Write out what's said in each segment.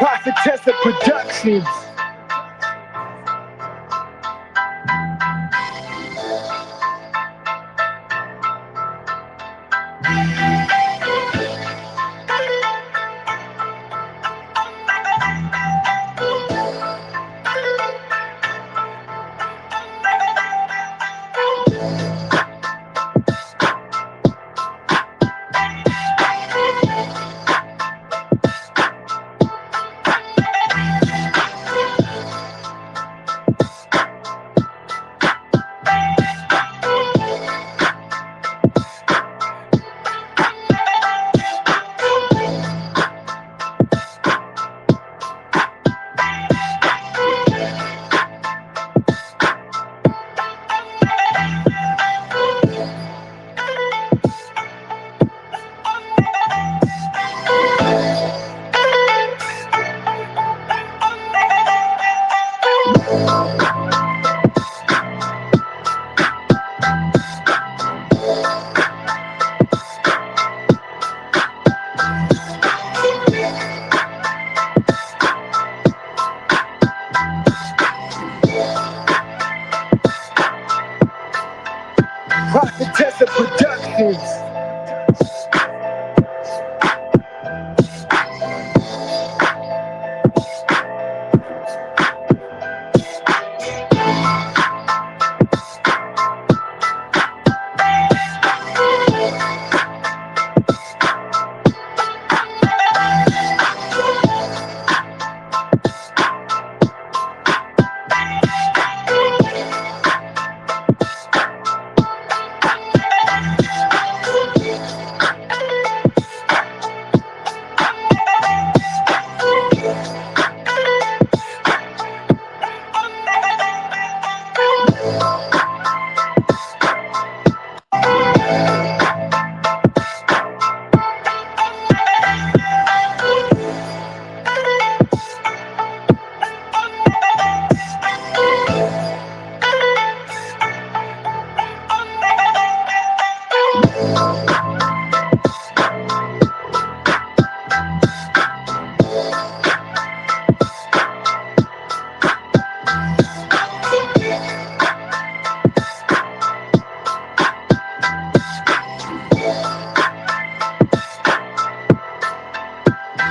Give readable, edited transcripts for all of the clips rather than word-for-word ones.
Prophetess of Productions. Prophetess of Productions.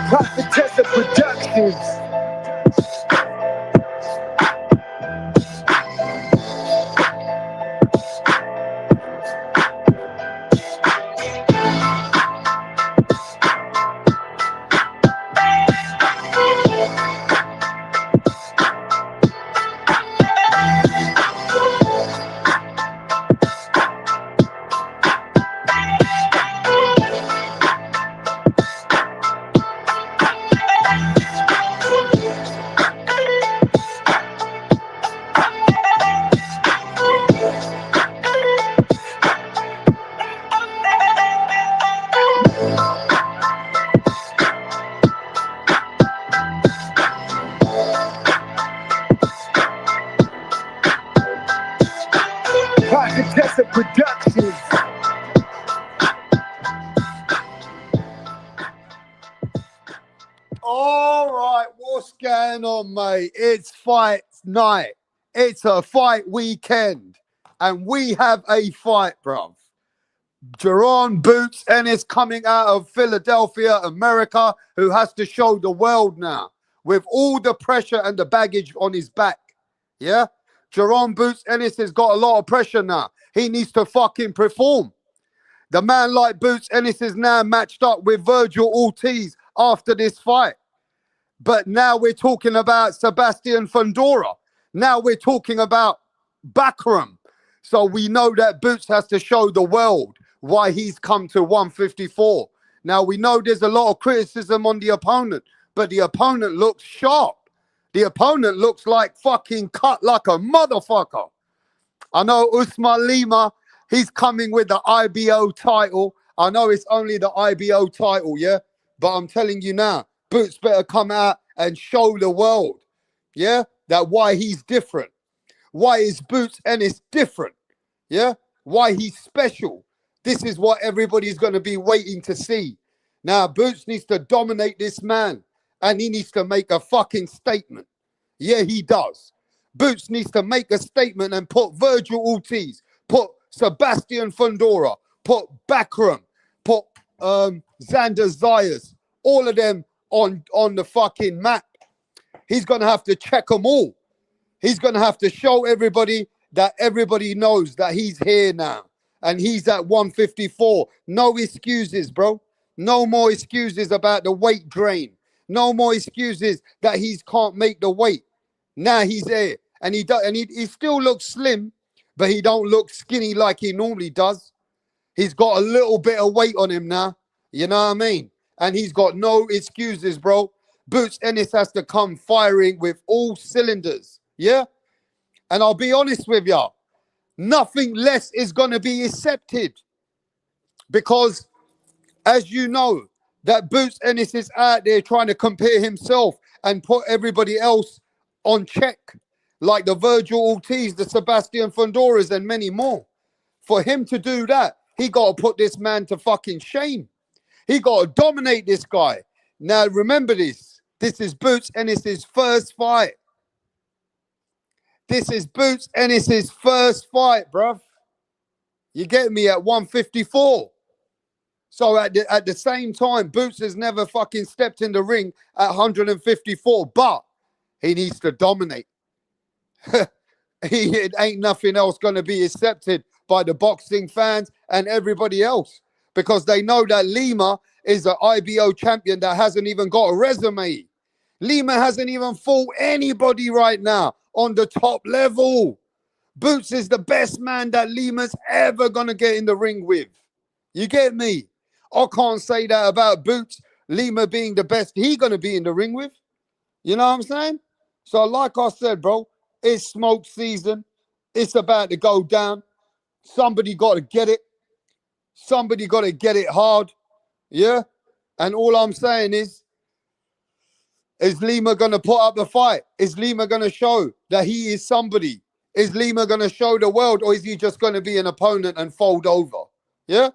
Prophetess of Productions. Prophetess of Productions. All right, what's going on, mate? It's fight night. It's a fight weekend. And we have a fight, bruv. Jerron Boots Ennis coming out of Philadelphia, America, who has to show the world now with all the pressure and the baggage on his back. Yeah? Jerron Boots Ennis has got a lot of pressure now. He needs to fucking perform. The man like Boots Ennis is now matched up with Virgil Ortiz after this fight. But now we're talking about Sebastian Fundora. Now we're talking about Bakram. So we know that Boots has to show the world why he's come to 154. Now we know there's a lot of criticism on the opponent, but the opponent looks sharp. The opponent looks like fucking cut like a motherfucker. I know Usman Lima, he's coming with the IBO title. I know it's only the IBO title, yeah? But I'm telling you now, Boots better come out and show the world, yeah, that why he's different. Why is Boots Ennis different? Yeah? Why he's special. This is what everybody's going to be waiting to see. Now, Boots needs to dominate this man and he needs to make a fucking statement. Yeah, he does. Boots needs to make a statement and put Virgil Ortiz, put Sebastian Fundora, put Bakram, put Xander Zayas, all of them on the fucking map. He's going to have to check them all. He's going to have to show everybody that everybody knows that he's here now. And he's at 154. No excuses, bro. No more excuses about the weight drain. No more excuses that he can't make the weight. Now he's there. And he does, and he still looks slim, but he don't look skinny like he normally does. He's got a little bit of weight on him now. You know what I mean? And he's got no excuses, bro. Boots Ennis has to come firing with all cylinders. Yeah? And I'll be honest with y'all. Nothing less is going to be accepted. Because, as you know, that Boots Ennis is out there trying to compare himself and put everybody else on check. Like the Virgil Ortiz, the Sebastian Fundoras, and many more. For him to do that, he got to put this man to fucking shame. He got to dominate this guy. Now, remember this. This is Boots Ennis' first fight. This is Boots Ennis' first fight, bruv. You get me at 154. So at the same time, Boots has never fucking stepped in the ring at 154, but he needs to dominate. It ain't nothing else going to be accepted by the boxing fans and everybody else because they know that Lima is an IBO champion that hasn't even got a resume. Lima hasn't even fought anybody right now on the top level. Boots is the best man that Lima's ever going to get in the ring with. You get me? I can't say that about Boots, Lima being the best he going to be in the ring with. You know what I'm saying? So like I said, bro, it's smoke season. It's about to go down. Somebody got to get it. Somebody got to get it hard. Yeah? And all I'm saying is Lima going to put up the fight? Is Lima going to show that he is somebody? Is Lima going to show the world, or is he just going to be an opponent and fold over? Yeah?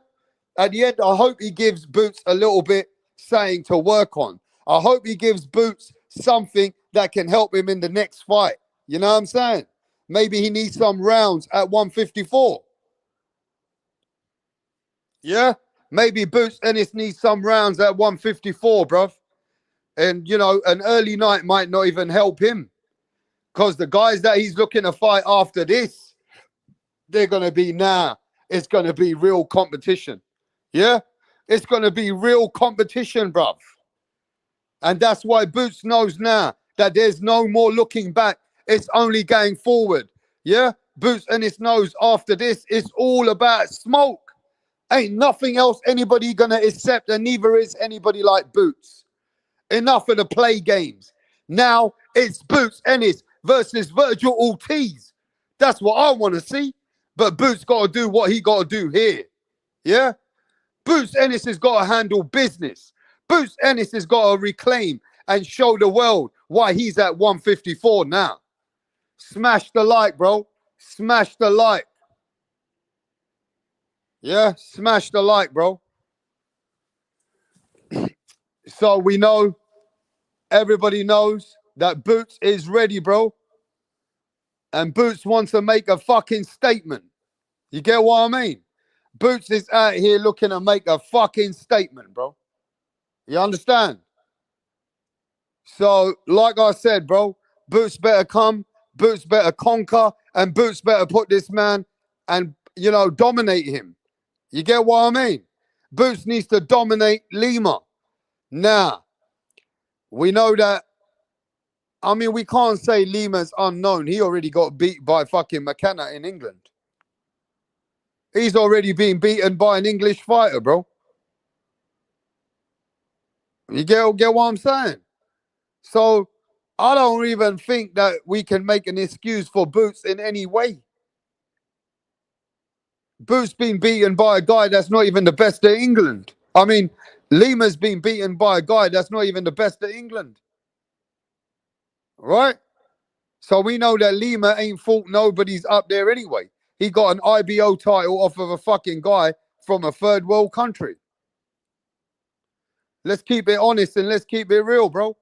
At the end, I hope he gives Boots a little bit saying to work on. I hope he gives Boots something that can help him in the next fight. You know what I'm saying? Maybe he needs some rounds at 154. Yeah? Maybe Boots Ennis needs some rounds at 154, bruv. And, you know, an early night might not even help him. Because the guys that he's looking to fight after this, they're going to be it's going to be real competition. Yeah? It's going to be real competition, bruv. And that's why Boots knows now that there's no more looking back. It's only going forward. Yeah? Boots Ennis knows after this, it's all about smoke. Ain't nothing else anybody going to accept, and neither is anybody like Boots. Enough of the play games. Now it's Boots Ennis versus Virgil Ortiz. That's what I want to see. But Boots got to do what he got to do here. Yeah? Boots Ennis has got to handle business. Boots Ennis has got to reclaim and show the world why he's at 154 now. Smash the like, bro. Smash the like. Yeah? Smash the like, bro. So we know, everybody knows that Boots is ready, bro. And Boots wants to make a fucking statement. You get what I mean? Boots is out here looking to make a fucking statement, bro. You understand? So, like I said, bro, Boots better come, Boots better conquer, and Boots better put this man and, you know, dominate him. You get what I mean? Boots needs to dominate Lima. Now, we know that, I mean, we can't say Lima's unknown. He already got beat by fucking McKenna in England. He's already been beaten by an English fighter, bro. You get what I'm saying? So, I don't even think that we can make an excuse for Boots in any way. Boots been beaten by a guy that's not even the best of England. I mean, Lima's been beaten by a guy that's not even the best of England. Right? So we know that Lima ain't fought nobody's up there anyway. He got an IBO title off of a fucking guy from a third world country. Let's keep it honest and let's keep it real, bro.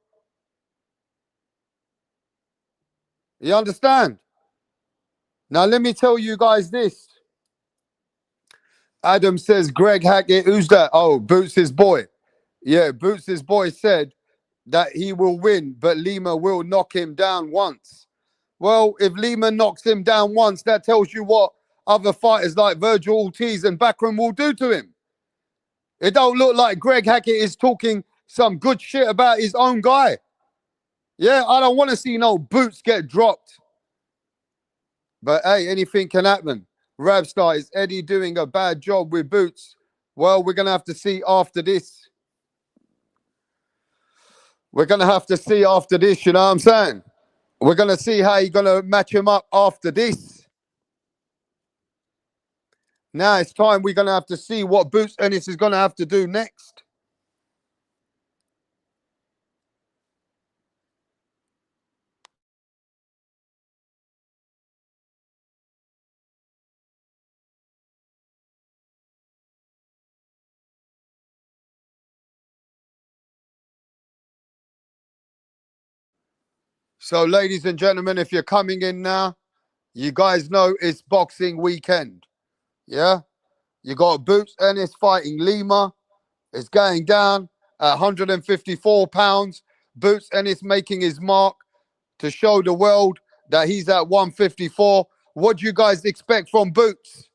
You understand? Now, let me tell you guys this. Adam says, Greg Hackett, who's that? Oh, Boots' boy. Yeah, Boots' boy said that he will win, but Lima will knock him down once. Well, if Lima knocks him down once, that tells you what other fighters like Virgil Ortiz and Backram will do to him. It don't look like Greg Hackett is talking some good shit about his own guy. Yeah, I don't want to see no Boots get dropped. But hey, anything can happen. Rabstar, is Eddie doing a bad job with Boots? Well, we're going to have to see after this. We're going to have to see after this, you know what I'm saying? We're going to see how you're going to match him up after this. Now it's time we're going to have to see what Boots Ennis is going to have to do next. So, ladies and gentlemen, if you're coming in now, you guys know it's boxing weekend. Yeah? You got Boots Ennis fighting Lima. It's going down at 154 pounds. Boots Ennis making his mark to show the world that he's at 154. What do you guys expect from Boots?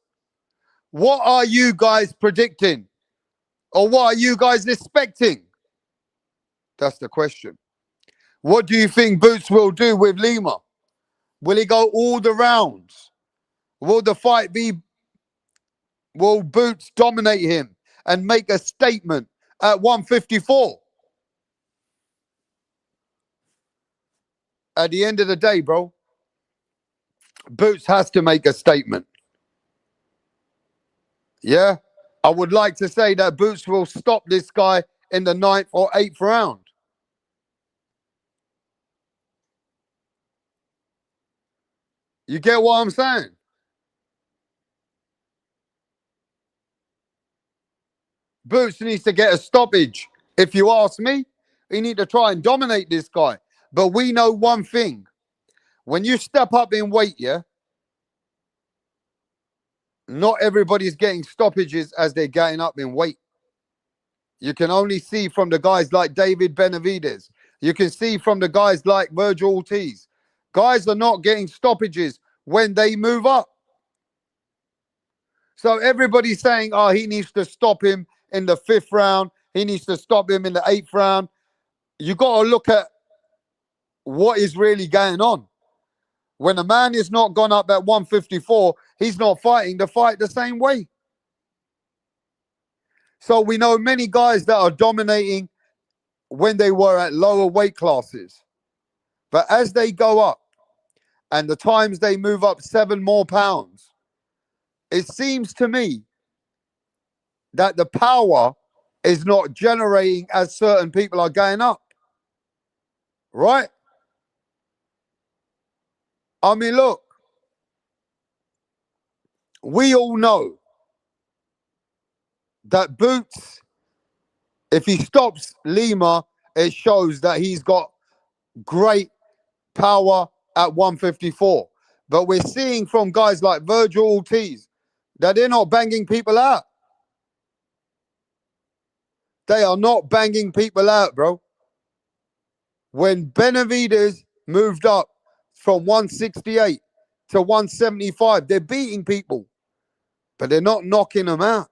What are you guys predicting? Or what are you guys expecting? That's the question. What do you think Boots will do with Lima? Will he go all the rounds? Will the fight be, will Boots dominate him and make a statement at 154? At the end of the day, bro, Boots has to make a statement. Yeah? I would like to say that Boots will stop this guy in the 9th or 8th round. You get what I'm saying? Boots needs to get a stoppage. If you ask me, he need to try and dominate this guy. But we know one thing. When you step up in weight, yeah, not everybody's getting stoppages as they're getting up in weight. You can only see from the guys like David Benavides. You can see from the guys like Virgil Ortiz. Guys are not getting stoppages when they move up. So everybody's saying, oh, he needs to stop him in the 5th round. He needs to stop him in the 8th round. You got to look at what is really going on. When a man is not gone up at 154, he's not fighting the fight the same way. So we know many guys that are dominating when they were at lower weight classes. But as they go up and the times they move up 7 more pounds, it seems to me that the power is not generating as certain people are going up. Right? I mean, look, we all know that Boots, if he stops Lima, it shows that he's got great power at 154. But we're seeing from guys like Virgil Ortiz that they're not banging people out. They are not banging people out, bro. When Benavides moved up from 168 to 175, they're beating people, but they're not knocking them out.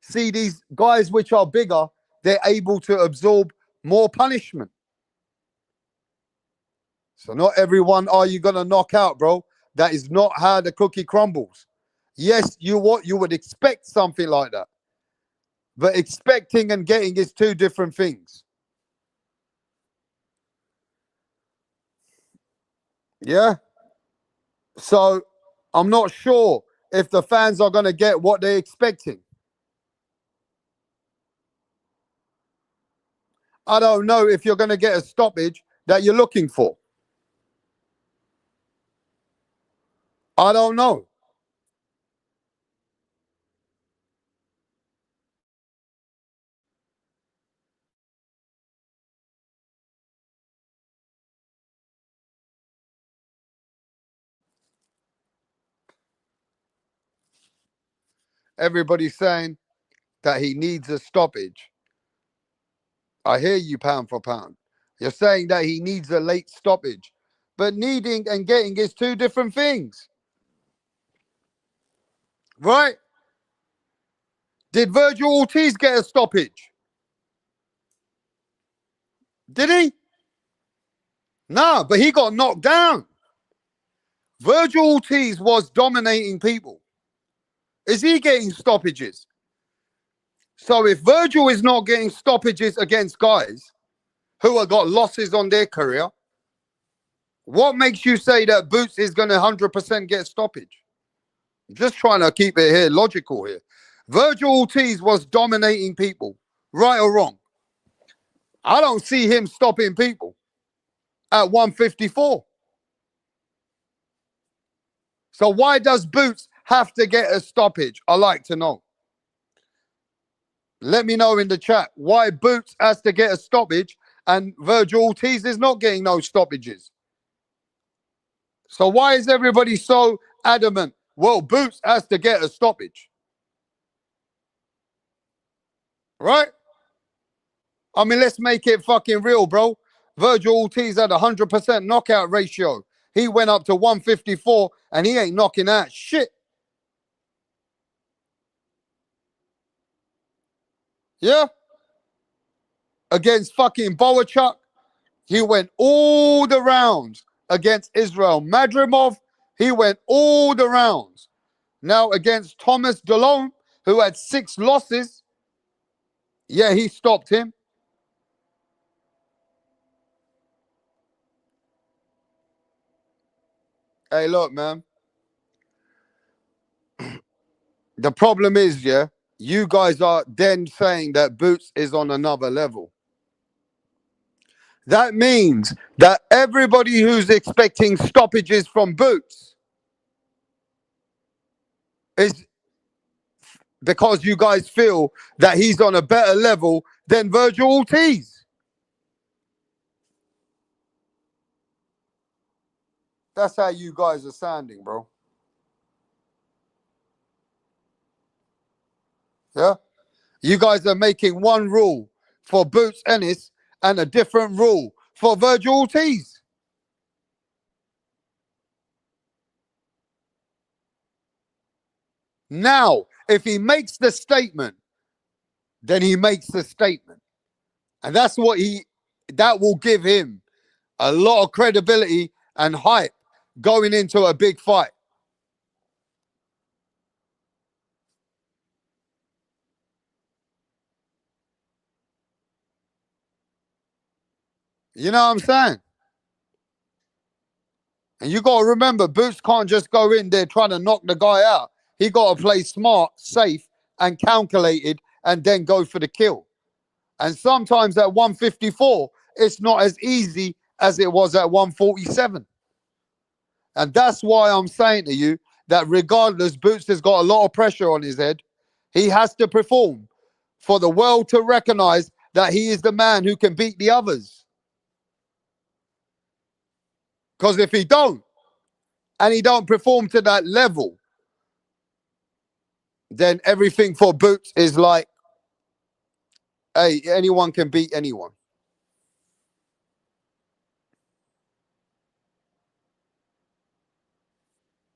See, these guys which are bigger, they're able to absorb more punishment. So not everyone are you gonna knock out, bro. That is not how the cookie crumbles. Yes, you would expect something like that. But expecting and getting is two different things. Yeah. So I'm not sure if the fans are gonna get what they're expecting. I don't know if you're gonna get a stoppage that you're looking for. I don't know. Everybody's saying that he needs a stoppage. I hear you pound for pound. You're saying that he needs a late stoppage. But needing and getting is two different things. Right? Did Virgil Ortiz get a stoppage? Did he? No, but he got knocked down. Virgil Ortiz was dominating people. Is he getting stoppages? So if Virgil is not getting stoppages against guys who have got losses on their career, what makes you say that Boots is going to 100% get stoppage? I'm just trying to keep it here logical here. Virgil Ortiz was dominating people, right or wrong. I don't see him stopping people at 154. So why does Boots have to get a stoppage? I like to know. Let me know in the chat why Boots has to get a stoppage and Virgil Ortiz is not getting no stoppages. So why is everybody so adamant? Well, Boots has to get a stoppage. Right? I mean, let's make it fucking real, bro. Virgil Ortiz had a 100% knockout ratio. He went up to 154 and he ain't knocking out shit. Yeah? Against fucking Boachuk, he went all the rounds. Against Israel Madrimov, he went all the rounds. Now against Thomas Delone, who had 6 losses, yeah, he stopped him. Hey, look, man. The problem is, yeah, you guys are then saying that Boots is on another level. That means that everybody who's expecting stoppages from Boots is because you guys feel that he's on a better level than Virgil Ortiz. That's how you guys are sounding, bro. Yeah? You guys are making one rule for Boots Ennis and a different rule for Virgil Ortiz. Now, if he makes the statement, then he makes the statement. And that will give him a lot of credibility and hype going into a big fight. You know what I'm saying? And you got to remember, Boots can't just go in there trying to knock the guy out. He got to play smart, safe, and calculated, and then go for the kill. And sometimes at 154, it's not as easy as it was at 147. And that's why I'm saying to you that regardless, Boots has got a lot of pressure on his head. He has to perform for the world to recognize that he is the man who can beat the others. Because if he don't, and he don't perform to that level, then everything for Boots is like, hey, anyone can beat anyone.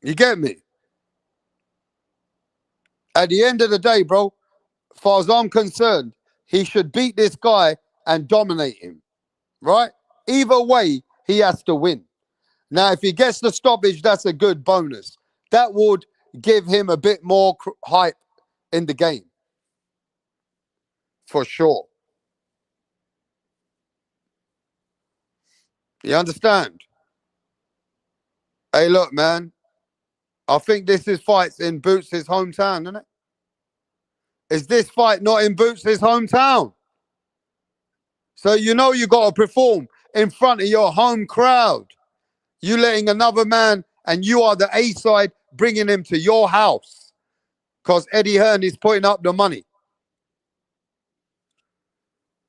You get me? At the end of the day, bro, as far as I'm concerned, he should beat this guy and dominate him, right? Either way, he has to win. Now, if he gets the stoppage, that's a good bonus. That would give him a bit more hype in the game, for sure. You understand? Hey, look, man. I think this is fights in Boots' hometown, isn't it? Is this fight not in Boots' hometown? So you know you got to perform in front of your home crowd. You letting another man, and you are the A side, bringing him to your house because Eddie Hearn is putting up the money,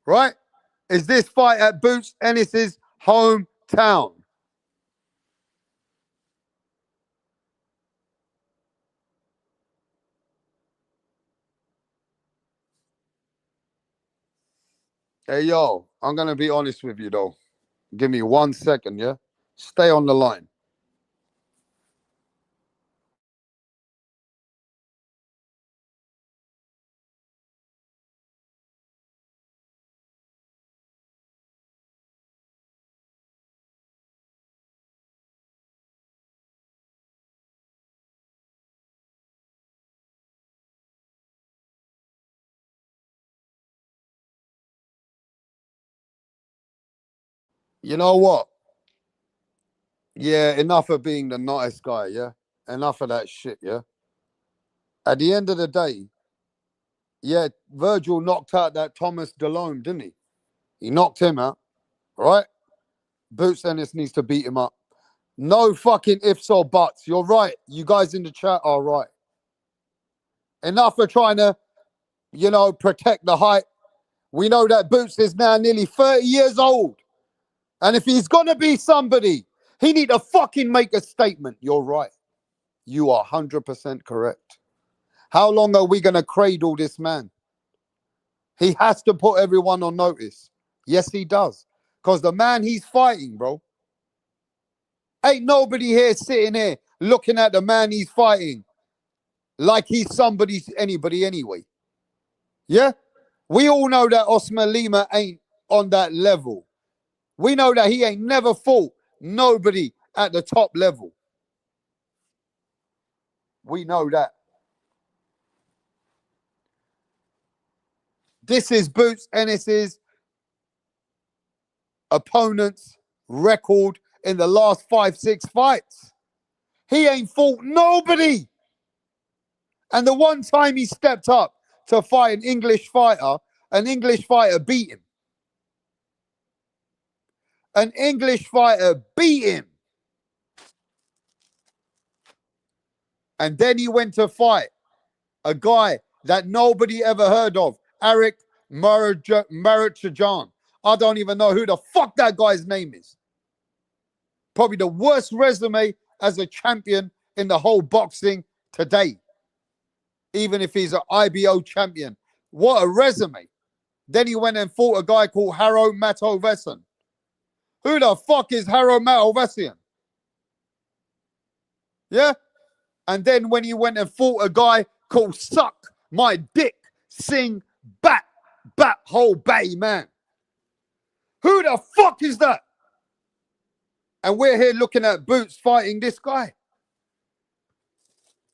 right? Is this fight at Boots Ennis's hometown? Hey, yo, I'm going to be honest with you, though. Give me 1 second, yeah? Stay on the line. You know what? Yeah, enough of being the nice guy, yeah? Enough of that shit, yeah? At the end of the day, yeah, Virgil knocked out that Thomas Delone, didn't he? He knocked him out, right? Boots Ennis needs to beat him up. No fucking ifs or buts. You're right. You guys in the chat are right. Enough of trying to, protect the height. We know that Boots is now nearly 30 years old. And if he's going to be somebody, he need to fucking make a statement. You're right. You are 100% correct. How long are we going to cradle this man? He has to put everyone on notice. Yes, he does. Because the man he's fighting, bro, ain't nobody here sitting here looking at the man he's fighting like he's anybody anyway. Yeah? We all know that Osman Lima ain't on that level. We know that he ain't never fought nobody at the top level. We know that. This is Boots Ennis's opponent's record in the last 5-6 fights. He ain't fought nobody. And the one time he stepped up to fight an English fighter beat him. An English fighter beat him. And then he went to fight a guy that nobody ever heard of, Arik Marachajan. I don't even know who the fuck that guy's name is. Probably the worst resume as a champion in the whole boxing today. Even if he's an IBO champion. What a resume. Then he went and fought a guy called Haro Matovesian. Who the fuck is Haro Matovesian? Yeah? And then when he went and fought a guy called Suck My Dick Sing Bat Hole Bay Man. Who the fuck is that? And we're here looking at Boots fighting this guy.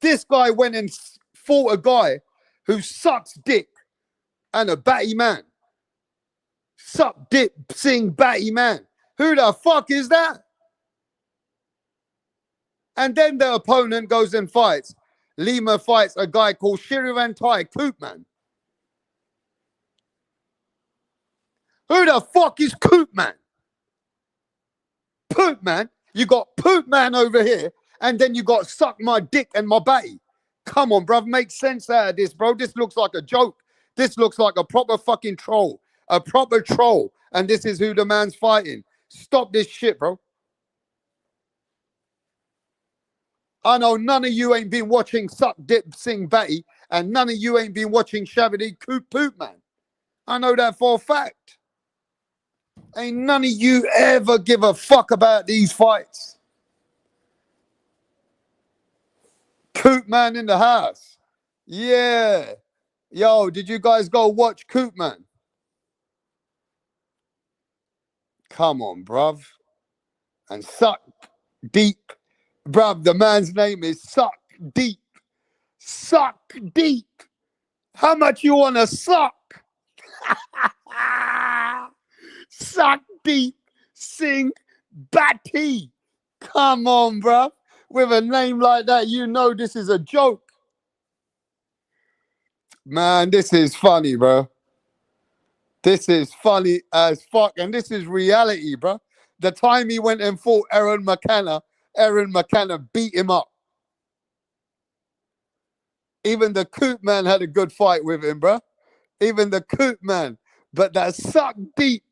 This guy went and fought a guy who sucks dick and a batty man. Suck dick, sing batty man. Who the fuck is that? And then the opponent goes and fights. Lima fights a guy called Shirivantai Koopman. Who the fuck is Koopman? Poopman. You got Poopman over here, and then you got Suck My Dick and My Batty. Come on, bruv, make sense out of this, bro. This looks like a joke. This looks like a proper fucking troll. A proper troll. And this is who the man's fighting. Stop this shit, bro. I know none of you ain't been watching Suck Dip Sing Batty, and none of you ain't been watching Shabby Poop Man. I know that for a fact. Ain't none of you ever give a fuck about these fights. Coop Man in the house. Yeah. Yo, did you guys go watch Coop Man? Come on, bruv. And Suck Deep. Bruv, the man's name is Suck Deep. Suck Deep. How much you want to suck? Suck Deep. Sing Batty. Come on, bruv. With a name like that, you know this is a joke. Man, this is funny, bro. This is funny as fuck. And this is reality, bro. The time he went and fought Aaron McKenna beat him up. Even the Coop Man had a good fight with him, bro. Even the Coop Man. But that Suck Deep.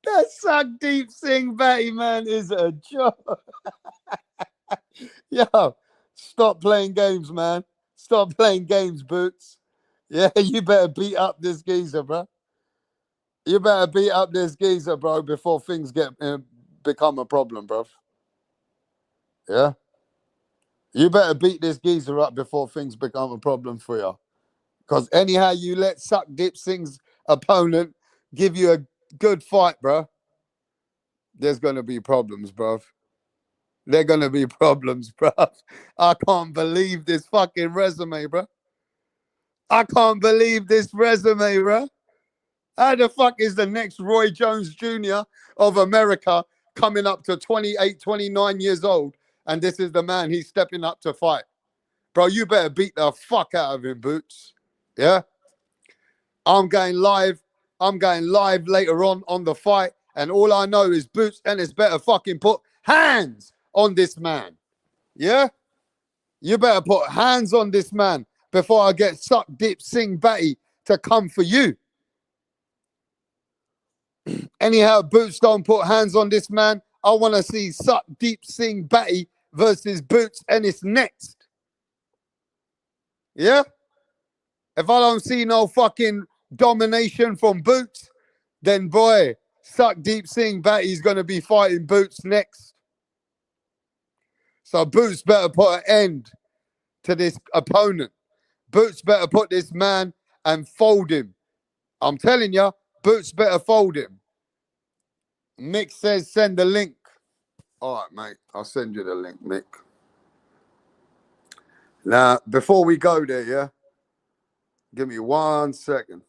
That Suck Deep Sing Batty, man, is a joke. Yo, stop playing games, man. Stop playing games, Boots. Yeah, you better beat up this geezer, bro. You better beat up this geezer, bro, before things get become a problem, bro. Yeah, you better beat this geezer up before things become a problem for you. Because anyhow, you let Suck Dip Singh's opponent give you a good fight, bro. There's gonna be problems, bro. They're gonna be problems, bro. I can't believe this fucking resume, bro. I can't believe this resume, bro. How the fuck is the next Roy Jones Jr. of America coming up to 28, 29 years old? And this is the man he's stepping up to fight. Bro, you better beat the fuck out of him, Boots. Yeah? I'm going live. I'm going live later on the fight. And all I know is Boots Ennis better fucking put hands on this man. Yeah? You better put hands on this man before I get Suck Dip Singh Batty to come for you. Anyhow, Boots don't put hands on this man. I want to see Suck Deep Singh Batty versus Boots Ennis next. Yeah? If I don't see no fucking domination from Boots, then boy, Suck Deep Singh Batty's going to be fighting Boots next. So Boots better put an end to this opponent. Boots better put this man and fold him. I'm telling you, Boots better fold him. Mick says send the link. All right, mate. I'll send you the link, Mick. Now, before we go there, yeah? Give me 1 second.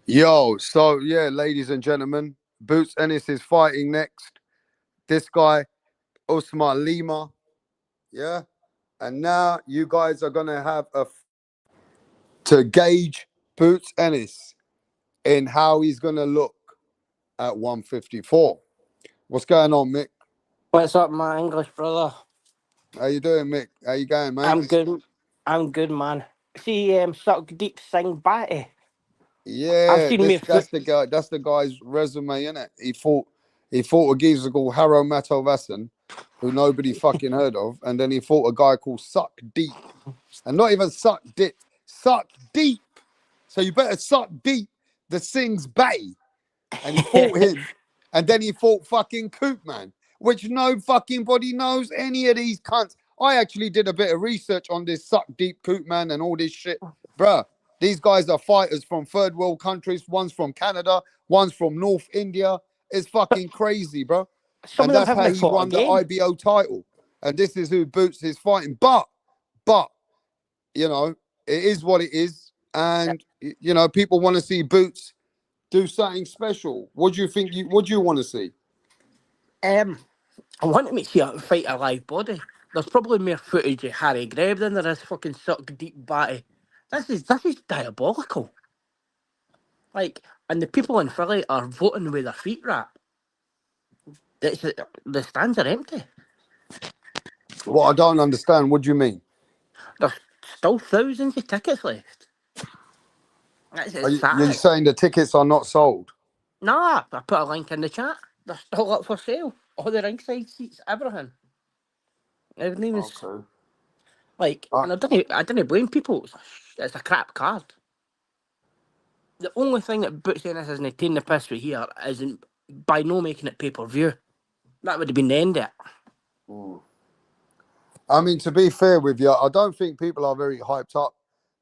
Yo, so yeah, ladies and gentlemen, Boots Ennis is fighting next. This guy, Usman Lima. Yeah. And now you guys are going to have to gauge Boots Ennis in how he's going to look at 154. What's going on, Mick? What's up, my English brother? How you doing, Mick? How you going, mate? I'm good. I'm good, man. See, Suck Deep Sing Batty. I've Yeah, seen me foot. that's the guy. That's the guy's resume, innit? He fought a geezer called Haro Matovasan, who nobody fucking heard of, and then he fought a guy called Suck Deep, and not even Suck Dip, Suck Deep. So you better suck deep the Singh's Bay, and he fought him, and then he fought fucking Koopman, which no fucking body knows any of these cunts. I actually did a bit of research on this Suck Deep Koopman and all this shit, bruh. These guys are fighters from third world countries. One's from Canada, one's from North India. It's fucking crazy, bro. Some And of them that's how haven't he fought won the again. IBO title. And this is who Boots is fighting. But, you know, it is what it is. And, you know, people want to see Boots do something special. What do you think? What do you want to see? I want to see a fight a live body. There's probably more footage of Harry Greb than there is fucking Suck Deep Batty. This is diabolical. Like, and the people in Philly are voting with their feet wrapped. The stands are empty. What I don't understand. What do you mean? There's still thousands of tickets left. It's You're sad. saying the tickets are not sold? Nah, I put a link in the chat. They're still up for sale. All the ringside seats, everything. Everything was Okay. like, Uh, and I didn't blame people. It's a crap card. The only thing that Boots Ennis isn't taking the piss with here isn't by no making it pay per view. That would have been the end of it. I mean, to be fair with you, I don't think people are very hyped up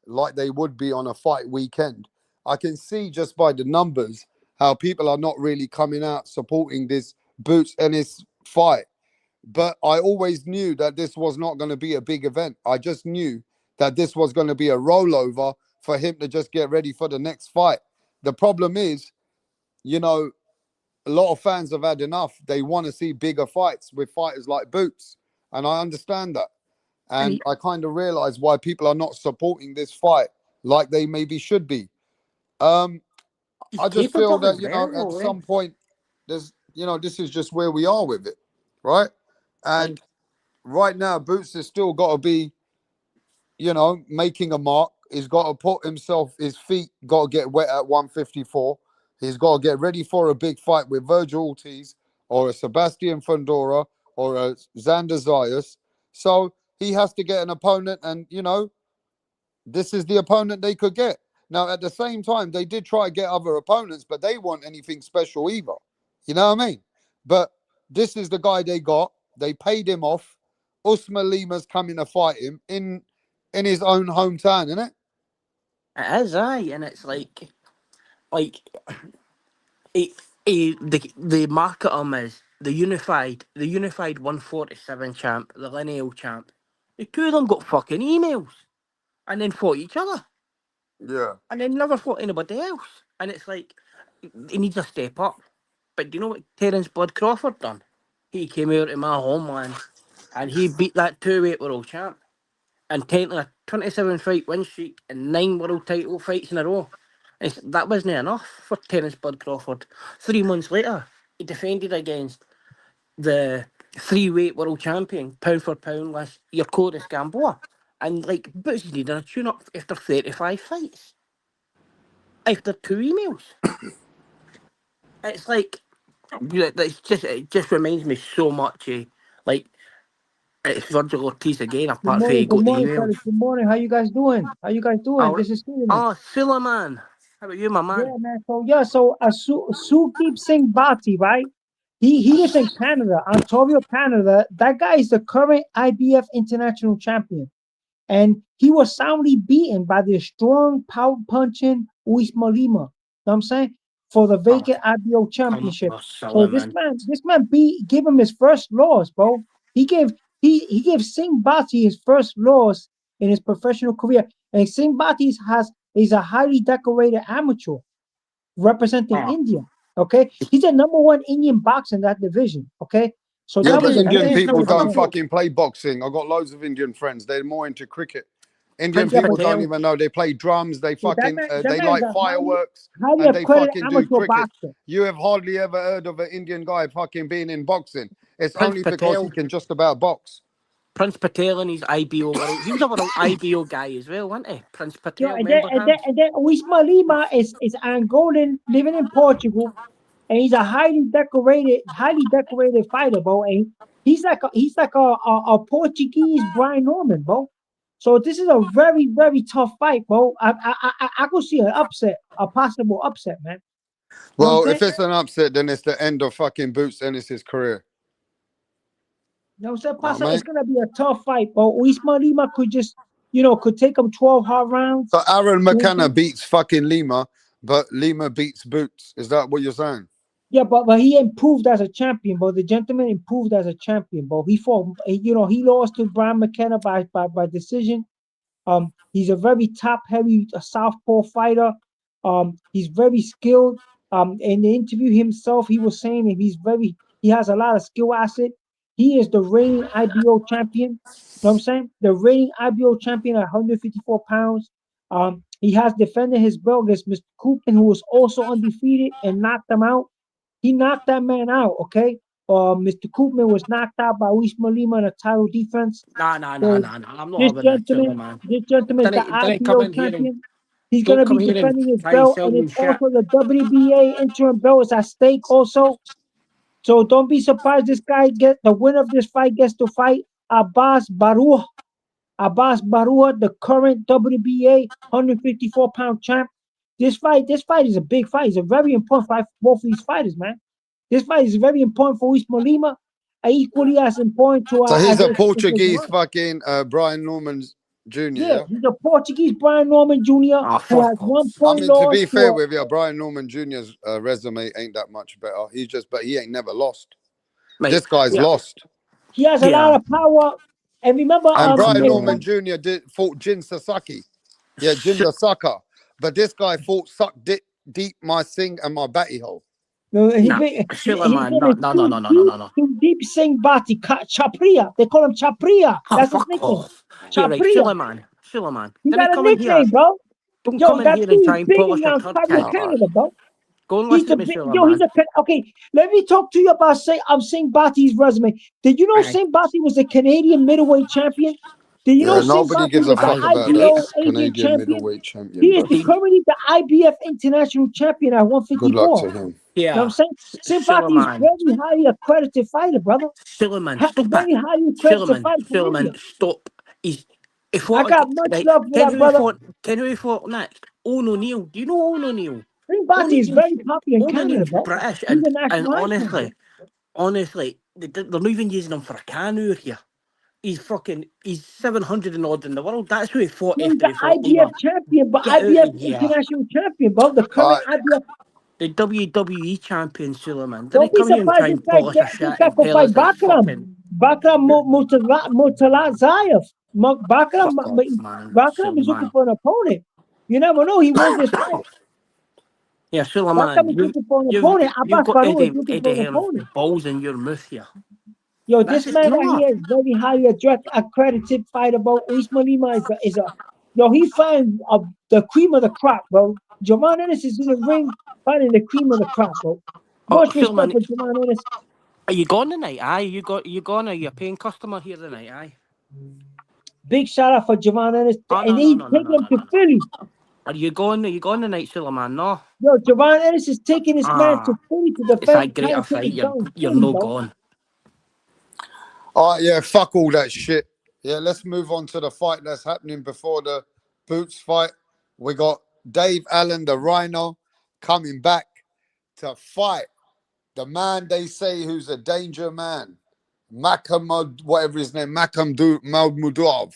like they would be on a fight weekend. I can see just by the numbers how people are not really coming out supporting this Boots Ennis fight. But I always knew that this was not going to be a big event. I just knew that this was going to be a rollover for him to just get ready for the next fight. The problem is, you know, a lot of fans have had enough. They want to see bigger fights with fighters like Boots. And I understand that. And And I kind of realize why people are not supporting this fight like they maybe should be. Um, he's I just feel capable as that, you know, at well, eh? some point, there's, you know, this is just where we are with it, right? And Like, right now, Boots has still got to be, you know, making a mark. He's got to put himself, his feet got to get wet at 154. He's got to get ready for a big fight with Virgil Ortiz or a Sebastian Fundora or a Xander Zayas. So he has to get an opponent, and, you know, this is the opponent they could get. Now, at the same time, they did try to get other opponents, but they weren't anything special either. You know what I mean? But this is the guy they got. They paid him off. Usman Lima's coming to fight him in his own hometown, isn't it? it is, aye, and it's like he, the market him as the unified 147 champ, the lineal champ. The two of them got fucking emails and then fought each other Yeah. and then never fought anybody else. And it's like he needs a step up. But do you know what Terence Bud Crawford done? He came out of my homeland and he beat that two-weight world champ and technically a 27 fight win streak and 9 world title fights in a row. That wasn't enough for Terence Bud Crawford. 3 months later, he defended against the three-weight world champion, pound for pound list, your Codis Gamboa. And like, Boots needed a tune-up after 35 fights. After 2 emails. It's like, it just reminds me so much of, like, it's Virgil Ortiz again, apart from he Good got the morning, emails. fellas. Good morning. How you guys doing? How you guys doing? Oh, This is Steven. oh, Suleiman. How about you, my man? Yeah, man. So Sukeep Singh Bhatti, right? He lives in Canada, Ontario, Canada. That guy is the current IBF international champion, and he was soundly beaten by the strong, power punching Usman Lima. You know what I'm saying? For the Oh, vacant IBO come championship. on, So Suleiman. this man give him his first loss, bro. He gave Singh Bhatti his first loss in his professional career. And Singh Bhatti is a highly decorated amateur representing Oh, India. Okay, he's the number one Indian boxer in that division. Okay, so Yeah, that but was and Indian very there's people no important to don't know. Liverpool. fucking play boxing. I've got loads of Indian friends. They're more into cricket. Indian Prince Yeah, but people don't Patel. even know they play drums. They fucking that they man is like a fireworks highly and they accredited fucking do amateur cricket. boxer. You have hardly ever heard of an Indian guy fucking being in boxing. It's Prince only because Patel. he can just about box. Prince Patel and his IBO world. He was a world IBO guy as well, wasn't he? Prince Yeah, Patel, remember him? and then Wisma Lima is Angolan living in Portugal, and he's a highly decorated fighter, bro. And he's like a Portuguese Brian Norman, bro. So this is a very tough fight, bro. I could see an upset, a possible upset, man. You know what I'm Well, saying? if it's an upset, then it's the end of fucking Boots Ennis' career. You know what I'm saying? Know what I It's mean? gonna be a tough fight, bro. Wisma Lima could just, could take him 12 hard rounds. So Aaron You know what I'm McKenna saying? beats fucking Lima, but Lima beats Boots. Is that what you're saying? Yeah, but he improved as a champion, bro. The gentleman improved as a champion, bro. He lost to Brian McKenna by decision. He's a very top heavy southpaw fighter. He's very skilled. In the interview himself, he was saying that he has a lot of skill asset. He is the reigning IBO champion. You know what I'm saying? The reigning IBO champion at 154 pounds. He has defended his belt against Mr. Koopman, who was also undefeated and knocked him out. He knocked that man out, okay? Mr. Koopman was knocked out by Wisma Lima in a title defense. Nah, nah, nah, So nah, nah. I'm not this having that chilling, gentleman, man. this gentleman is the Didn't come IBO in here and champion. He's don't gonna come be here and defending his try and belt, sell and me it's shit. also the WBA interim belt is at stake also. So don't be surprised the winner of this fight gets to fight Abbas Baruch. Abbas Baruch, the current WBA 154-pound champ. This fight is a big fight. It's a very important fight for both of these fighters, man. This fight is very important for Ismail Lima, equally as important to So he's as a as Portuguese well. fucking Brian Norman Jr., Yeah, yeah? he's a Portuguese Brian Norman Jr. Oh, who fuck has off. one I point mean, to loss be to fair a. with you, Brian Norman Jr.'s resume ain't that much better. But he ain't never lost. Mate, This guy's yeah, lost. He has a yeah. lot of power. And remember, And Brian there's Norman Jr. fought Jin Sasaki. Yeah, Jin the Sucker. But this guy fought Suck Deep my sing and my batty hole. no, Nah, Suleiman, no. Too deep Singh Bati, Chapriya. They call him Chapriya. Oh, That's his fuck nickname. off. Hey, right, Chapriya. Suleiman. He Didn't got a come in here. nickname, bro. Don't Yo, come in that here and dude try is and big in polish your third Ontario, card. Canada, bro. Go and He's listen the to me, big, yo, he's Suleiman. okay. Let me talk to you about Singh Bati's resume. Did you know Aye. Singh Bati was a Canadian middleweight champion? Did you know Yeah, Singh nobody Bati gives a was the fuck about that IBO Asian Canadian champion? middleweight He champion, is bro. currently the IBF international champion at Good luck 154. to him. You know what Yeah. I'm saying? Singh Bati is Suleiman. very highly accredited fighter, brother. Suleiman, stop it. Very highly accredited fighter from India. Suleiman, stop. He's if I what got much right. love for that brother. Can who he fought next? Owen O'Neill. Do you know Owen O'Neill? Singh Bati is very popular in Owen Canada, O'Neill's bro. British He's a and national icon. honestly, they're not even using him for a canoe here. He's 700 and odd in the world. That's who he fought He's after the he fought IBF Lima. champion, but Get out IBF of here. international champion, bro. The All current right. IBF. The WWE champion, Suleiman. Don't Didn't be come here and surprised try this and polish a guy shit and could tell fight us it's fucking Bakram Murtazayev. fuck off, man. Bakram is looking Suleiman. for an opponent. You never know. He wins this fight. Yeah, Bakram Suleiman, is looking for an you've opponent. you've Abbas got Farouk is looking for Eddie an Hearn's opponent. balls in your mouth here. Yo, That's this man right no. here is very highly accredited fighter, bro. Usman Lima is a yo. He fighting the cream of the crop, bro. Javon Ennis is in the ring fighting the cream of the crop, bro. Oh, Much respect Suleiman, for Javon Ennis. are you gone tonight? Aye, you gone? Are you a paying customer here tonight? Aye. Big shout out for Javon Ennis, Oh and he's taking him to Philly. Are you going? Are you going tonight, Suleiman? No. Yo, Javon Ennis is taking this man to Philly to It's a defend greater title fight. down in You're Philly, no bro. gone. All right, yeah, fuck all that shit. Yeah, let's move on to the fight that's happening before the Boots fight. We got Dave Allen, the Rhino, coming back to fight the man they say who's a danger man, Makamud, whatever his name, Makamudov.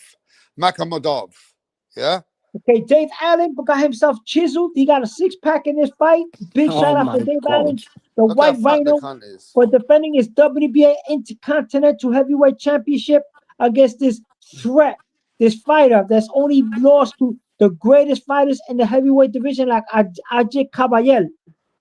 Yeah. Okay, Dave Allen got himself chiseled. He got a 6-pack in this fight. Big shout out for Dave Allen, the Look how White fat the Rhino, cunt is. for defending his WBA Intercontinental Heavyweight Championship against this threat, this fighter that's only lost to the greatest fighters in the heavyweight division, like Ajay Kabayel.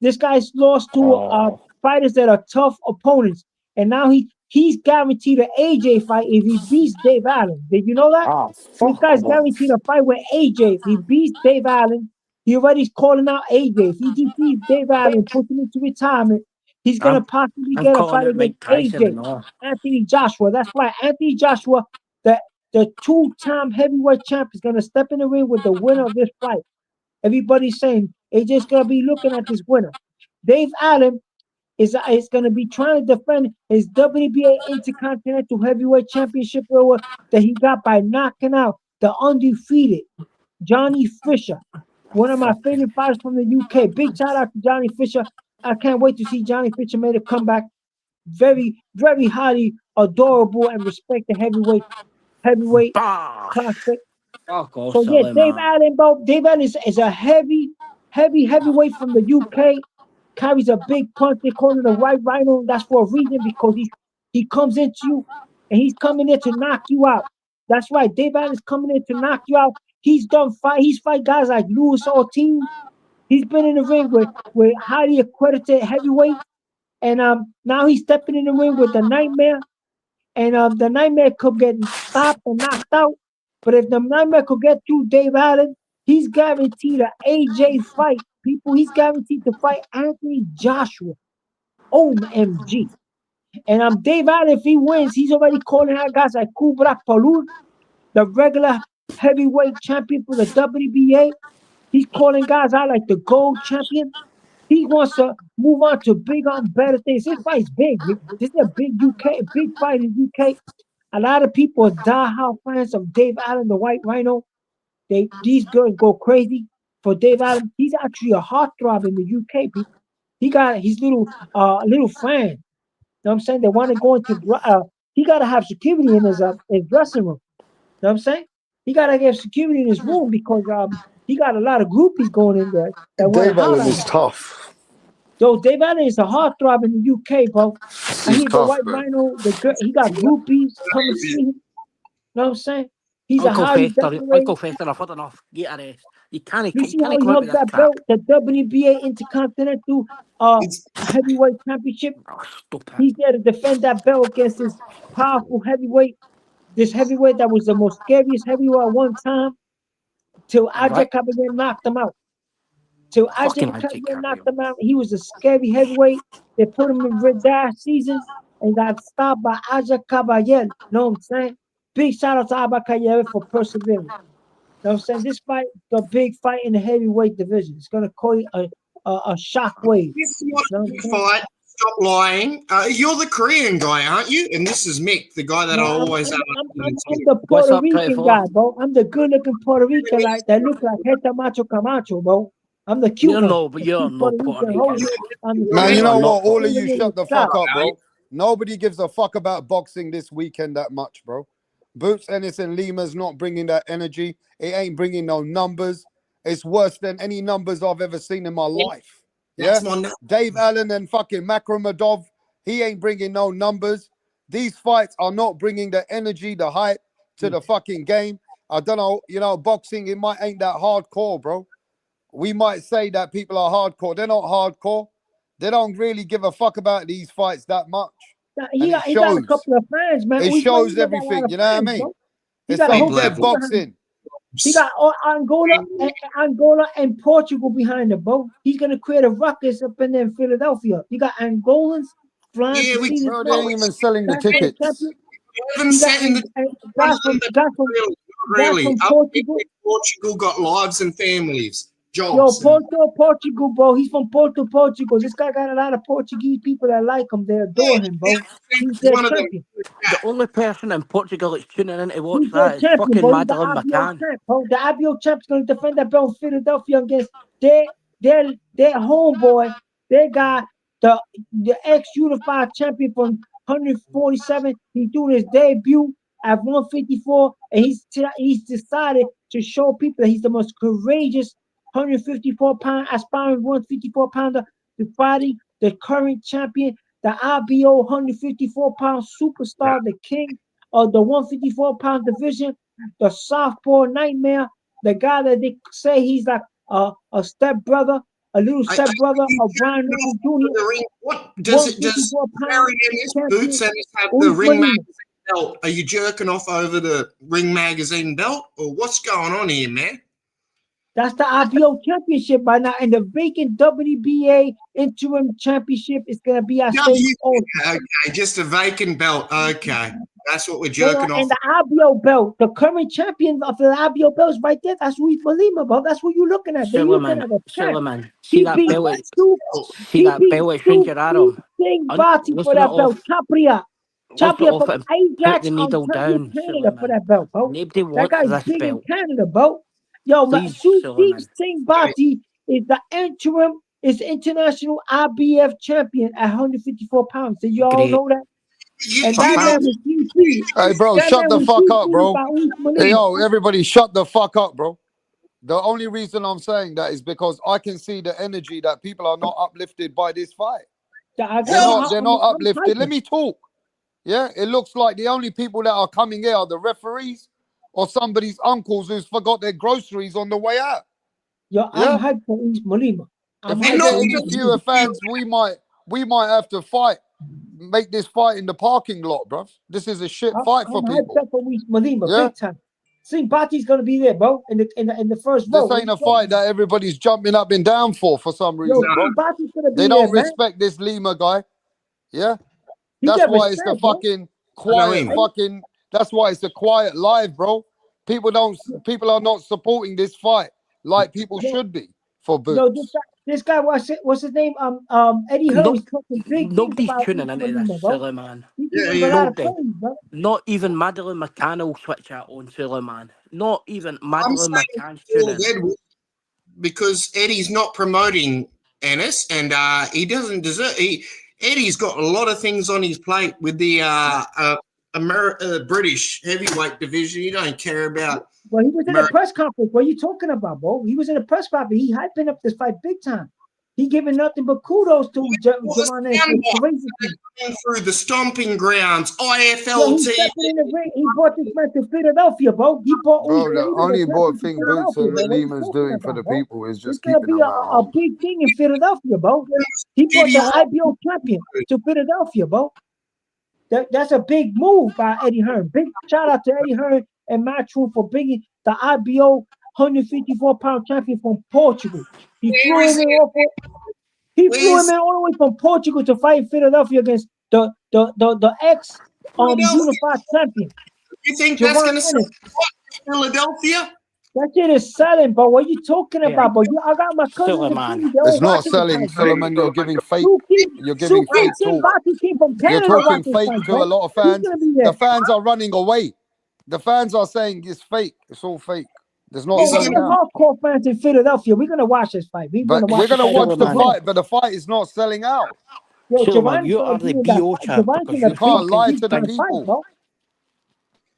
This guy's lost to fighters that are tough opponents, and now he's guaranteed an AJ fight if he beats Dave Allen. Did you know that? This guy's guaranteed a fight with AJ if he beats Dave Allen. He already's calling out AJ. If he defeats Dave Allen, puts him into retirement, he's gonna possibly I'm get a calling fight it Mike against Tyson AJ, and all. Anthony Joshua. That's right, Anthony Joshua, the two-time heavyweight champ, is gonna step in the ring with the winner of this fight. Everybody's saying AJ's gonna be looking at this winner. Dave Allen is going to be trying to defend his WBA Intercontinental Heavyweight Championship that he got by knocking out the undefeated Johnny Fisher, one of my favorite fighters from the UK. Big shout out to Johnny Fisher. I can't wait to see Johnny Fisher make a comeback. Very, very highly adorable and respected heavyweight prospect. So yeah, Dave Allen, bro. Dave Allen is a heavyweight from the UK. Carries a big punch. They call it a White Rhino. That's for a reason, because he comes into you and he's coming in to knock you out. That's right. Dave Allen is coming in to knock you out. He's fight guys like Luis Ortiz. He's been in the ring with highly accredited heavyweight. And now he's stepping in the ring with the Nightmare. And the Nightmare could get stopped and knocked out. But if the Nightmare could get through Dave Allen, he's guaranteed an AJ fight. People, he's guaranteed to fight Anthony Joshua. OMG. And Dave Allen, if he wins, he's already calling out guys like Kubrat Palur, the regular heavyweight champion for the WBA. He's calling guys out like the gold champion. He wants to move on to bigger and better things. This fight's big. This is a big fight in UK. A lot of people are diehard fans of Dave Allen, the White Rhino. These girls go crazy for Dave Allen. He's actually a heartthrob in the UK, people. He got his little fan. You know what I'm saying? They want to go into he gotta have security in his dressing room. You know what I'm saying? He gotta get security in his room because he got a lot of groupies going in there that want to Dave holler Allen at is him. tough. Yo, Dave Allen is a heartthrob in the UK, bro. And He's he's the tough, white man. rhino. The girl, he got groupies coming see him. Know what I'm saying? He's a Uncle highly Fester, decorated. Uncle Fester, I've had enough. Get a rest. You can't You see how come he out with hugged this that crap. belt, the WBA Intercontinental It's heavyweight championship. Oh, stop it. He's there to defend that belt against this powerful heavyweight. This heavyweight that was the most scariest heavyweight at one time till Aja Right? Kabayan knocked him out. Till Aja Fucking Angie Kabayan knocked Carrion. him out. He was a scary heavyweight. They put him in red dash season and got stopped by Aja Kabayan. Know what I'm saying? Big shout out to Abakayere for persevering. Know what I'm saying? This fight, the big fight in the heavyweight division, it's gonna cause a shockwave. This is what Know a what I'm big saying? fight. Stop lying. You're the Korean guy, aren't you? And this is Mick, the guy that No, I I'm, always I'm, have. I'm the What's Puerto up, Rican 24? guy, bro. I'm the good-looking Puerto Rican that look like Heta Macho Camacho, bro. I'm the cute one. The You're cute no Puerto Puerto Rican Rican. hoe. I'm the Man, cute you You are know one. what? not All Puerto of you Even in shut the the shop. fuck up, bro. Nobody gives a fuck about boxing this weekend that much, bro. Boots, Ennis, and Lima's not bringing that energy. It ain't bringing no numbers. It's worse than any numbers I've ever seen in my life. Yeah? That's my name. Dave Allen and fucking Makramedov, he ain't bringing no numbers. These fights are not bringing the energy, the hype to the fucking game. I don't know, boxing, it might ain't that hardcore, bro. We might say that people are hardcore. They're not hardcore. They don't really give a fuck about these fights that much. And it He got a shows. couple of fans, man. It Usman shows got a lot everything, of you know what I fans, mean? bro. He It's got a some whole People dead have country behind him. boxing. He got Angola and Portugal behind him, bro. He's gonna create a ruckus up in there in Philadelphia. You got Angolans flying to Yeah, we see this Bro, they man. ain't even selling the National tickets. champion. haven't You got sat in the guys front from of the guys really. from Up Portugal. there, Portugal got lives and families, Yo, jobs, and Portugal, bro. He's from Portugal. This guy got a lot of Portuguese people that like him. They adore him, bro. He's their one of them. champion. The only person in Portugal that's tuning in to watch He's their that is champion, fucking bro. He's the Madeline IBO McCann. champ, bro. The IBO champ's gonna defend that belt in Philadelphia against their homeboy. Their guy, the ex-unified champion from 147. He's doing his debut at 154, and he's decided to show people that he's the most courageous 154-pound aspiring 154-pounder to fighting the current champion, the IBO 154-pound superstar, the king of the 154-pound division, the southpaw nightmare, the guy that they say he's like a step brother, a little I step brother you of Brian jerking off Norton over Jr., the ring. What does it? Does 154-pound Barry Ennis Boots champion, Ennis have the Luis ring Molina. magazine belt? Are you jerking off over the ring magazine belt, or what's going on here, man? That's the IBO championship right now, and the vacant WBA interim championship is gonna be at stage. Okay, just a vacant belt. Okay, that's what we're jerking off. And the IBO belt, the current champion of the IBO belt is right there. That's Luis Molina, bro. That's what you're looking at. They're looking at the champ. Suleiman. See He that beat belt? Stu. See He that beat belt at Stu Stranger Adam? Singh Bhatti for Listen it that belt. off. Chapria Lift it off from and put Ajax, the needle Ontario, down, Canada for Suleiman. that belt, bro. Nobody That wants guy's this big in belt. Canada, bro. Yo, Please, Sudeep Suleiman. Singh Bhatti is the interim, is international IBF champion at 154 pounds. Did you all Great. know that? And Fuck that that. man was DP. Hey, bro, That shut man the was fuck up, DP bro. by Luis Hey, Molina. yo, everybody shut the fuck up, bro. The only reason I'm saying that is because I can see the energy that people are not uplifted by this fight. They're not I'm uplifted. Let hyping. me talk. Yeah, it looks like the only people that are coming here are the referees or somebody's uncles who's forgot their groceries on the way out. Yo, I'm Yeah, hyped for Luis Molina. I'm if we And hyped not get for any Luis just fewer Molina. fans, we might have to make this fight in the parking lot, bro. This is a shit fight I'm for hyped people. up for Luis Molina, Yeah, big time. Singh Bhatti's gonna be there, bro, in the first this vote. ain't a fight that everybody's jumping up and down for some Yo, reason, no. Singh bro. Bhatti's gonna They be there, don't man. respect this Lima guy. Yeah, He that's got why it's the respect, bro. fucking I know quiet him. fucking. That's why it's a quiet live, bro. People are not supporting this fight like people Yo, should be for yo, Boots. this guy, what's his name? Eddie Hearn No, is talking big things nobody's about tuning Luis into this, Molina, bro. Suleiman. He's Yeah, giving him a yeah. lot of Nobody. praise, bro. Not even Madeline McCann will switch out on Suleiman. Not even I'm Madeline saying McCann's Paul tuning in. Edwards because Eddie's not promoting Ennis, and he doesn't deserve. Eddie's got a lot of things on his plate with the British heavyweight division. You don't care about. Well, he was in a America. press conference. What are you talking about, bro? He was in a press conference. He hyping up this fight big time. He giving nothing but kudos to Javon Ennis for crazy. Through the stomping grounds, Yo, IFL he TV. stepped in the ring. He brought this man to Philadelphia, bro. He brought Bro, the only important to thing Boots Philadelphia, and bro. What you Lima's talking doing for about, the bro? people is It's just gonna keeping be them at a home. big thing in Philadelphia, bro. He brought the IBO champion to Philadelphia, bro. That's a big move by Eddie Hearn. Big shout out to Eddie Hearn and Matchroom for bringing the IBO 154-pound champion from Portugal. He flew him in all the way from Portugal to fight in Philadelphia against the ex unified champion. You think that's Javon going to Ennis. sell Philadelphia? That shit is selling, but what you talking Yeah. about? But I got my cousins in Suleiman. Philly. They all It's not watching the selling, fight, bro. Solomon. You're giving fake. You're giving Suki fake King talk. Baki came from You're Canada to watch talking this fake fight, to bro. a lot of He's fans. gonna be there. The fans are running away. The fans are saying it's fake. It's all fake. There's not Bro, selling the out. hardcore fans in Philadelphia, we're gonna watch this fight. We're But gonna watch we're gonna this watch the fight. fight, but the fight is not selling out. Yo, Suleiman, Javon's you gonna are the be in that BO fight. champ Javon's because in a you can't lie big to the time fight, people. bro.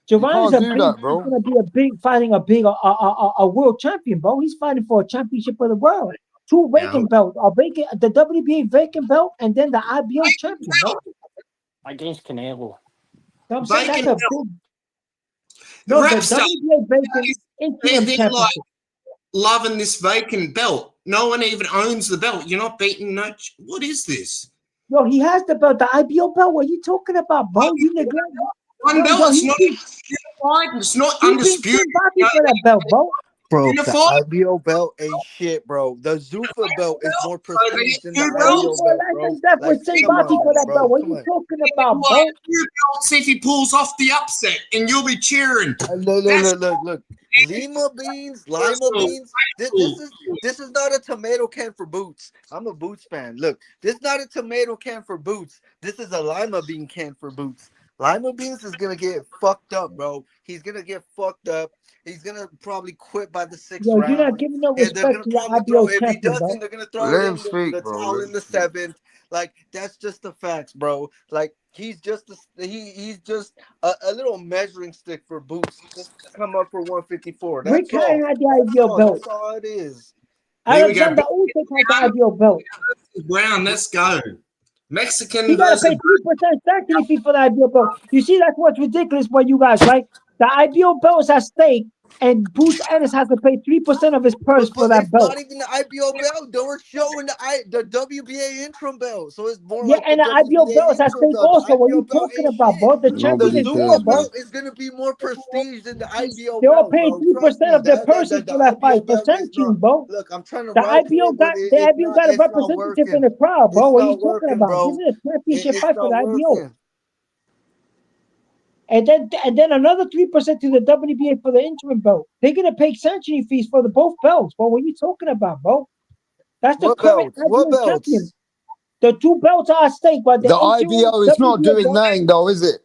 You Javon is can't do that, bro. gonna be a big fighting a world champion, bro. He's fighting for a championship of the world. Two vacant belts, the WBA vacant belt, and then the IBO champion, bro. against Canelo. I'm saying that's Vacant a belt. big. No, the Rapstar, WBA vacant interim they're championship. like loving this vacant belt. No one even owns the belt. You're not beating no. What is this? Yo, he has the belt, the IBO belt. What are you talking about, bro? You neglect one belt. It's not unified. It's not undisputed. For that belt, bro. Bro, Unified? the IBO belt ain't shit, bro. The Zuffa belt is more prestige than the IBO belt, bro. That's Like, what say come Baki on, for that bro. belt. What Come you on. talking about, Well, bro? two belts if he pulls off the upset, and you'll be cheering. Look. Lima beans, lima beans. This is not a tomato can for Boots. I'm a Boots fan. Look, this is not a tomato can for Boots. This is a lima bean can for Boots. Lima beans is gonna get fucked up, bro. He's gonna get fucked up. He's gonna probably quit by the 6th Yo, round. you're not giving no And they're respect gonna to the probably IBO throw. If he champion, doesn't, bro. they're gonna throw Let in him speak, the bro. towel Let in him the speak. 7th. Like that's just the facts, bro. Like he's just he's just a little measuring stick for Boots just to come up for 154. Rick That's all. Hatton had the IBO belt. That's all it is. Here we go. Alexander Usyk had the IBO belt. Brown, let's go. He Mexican gotta versus pay 3% sanctioning fee for the IBO belt. You see, that's what's ridiculous for you guys, right? The IBO belt is at stake, and Boots Ennis has to pay 3% of his purse for But that it's belt. not even the IBO belt. They were showing the WBA interim belt, so it's more Yeah, like and the the IBO WBA belt is at interim stake belt. The also. What IBO you belt talking ain't about, shit. bro? The The champion is there, Zuffa bro. belt is gonna be more prestige than the IBO They all belt, paid bro. 3% of their purses The for that IBO fight for belt is sanctioning, not. bro. Look, I'm trying to The write IBO it, but got a it's not representative in working. the crowd, bro. It's What are you not talking working, about? bro. This is a championship It's fight for not the IBO. working. And then another 3% to the WBA for the interim belt. They're gonna pay sanctioning fees for the both belts, bro. What are you talking about, bro? That's the What current belts? What IBO champion. belts? The two belts are at stake, but the The interim IBO is not WBA doing belt, nothing, though, is it?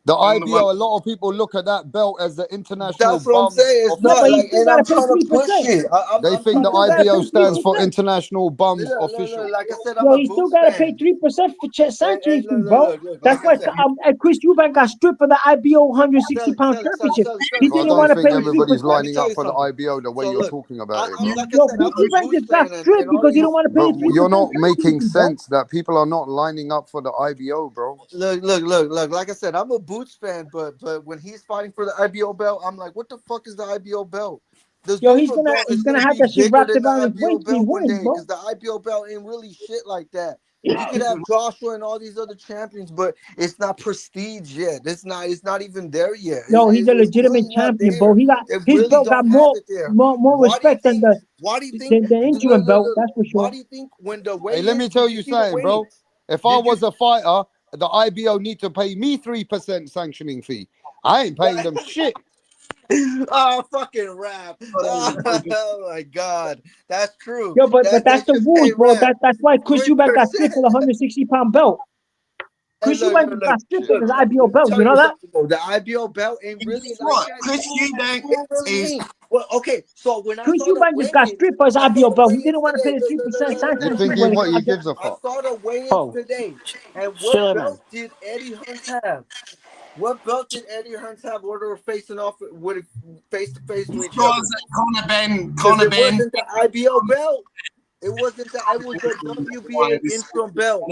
The On the one. IBO, a lot of people look at that belt as the international That's what I'm bum saying. It's of yeah, not but you like, still and gotta I'm pay trying to push 3%. it. They I'm think trying the to still gotta IBO pay stands for 3%. international bums official. Like I said, I'm Yo, a he still Boots gotta fan. pay 3% for sanctioning Hey, fees, bro. look. That's Like I why said, Chris Eubank got stripped for the IBO 160-pound Sell championship. it. He But I didn't don't want to think pay the everybody's 3%. Let me lining tell up you for the something. IBO the way So you're look, talking about it, bro. like I Yo, said, I'm Chris a Eubank Boots just got fan, stripped and all because he these. don't want to pay But the 3% you're not sanctioning making fee, bro. sense that people are not lining up for the IBO, bro. Look. Like I said, I'm a Boots fan, but when he's fighting for the IBO belt, I'm like, what the fuck is the IBO belt? The Yo, Zuffa belt is he's gonna gonna have be that shit bigger wrapped than the around his IBO waist if he belt one wins, day, bro. because the IBO belt ain't really shit like that. You could have Joshua and all these other champions, but it's not prestige yet. It's not even there yet. Yo, he's a It's legitimate really not champion, bro. there. They His really belt got don't have it there. more Why do you respect than think? the Why do you think? the interim belt. That's for Why sure. do you think when the Hey, let me weigh-ins? tell Did you you see the something, bro. weigh-ins? If I Did you? was a fighter, the IBO need to pay me 3% sanctioning fee. I ain't paying them shit. Oh, fucking rap. Oh my god. That's true. Yo, but They that's the should rules, pay bro. rap. That's why Chris Eubank got 3%. stripped for the 160-pound belt. Hey, Chris Eubank got stripped for his IBO Let me belt. tell You know you that? something, though. The IBO belt ain't really like What? that. Chris Eubank Really is. ain't. Well, okay. So when I Chris saw the Eubank just got weigh-ins, stripped for his I saw IBO the belt. He weigh-ins didn't want to pay today. the 3% You sanctioning fee think for his he IBO. gives a I fuck? saw the weigh-ins Oh, today. And what Suleiman. belt did Eddie Hearn have? What belt did Eddie Hearn have where they were facing off with face to face to each other? Connor Ben. Because it wasn't the IBO belt. It wasn't that. It was the WBA interim belt.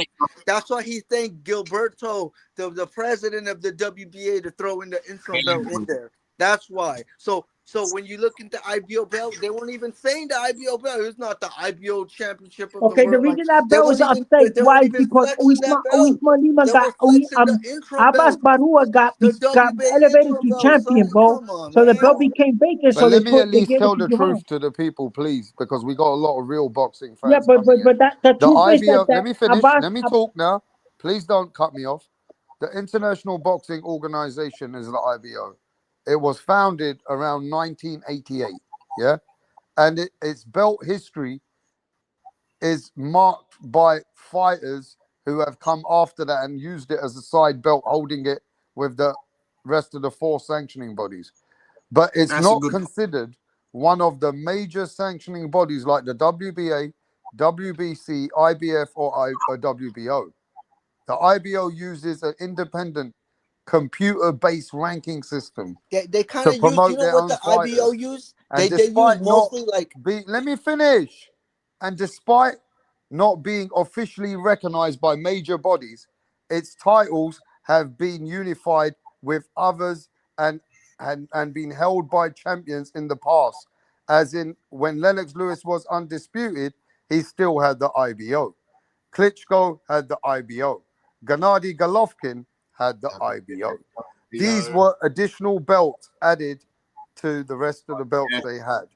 That's why he thanked Gilberto, the president of the WBA, to throw in the interim belt in there. That's why. So when you look into IBO belt, they weren't even saying the IBO belt. It's not the IBO championship of the Okay, the world. Like, reason that they belt is weren't even upset, they why? weren't even Because flexing that belt. Oisma Lima They got were flexing the interim Abbas belt. Barua got The got WBA elevated interim to belt, champion, son. bro. Come on, So the man. belt became vacant. But So let me at they least gave it tell to the Javon. truth to the people, please, because we got a lot of real boxing Yeah, fans coming in. but that the The truth is IBO, let that me finish. Abbas Let me talk now. Please don't cut me off. The International Boxing Organization is the IBO. It was founded around 1988. Yeah. And its belt history is marked by fighters who have come after that and used it as a side belt, holding it with the rest of the four sanctioning bodies. But it's That's a not good. considered one of the major sanctioning bodies like the WBA, WBC, IBF, or WBO. The IBO uses an independent computer-based ranking system They kind to of use, you promote know their what own the IBO fighters. use? And They use despite not mostly like let me finish. And despite not being officially recognized by major bodies, its titles have been unified with others and been held by champions in the past. As in, when Lennox Lewis was undisputed, he still had the IBO. Klitschko had the IBO. Gennady Golovkin had the IBO. These were additional belts added to the rest of the belts they had.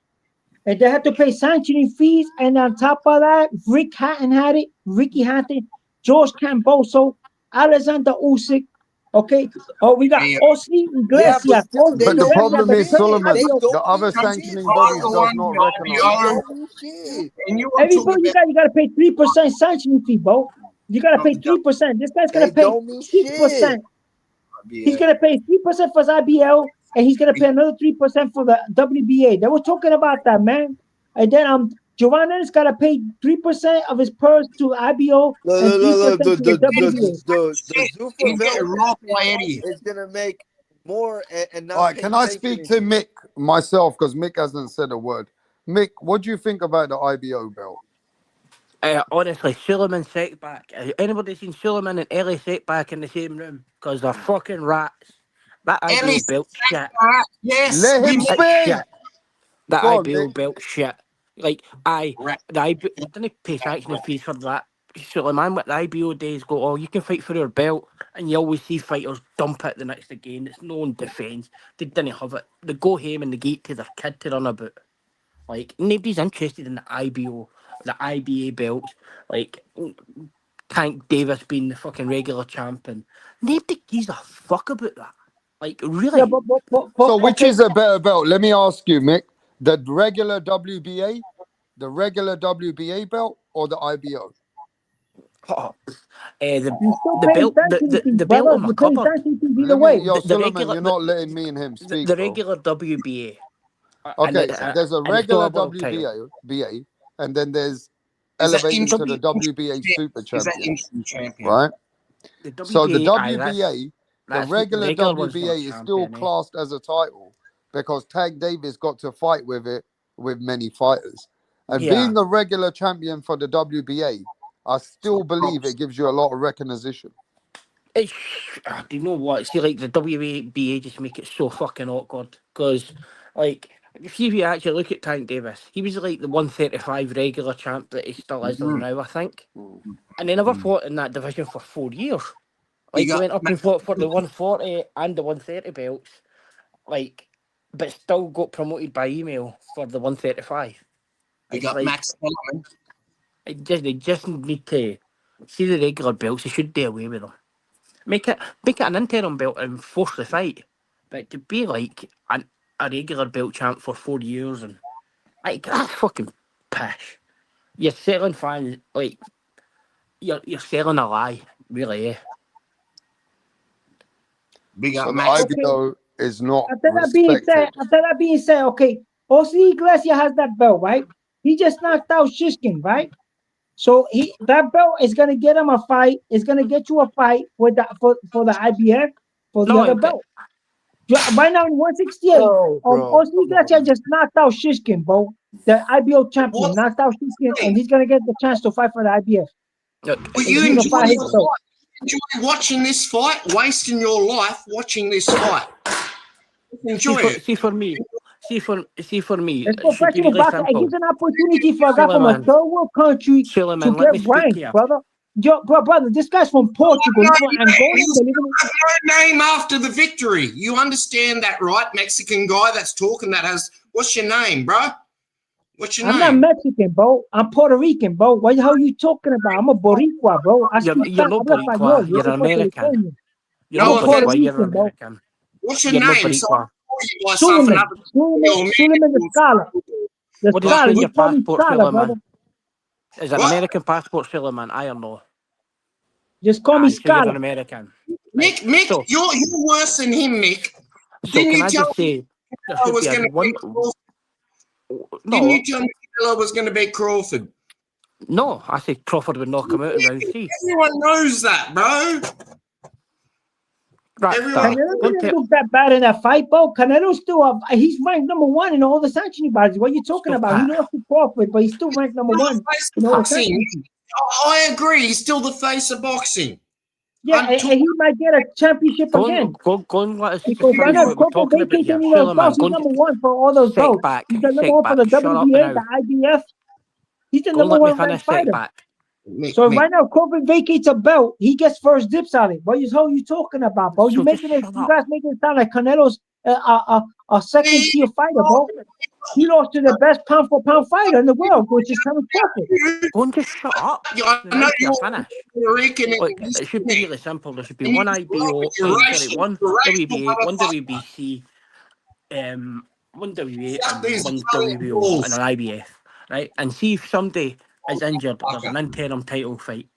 and they had to pay sanctioning fees, and on top of that, Rick Hatton had it, Ricky Hatton, George Camboso, Alexander Usyk. Okay, oh, we got Hey, Osni yeah, but Iglesias. still Osni they But the don't Iglesias, mean problem the is, shit. first Solomon, They IBO. the don't other mean Country shit, sanctioning are bodies the son. does one not They recognize it. IBO, don't mean shit. and you want to Every talk bill you about gotta pay 3% sanctioning fee, bro. You gotta pay 3%. This guy's They gonna pay don't mean shit. 6%. He's IBO. gonna pay 3% for his IBL, and he's gonna pay another 3% for the WBA. They were talking about that, man. And then Giovanni's gotta pay 3% of his purse to IBO and Look, 3% to the WBA. the Zuffa He's getting belt robbed by Eddie. is gonna make more and All not right, pay can I speak sanctioning to fees. Mick myself? Because Mick hasn't said a word. Mick, what do you think about the IBO belt? Honestly, Suleiman Setback. Anybody seen Suleiman and Ellie Setback in the same room? Because they're fucking rats. That IBO Eddie, belt shit. yes, Let him we It's speak. shit. That Go on, Mick. IBO belt shit. Like, the IBO, didn't pay sanctioning fees for that. Suleiman, with the IBO days go, oh, you can fight for your belt. And you always see fighters dump it the next game. It's no one defends. They didn't have it. They go home and they get to their kid to run about. Like, nobody's interested in the IBO, the IBA belt. Like, Tank Davis being the fucking regular champion. Nobody gives a fuck about that. Like, Yeah, really? So, which okay. is a better belt? Let me ask you, Mick. The regular WBA, the regular WBA belt, or the IBO? Oh, the You still the paying belt sanctioning fees, the belt brother. in my You're paying cupboard. sanctioning fees either Let me, way. yo, The Solomon, regular you're not letting me and him speak, the bro. regular WBA. Okay, there's a And it's not regular a world title. WBA, and then there's is that The elevated to the W WBA Super Is that Champions, interim champion? right? the So the WBA, WBA, the that's the regular regular one's not a WBA is still champion, eh? classed as a title because Tank Davis got to fight with it with many fighters. And Yeah. being a regular champion for the WBA, I still believe it gives you a lot of recognition. It's, do you know what? See, like the WBA just make it so fucking awkward because, like, if you actually look at Tank Davis, he was like the 135 regular champ that he still is Mm-hmm. now, I think, and they never fought in that division for 4 years. You Like, he got went up and fought for the 140 and the 130 belts, like, but still got promoted by email for the 135. you It's got like Max Kellerman. they just need to see the regular belts. They should do away with them. Make it an interim belt and force the fight. But to be like a regular belt champ for 4 years and like that's fucking pish. You're selling fans like you're selling a lie, really. We got So the Max. Okay. IBO is not After respected. that being said, okay, Osni Iglesias has that belt, right? He just knocked out Shishkin, right? So that belt is gonna get him a fight. It's gonna get you a fight with for the IBF for the No, other belt. Right now in 168, Oh, bro. Oscar Garcia just knocked out Shishkin, bro. The IBO champion knocked out Shishkin, and he's gonna get the chance to fight for the IBF. Look, But He's you gonna enjoy fight his belt. watching this fight, wasting your life watching this fight. Enjoy it. see for me, see for me, It's it should be professional really boxing. It simple. gives an opportunity for a guy from a Suleiman, third world country to Suleiman, get let me speak ranked, here. brother. Yo, brother, this guy's from Portugal. He's from Angola. He's They live in- got no name after the victory. You understand that, right? Mexican guy that's talking that has. What's your name, bro? What's your I'm not name? Mexican, bro. I'm Puerto Rican, bro. What the hell are you talking about? I'm a Boricua, bro. I You're speak not hablo Boricua, español. Yo you're soy American. puertorriqueño. You're No not Puerto Boricua, you're Rican, bro. American. What's your You're not name? So I'll Boricua. call you by something Suleiman. other than Suleiman the Scholar. The What does it Scholar. say in You your call me passport, Scholar, brother. Suleiman? Is it an What? American passport, Suleiman? I don't know. Just call me Aye, so you're an Scholar. American. Mick, Mick, So- you're worse than him, Mick. So Didn't can you I tell just me say, there I should was be going a to one... beat Crawford? Didn't No, you tell me Canelo was going to beat Crawford? no, I said Crawford would knock him out in round 3. Everyone knows that, bro. Right, Everyone- Canelo didn't look that bad in that fight, bro. Canelo's still up. He's ranked number 1 in all the sanctioning bodies. What are you talking Still about? He pat. lost to Crawford, but he's still ranked number 1 in all the Boxing. sanctioning. I agree. He's still the face of boxing. Yeah, I'm and he might get a championship Go again. and let us Because right finish now, what we're Crawford talking about vacates here. any of those Suleiman, belts. go He's and number 1 for all those belts. He's the number 1 for the shut up WBA, now. the IBF. He's the Go and number let me 1 ranked finish, take fighter. back. Mick, So Mick. right now, Crawford vacates a belt. He gets first dips on it. What the hell are you talking about, bro? So You just making it? shut You up. guys making it sound like Canelo's a second tier fighter, bro. He lost to the best pound for pound fighter in the world, which is Terence Crawford. Go and just shut up. I Now know you're you're finished. Puerto Rican. Look, it should be really simple. There should be And you one just IBO, grew up with your racial- one your racial WBA, one motherfucker. WBC, one WBA, Shut and these one Italian WBO, balls. and an IBF, right? And see if somebody is injured, there's an interim title fight.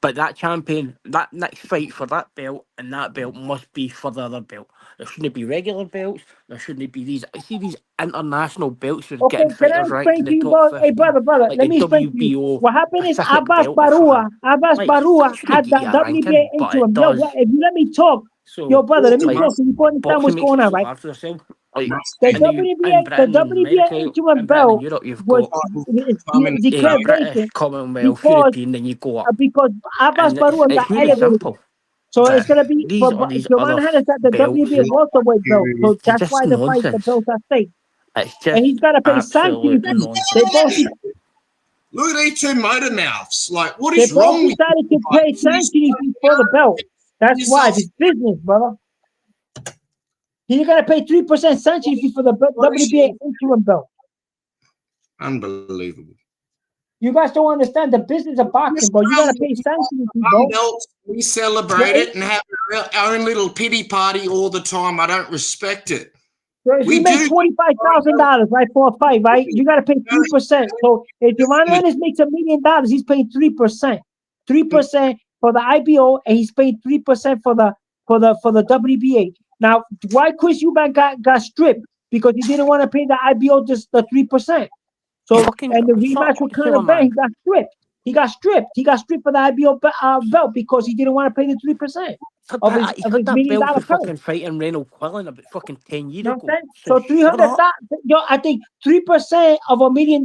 But that champion, that next fight for that belt and that belt must be for the other belt. There shouldn't be regular belts. There shouldn't be these. See these international belts. You're Okay, getting can I fighters ranked in explain to the you, top bro? 15, Hey, brother, like let the me explain to you. WBO What happened is Pacific Abbas belt. or Barua something. That shouldn't had get the you a ranking, WBA but into it him. Yo, does. if you let me talk, So, yo, brother, let me like, talk so you can understand what's boxing makes going it on, so right? hard for yourself. Like The in WBA, the Britain and WBA America, into him in Britain and belt Europe, you've was got declared British, vacant Commonwealth, because European, then you go up. Abbas And Barua got it's really elevated. simple. So But it's gonna be these for are these Joanna other Hannah at the belts. WBA welterweight belt. So They're that's just why the fight, the nonsense. belt's at stake. It's And just he's got to pay sanctioning absolute fees. nonsense. They both Look at these two motor mouths. Like, what They is both wrong with decided to pay sanctioning fees for the belt. That's why it's business, brother. He's gonna pay 3% sanctioning fee for the WBA interim belt. Unbelievable. You guys don't understand the business of boxing, bro. You gotta pay sanctioning fee, bro. Belts, we celebrate it and have our own little pity party all the time. I don't respect it. So if We you make do. $25,000, right, for a fight, right, you gotta pay 3%. So if Joanna Ennis makes $1 million, he's paying 3%. 3% for the IBO, and he's paying 3% for the WBA. Now, why Chris Eubank got stripped? Because he didn't want to pay the IBO just the 3%. So Fucking and the shut rematch with up, Conor Silverman. Ben, he got stripped. He got stripped for the IBO belt because he didn't want to pay the 3% of his He got that $1 million belt for belt. fucking fighting Reynold Quillen about fucking 10 years You know ago. what I'm saying? So So 300. shut up. Yo, I think 3% of $1 million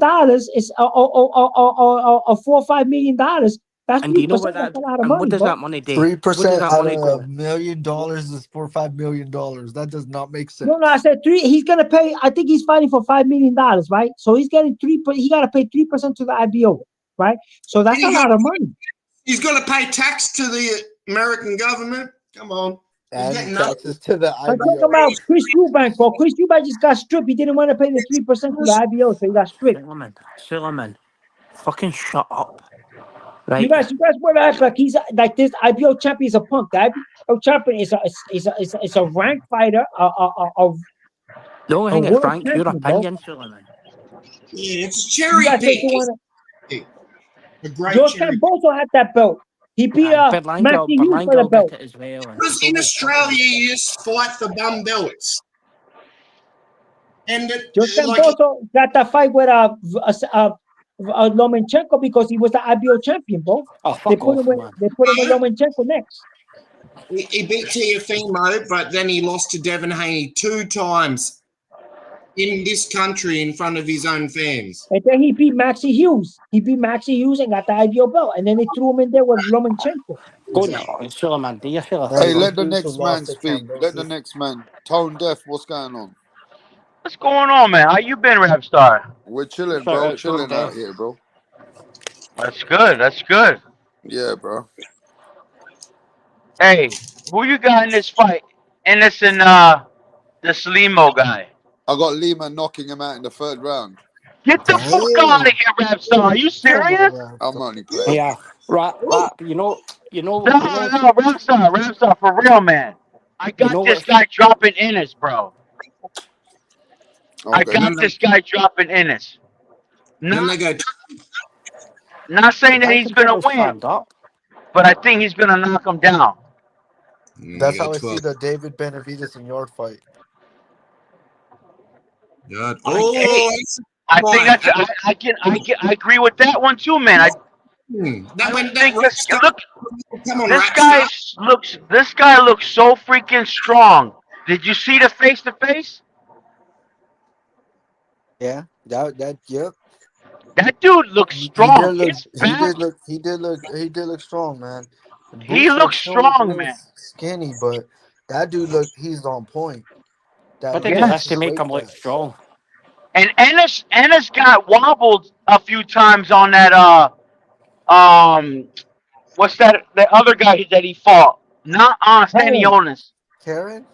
is or $4 or $5 million. That's And do you know 3%. what That's that? a lot of And money, what does bro. that money do? 3% What does that out money go? of $1 million is $4 or $5 million. That does not make sense. No, I said 3. He's gonna pay. I think he's fighting for $5 million, right? So he's getting 3. He got to pay 3% to the IBO, right? So that's a lot of money. He's going to pay tax to the American government. Come on. And getting nothing. taxes to the I'm talking IBO. about Chris Eubank, bro. Chris Eubank just got stripped. He didn't want to pay the 3% to the IBO, so he got stripped. Suleiman, fucking shut up. You Right? guys want to act like he's like this IBO champion is a punk. The IBO champion is a ranked fighter, The only a thing is, world Frank, your champion, bro. opinion, Suleiman. Yeah, it's a You cherry guys pick. think you want A great George cherry pick. Camboso had that belt. He beat Matthew Hughes for the Berlanga belt. got it as well. and Because so in did Australia, you just fight for bum belts. And George like, Camboso got that fight with Lomachenko because he was the IBO champion, bro. Oh, They fuck put off, him with man. Lomachenko next. He beat Tiafimo, but then he lost to Devin Haney 2 times in this country in front of his own fans. And then he beat Maxie Hughes. He beat Maxie Hughes and got the IBO belt. And then they threw him in there with Lomachenko. Go now, Suleiman, do you feel a Hey, thing? let the Hughes next who man lost to speak. Let the Cambosis. next man. Tone Deaf, what's going on? What's going on, man? How you been, Rapstar? We're chilling, Shout bro. out Chilling Tone out Deaf. here, bro. That's good. That's good. Yeah, bro. Hey, who you got in this fight? Ennis and this Limo guy. I got Lima knocking him out in the 3rd round. Get the fuck out of here, Rapstar. Are you serious? I'm only playing. Yeah, rap. You know, No, Rapstar, for real, man. I got know this what? guy dropping Ennis, bro. I Okay. got this guy dropping Ennis. Then they Not, go, not saying that I he's can gonna tell win, stand up. but I think he's gonna knock him down. That's they how go I see 12. the David Benavidez and York fight. God. Hey, Oh, I come think on. I agree with that one too, man. I That went that think right. look, Come on, this Rapstar. guy looks so freaking strong. Did you see the face to face? Yeah, yep. That dude looks He strong. did look. His He back, did look. He did look. He did look strong, man. he Boots looks looks strong, really man. skinny, but that dude look. He's on point. What That did that's it have Yes. to his make weight him look class. strong? And Ennis got wobbled a few times on that what's that the other guy that he fought? Not on Karen. Stanionis. Karen,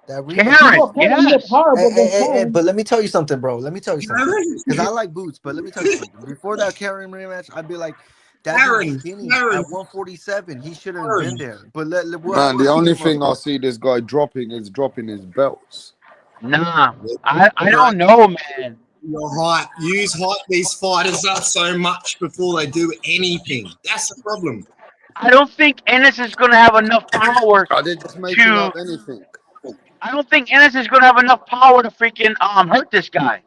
that He rematch. Karen, fought Karen. He looked yes. horrible against Hey, Karen. but let me tell you something, bro. Let me tell you something. Because I like Boots, but let me tell you something. Before that Karen rematch, I'd be like, that dude's skinny Karen, at 147. He shouldn't have been there. But we'll Man, the see only him up. thing I see this guy dropping is dropping his belts. Nah. I don't know, man. Your hype. Use hype these fighters up so much before they do anything. That's the problem. I don't think Ennis is gonna have enough power Are they just making to up anything? I don't think Ennis is gonna have enough power to freaking hurt this guy.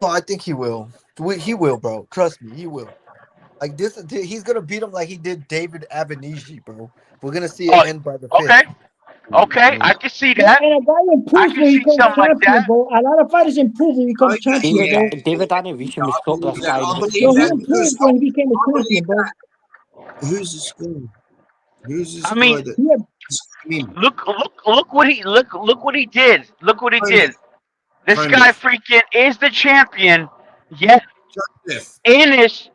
No, I think he will. He will, bro. Trust me, he will. Like this, he's gonna beat him like he did David Avenigi, bro. We're gonna see it Oh, end by the 5th. okay. Okay, I can see Yeah, that. and a guy I improves can when he see becomes something like champion, that. bro. A lot of fighters improve when he becomes champion, bro. David Animation was top this guy. I So believe he that improved because when he became a I believe champion, bro. that. Who's this guy? Who's this I guy mean, that He had, in? look what he did. Look what he did. This Tone guy Deaf. freaking is the champion, yet Deaf. Ennis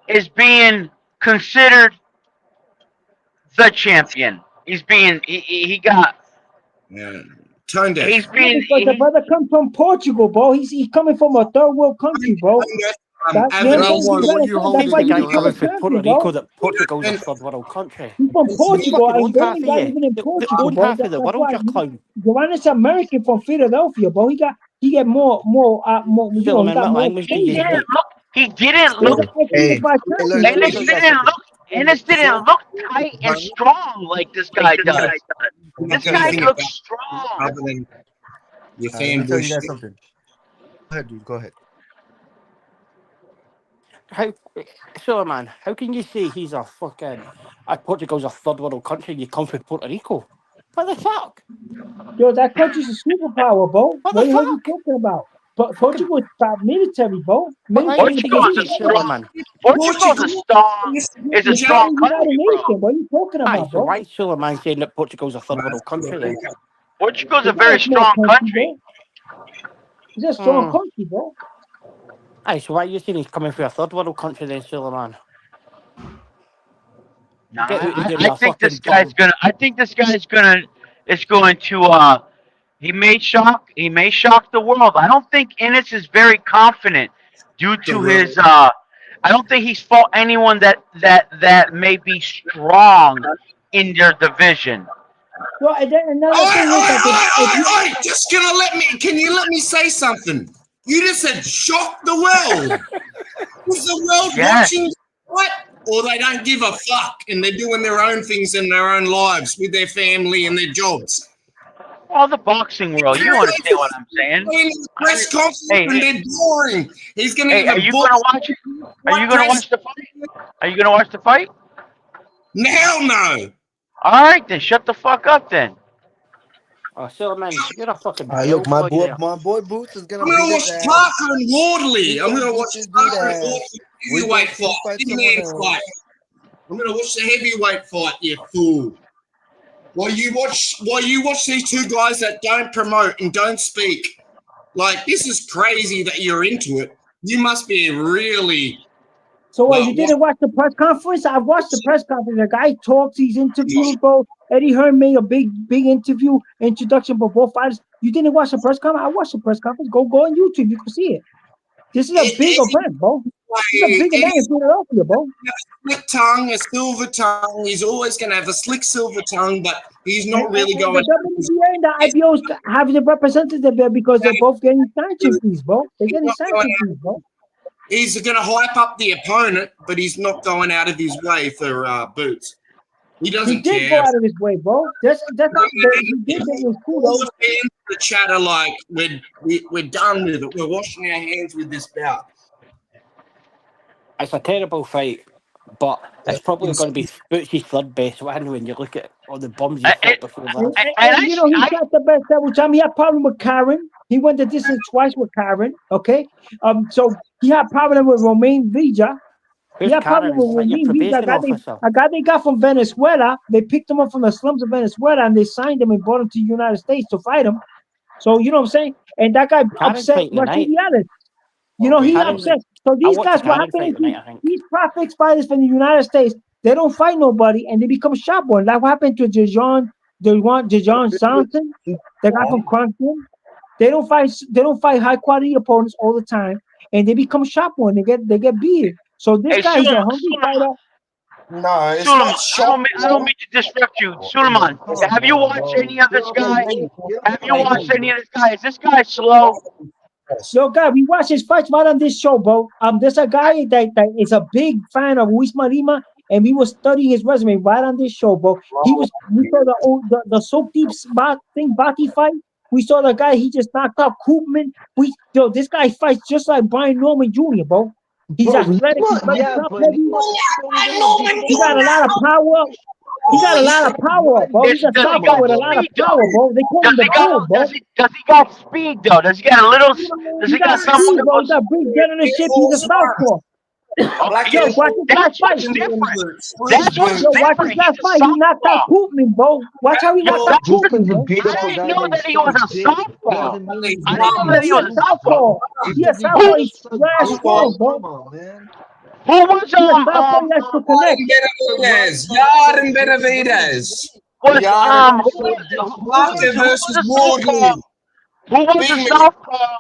is being considered the champion. He got Yeah. Tone he's Deaf. yeah, being because the brother comes from Portugal, bro. He's coming from a third world country, bro. Tone Deaf. That, you know what I'm Round saying? one, You what gotta are you say that's He's why the holding he in guy your became a coming hand? from champion, Puerto Rico bro. that Portugal's a And third world country. He's from You Portugal, fucking and own they half ain't of got you. even in The Portugal, own bro. half of the That's world, why you clown. Joannis American from Philadelphia, bro. He get more, you know, he Suleiman, got what more language do he you exposure, bro. didn't speak? look he didn't So look that's why he Hey, was my look, champion, let me bro. tell Ennis you guys something. didn't look tight and strong like this guy does. Let me This tell you guy guys anything something. looks about strong. other than your Let me tell fanboy you guys shit. something. Go ahead, dude. Go ahead. How, Suleiman, how can you say he's a fucking Portugal's a third world country and you come from Puerto Rico? What the fuck? Yo, that country's a superpower, bro. What the What the hell you fuck? talking about? But Fucking Portugal is about military, bro. what Military language do you Portugal is a speak, strong independence. Suleiman? Portugal's a strong is a It's part of strong the United country, bro. Nations. What are you talking Aye, about, so bro? why is Suleiman saying that Portugal's a third world country then? Portugal's a It's not very a small strong country, country. bro. It's a strong Hmm. country, bro. Aye, so why are you saying he's coming from a third world country then, Suleiman? No, Get out of here, I you think this fucking guy's bum. gonna. I think this guy's gonna is going to. He may shock. He may shock the world. I don't think Ennis is very confident due The to world. his. I don't think he's fought anyone that may be strong in their division. So and then another thing is that if you Just gonna let me. Can you let me say something? You just said shock the world. Is the world Yes. watching what? Or they don't give a fuck and they're doing their own things in their own lives with their family and their jobs. All the boxing world. You understand what I'm saying? In the press conference Hey, and they're boring. He's gonna hey, give are a you book. gonna watch? Are you gonna watch the fight? Are you gonna watch the fight? Hell no. All right, then shut the fuck up then. Oh, Silverman, you're a fucking Look, bell boy there. my boy Boots is I'm gonna gonna beat watch his ass. Parker and Wardley. He's I'm gonna gonna beat watch this dude Parker and ass. Wardley We heavyweight both gonna fight. fight Big someone man else. fight. I'm gonna watch the heavyweight fight, you fool. While you watch these two guys that don't promote and don't speak. Like, this is crazy that you're into it. You must be really. So what? Well, You didn't watch the press conference? I watched the press conference. The guy talks. He's interviewed, bro. Eddie Hearn made a big interview introduction for both fighters. You didn't watch the press conference? I watched the press conference. Go on YouTube. You can see it. This is a big event, bro. This is a big event in Philadelphia, bro. Slick tongue, a silver tongue. He's always going to have a slick silver tongue, but he's not really And going. the WBA and the IBOs have the representative there because they're both getting sanction fees, bro. They're getting sanction fees, bro. He's going to hype up the opponent, but he's not going out of his way for Boots. He doesn't He did care. go out of his way, bro. That's not he did it was cool. All the fans in the chat are like, we're done with it. We're washing our hands with this bout. It's a terrible fight, but it's probably going to be Boots's third best win when you look at all the bums he fought before that. And you know, he's got the best every time. He had problem with Karen. He went the distance twice with Karen. Okay. So he had problem with Romain Villa. He Who's had problem Karen? with Is that your Romain Villa. probation officer? A guy they got from Venezuela. They picked him up from the slums of Venezuela and they signed him and brought him to the United States to fight him. So you know what I'm saying? And that guy Karen's upset fighting tonight. Raheem Ellis. You know, he Karen's- upset. So these watched guys, what Karen happened fight is tonight, I think. these profits fighters from the United States, they don't fight nobody and they become sharp ones. Like what happened to Dejon Johnson, the guy from Crumpton. They don't fight high quality opponents all the time, and they become sharp ones. They get beat. So this guy is a hungry fighter. No, it's Suleiman, not shot. I don't mean to disrupt you. Suleiman, have you watched any of this guy? Have you watched any of this guy? Is this guy slow? Yo, guy, we watch his fights right on this show, bro. There's a guy that is a big fan of Lima, and we were studying his resume right on this show, bro. We saw the soap deep spot thing, Bati fight. We saw the guy, he just knocked out Koopman. This guy fights just like Brian Norman Jr., bro. He's athletic, he's very top heavy. He got a lot of power. He got a lot of power, bro. He's a southpaw with a lot of power, bro. They call him the bull, bro. Does he got speed though? Does he got a little? Does he got some? speed, bro. He's got big generalship. He's a southpaw. Yo, watch this last fight. Different. Yo, watch this last fight. He knocked out Koopman, bro. Watch how he knocked out Koopman, bro. I didn't know that he was a southpaw. I didn't know that he was a southpaw. He a southpaw. He's flash strong, bro. Who was Yard and Benavides. Parker versus Wardley. Who was the southpaw?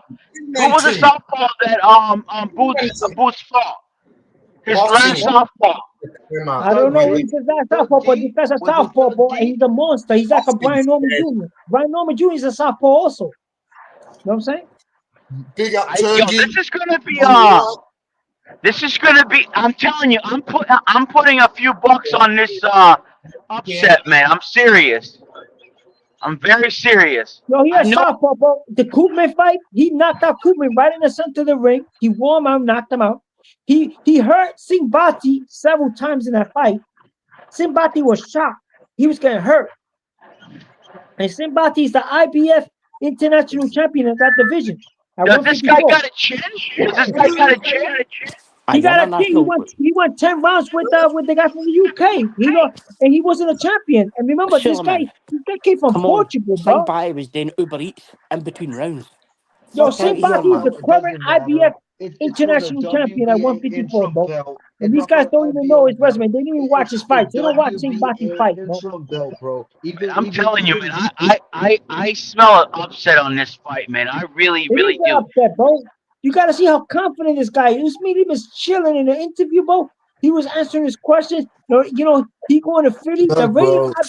Who was the southpaw that Boots fought? His last southpaw. I don't know who he's last southpaw, but this guy's a southpaw, bro. And he's a monster. He's like a Brian Norman Jr. Brian Norman Jr. is a southpaw also. You know what I'm saying? Big up Yo, Turkey. this is gonna be. I'm telling you, I'm putting a few bucks on this upset, man. I'm serious. I'm very serious. Yo, he a southpaw, bro. The Koopman fight, he knocked out Koopman right in the center of the ring. He wore him out, knocked him out. He hurt Singbati several times in that fight. Singbati was shocked. He was getting hurt. And Singbati is the IBF international champion of that division. Does this guy got a chin? Does this guy got a chin? He got a chin. He won 10 rounds with the guy from the UK. And he wasn't a champion. And remember, this guy came from Portugal, bro. Singbati was doing Uber Eats in between rounds. Yo, Singbati is the current IBF international champion at 154, bro. And these guys don't even know his resume. They didn't even watch his fights. They don't watch Singbati fight, bro. I'm telling you, man. I smell an upset on this fight, man. I really do. Upset, bro. You got to see how confident this guy is. He was chilling in the interview, bro. He was answering his questions. You know, he going to Philly. The rating it's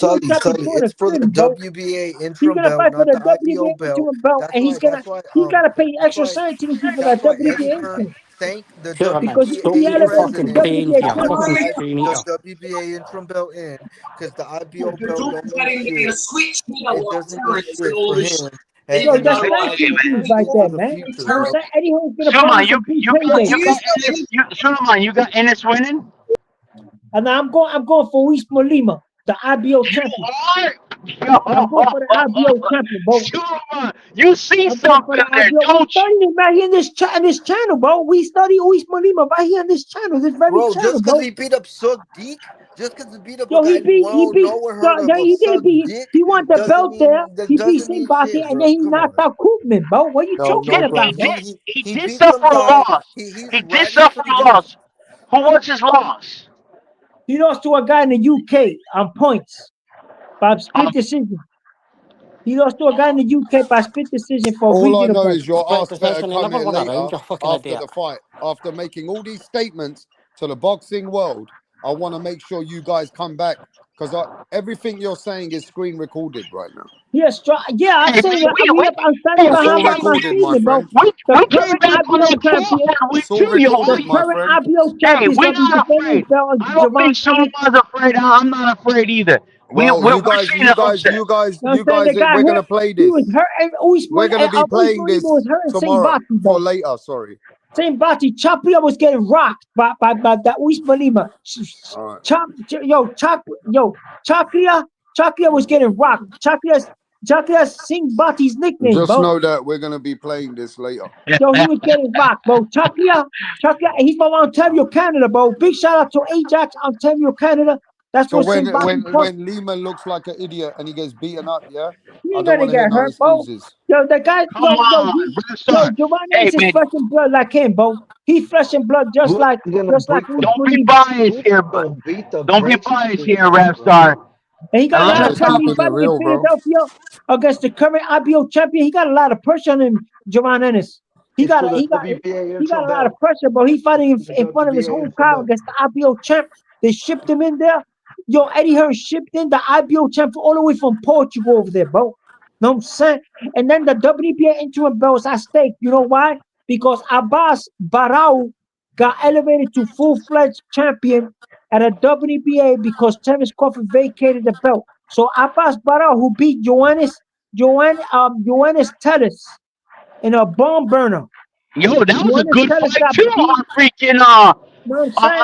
for the WBA interim belt, not the IBO belt. And he's gonna pay extra sign to these people that WBA. Thank the WBA interim belt in because the IBO belt don't mean shit. It doesn't mean shit for him. Yo, that's right there, man. Eddie Hearn's Suleiman, you got ENNIS winning? And I'm going for Lima. the IBO You champion. are? I'm going for the IBO champion, bro. Sure, you see I'm going for something the there, IBO. We don't you? studying it right here in this channel, bro. We study Usman Lima right here on this channel, this very Bro, channel, just because bro. he beat up Sadiq, just because he beat up a Yo, guy he beat, no one yo, heard of, a he did beat, Sadiq, he won the doesn't belt there. mean that He beat doesn't mean Simbati, shit, and then bro. he Come knocked on. out Koopman, bro. What you No, talking no, about, bro. bro? He He did beat suffer some a guy. loss. He's He did riding suffer some a dude. loss. Who was his loss? He lost to a guy in the UK on points by split Um, decision. He lost to a guy in the UK by split decision for All I regional know belt. is your Split ass better decision, he come never here won a round, later you fucking after idiot. the fight. After making all these statements to the boxing world, I want to make sure you guys come back because everything you're saying is screen recorded right now. Yes, yeah, I'm hey, saying man, I'm hey, telling It's you all how about my recorded, my feeling, bro. friend. The we came current back on IBO that 12 champion, that It's week all too, yo. the recorded, my current friend. IBO Hey, champion is we're going to be not defending his afraid. belt I on don't Javon think Ennis. someone's afraid. I'm not afraid either. Well, We're seeing an upset. You understand? The guy we're gonna hurt. play He was this. hurt. And We're gonna be playing Usman this was hurt and Saint tomorrow Bati, for bro. later. Sorry. Saint Bati, Chapia was getting rocked by that Usman Lima. All right. Chakria was getting rocked. Chakia's Singh Bati's nickname, Just bro. know that we're gonna be playing this later. Yo, he was getting rocked, bro. Chakria, he's from Ontario, Canada, bro. Big shout out to Ajax, Ontario, Canada. That's So where Singh Bati from. when Lehman looks like an idiot and he gets beaten up, yeah, He I ain't don't gonna want to hear get no hurt, bro. excuses. Yo, the guy, Come on, Rockstar. Giovanni Hey, is man, flesh and blood like him, bro. He flesh and blood just like don't be Lima. biased here, but don't be biased here, Rapstar. And he A got a lot lot of of Just pressure. times, He's keeping it fighting in real, bro. Philadelphia against the current IBO champion. He got a lot of pressure on him, Giovanni Ennis. He got a lot of pressure, bro. He fighting in front of his home crowd against the IBO champ. They shipped him in there. Yo, Eddie Hearn shipped in the IBO champ all the way from Portugal over there, bro. Know what I'm saying? And then the WBA interim belts at stake. You know why? Because Abbas Barao got elevated to full-fledged champion at a WBA because Terence Crawford vacated the belt. So Abbas Barao, who beat Joannes Tellis in a bomb burner. yo, that was a Joannes good Tellis fight got too. beat. On freaking You know what I'm uh, saying?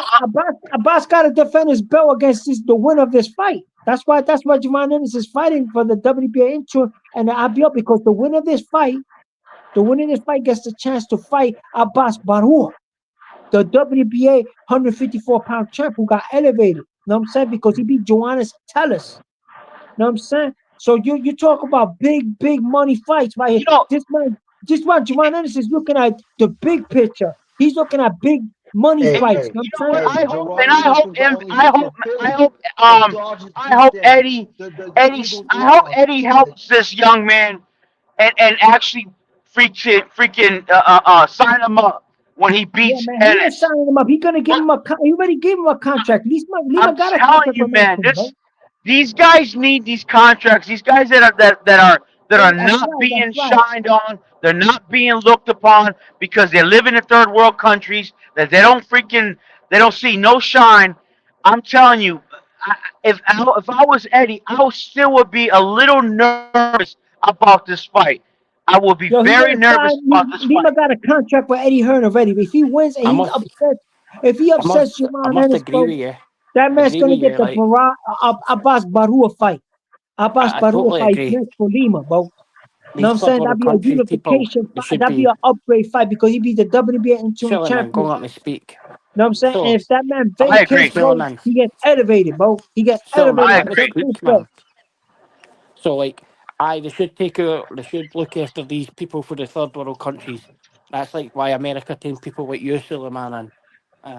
Abbas got to defend his belt against the winner of this fight. That's why Javon Ennis is fighting for the WBA intro and the IBO because the winner of this fight gets the chance to fight Abbas Barua, the WBA 154-pound champ who got elevated. You know what I'm saying? Because he beat Joannes Tellis. You know what I'm saying? So you talk about big money fights right here. you know, This man, Javon Ennis is looking at the big picture. He's looking at big money fights. You know you know what what? I'm saying? I hope I hope Eddie helps this young man and actually sign him up when he Yeah, beats man, he is Ennis. signing him up. He gonna give him he already gave him a contract. Lima I'm got a telling contract you, with man, Mexico, bro. these guys need these contracts. These guys that Yeah, are not that's being right. shined on. They're not being looked upon because they live in the third world countries that they don't see no shine. I'm telling you, if I was Eddie, I still would be a little nervous about this fight. I will be Yo, he very gonna nervous sign. about this Lima fight. got a contract with Eddie Hearn already. If he wins and I he's must, upset, if he upsets I Javon must Ennis, agree bro, with you. that man's Agree gonna with get you. the Like, Abbas Barua fight. Abbas I Barua totally fight agree. next for Lima, bro. You know These what I'm third saying? That'd world be a countries, people, unification they fight. should That'd be be an upgrade fight because he'd be the WBA interim chilling and champion. going let me speak. You know what I'm saying? And So, if that man I agree. vacates, bro, chilling and he gets elevated, bro. He gets chilling and I elevated let to me the agree. full speak, fledged. man. So, like, they should they should look after these people for the third world countries. That's like why America take people like you, Suleiman, and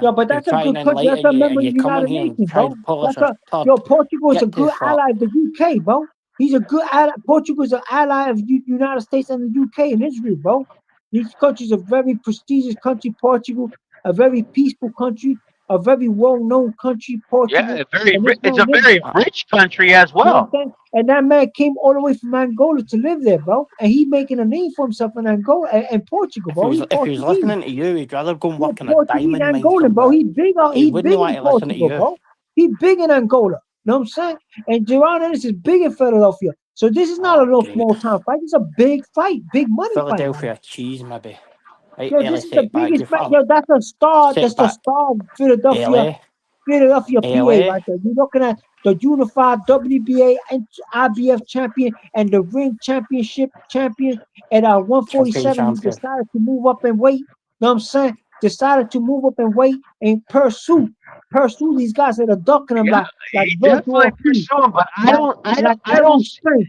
Yo, but who that's a try and good country. That's enlighten a you, member and of you the come in United here and Nations, try bro. and polish a Yo, turd. Portugal is a Get to good fuck. ally of the UK, bro. He's a good ally. Portugal is an ally of United States and the UK and Israel, bro. These countries are very prestigious country. Portugal, a very peaceful country, a very well-known country. Portugal, Yeah, and this it's man a lives very there. rich country as You know what I'm well. saying? And that man came all the way from Angola to live there, bro. And he making a name for himself in Angola and Portugal, bro. He If he was Portuguese. listening to you, he'd rather go and Yeah, work in a Portuguese diamond mine Angolan, bro. somewhere. He He wouldn't big want in to listen to Portugal, you. bro. He big in Angola. Know what I'm saying? And Javon Ennis is big in Philadelphia. So this is not a Oh, little great. small town fight. It's a big fight, big money fight, man. Philadelphia cheese, maybe. Right, Yo, Ellie, this is the set back. biggest fight. Yo, that's a star. Set That's the back. star of Philadelphia, LA. PA LA. right there. You're looking at the unified WBA and IBF champion and the ring championship champion at Champion, 147. He champion. decided to move up and weight. Know what I'm saying? Decided to move up and weight and pursue these guys that are ducking him Yeah, like he Virgil definitely Ortiz, pursuing, but like I don't. Errol Spence,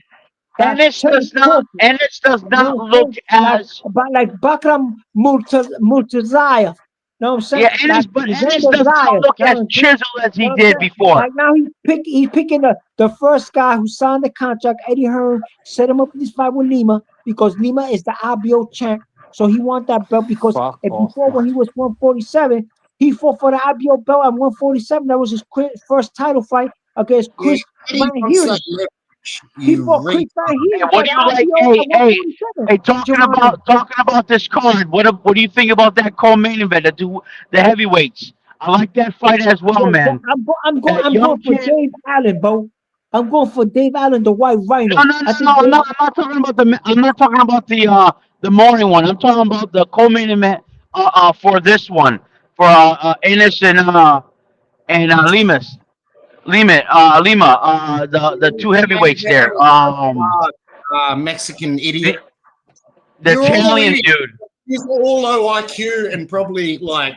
like Ennis Terence does not. Crawford. Ennis does You know not what I'm look saying? as. Like Bakram Murtazayev. Know what I'm saying? Yeah, Like Ennis Xander does not Zayas. look Know what as I'm saying? chiseled as You he know what I'm did saying? before. Like now he's picking the first guy who signed the contract, Eddie Hearn, set him up in this fight with Lima because Lima is the IBO champ. So he want that belt because Fuck if off, before when man. he was 147, he fought for the IBO belt at 147. That was his first title fight against Yeah, Chris Eddie Van wants that Heerden. leverage. He You fought Chris read. Van Hey, Heerden for what do the you like? IBO Hey, at hey, 147. hey! Talking Geronimo. about this card. What do you think about that co-main event? The heavyweights. I like that fight as well, Yo, man. That I'm young going for kid. Dave Allen, bro. I'm going for Dave Allen, the White No, Rhino. no, no, I no. think I'm Dave. not. I'm not talking about the. I'm not talking about the morning one. I'm talking about the co-main event. For this one, for Ennis and Lima. The two heavyweights there. Mexican The, idiot. the You're all Italian idiots. dude. You're all low IQ and probably like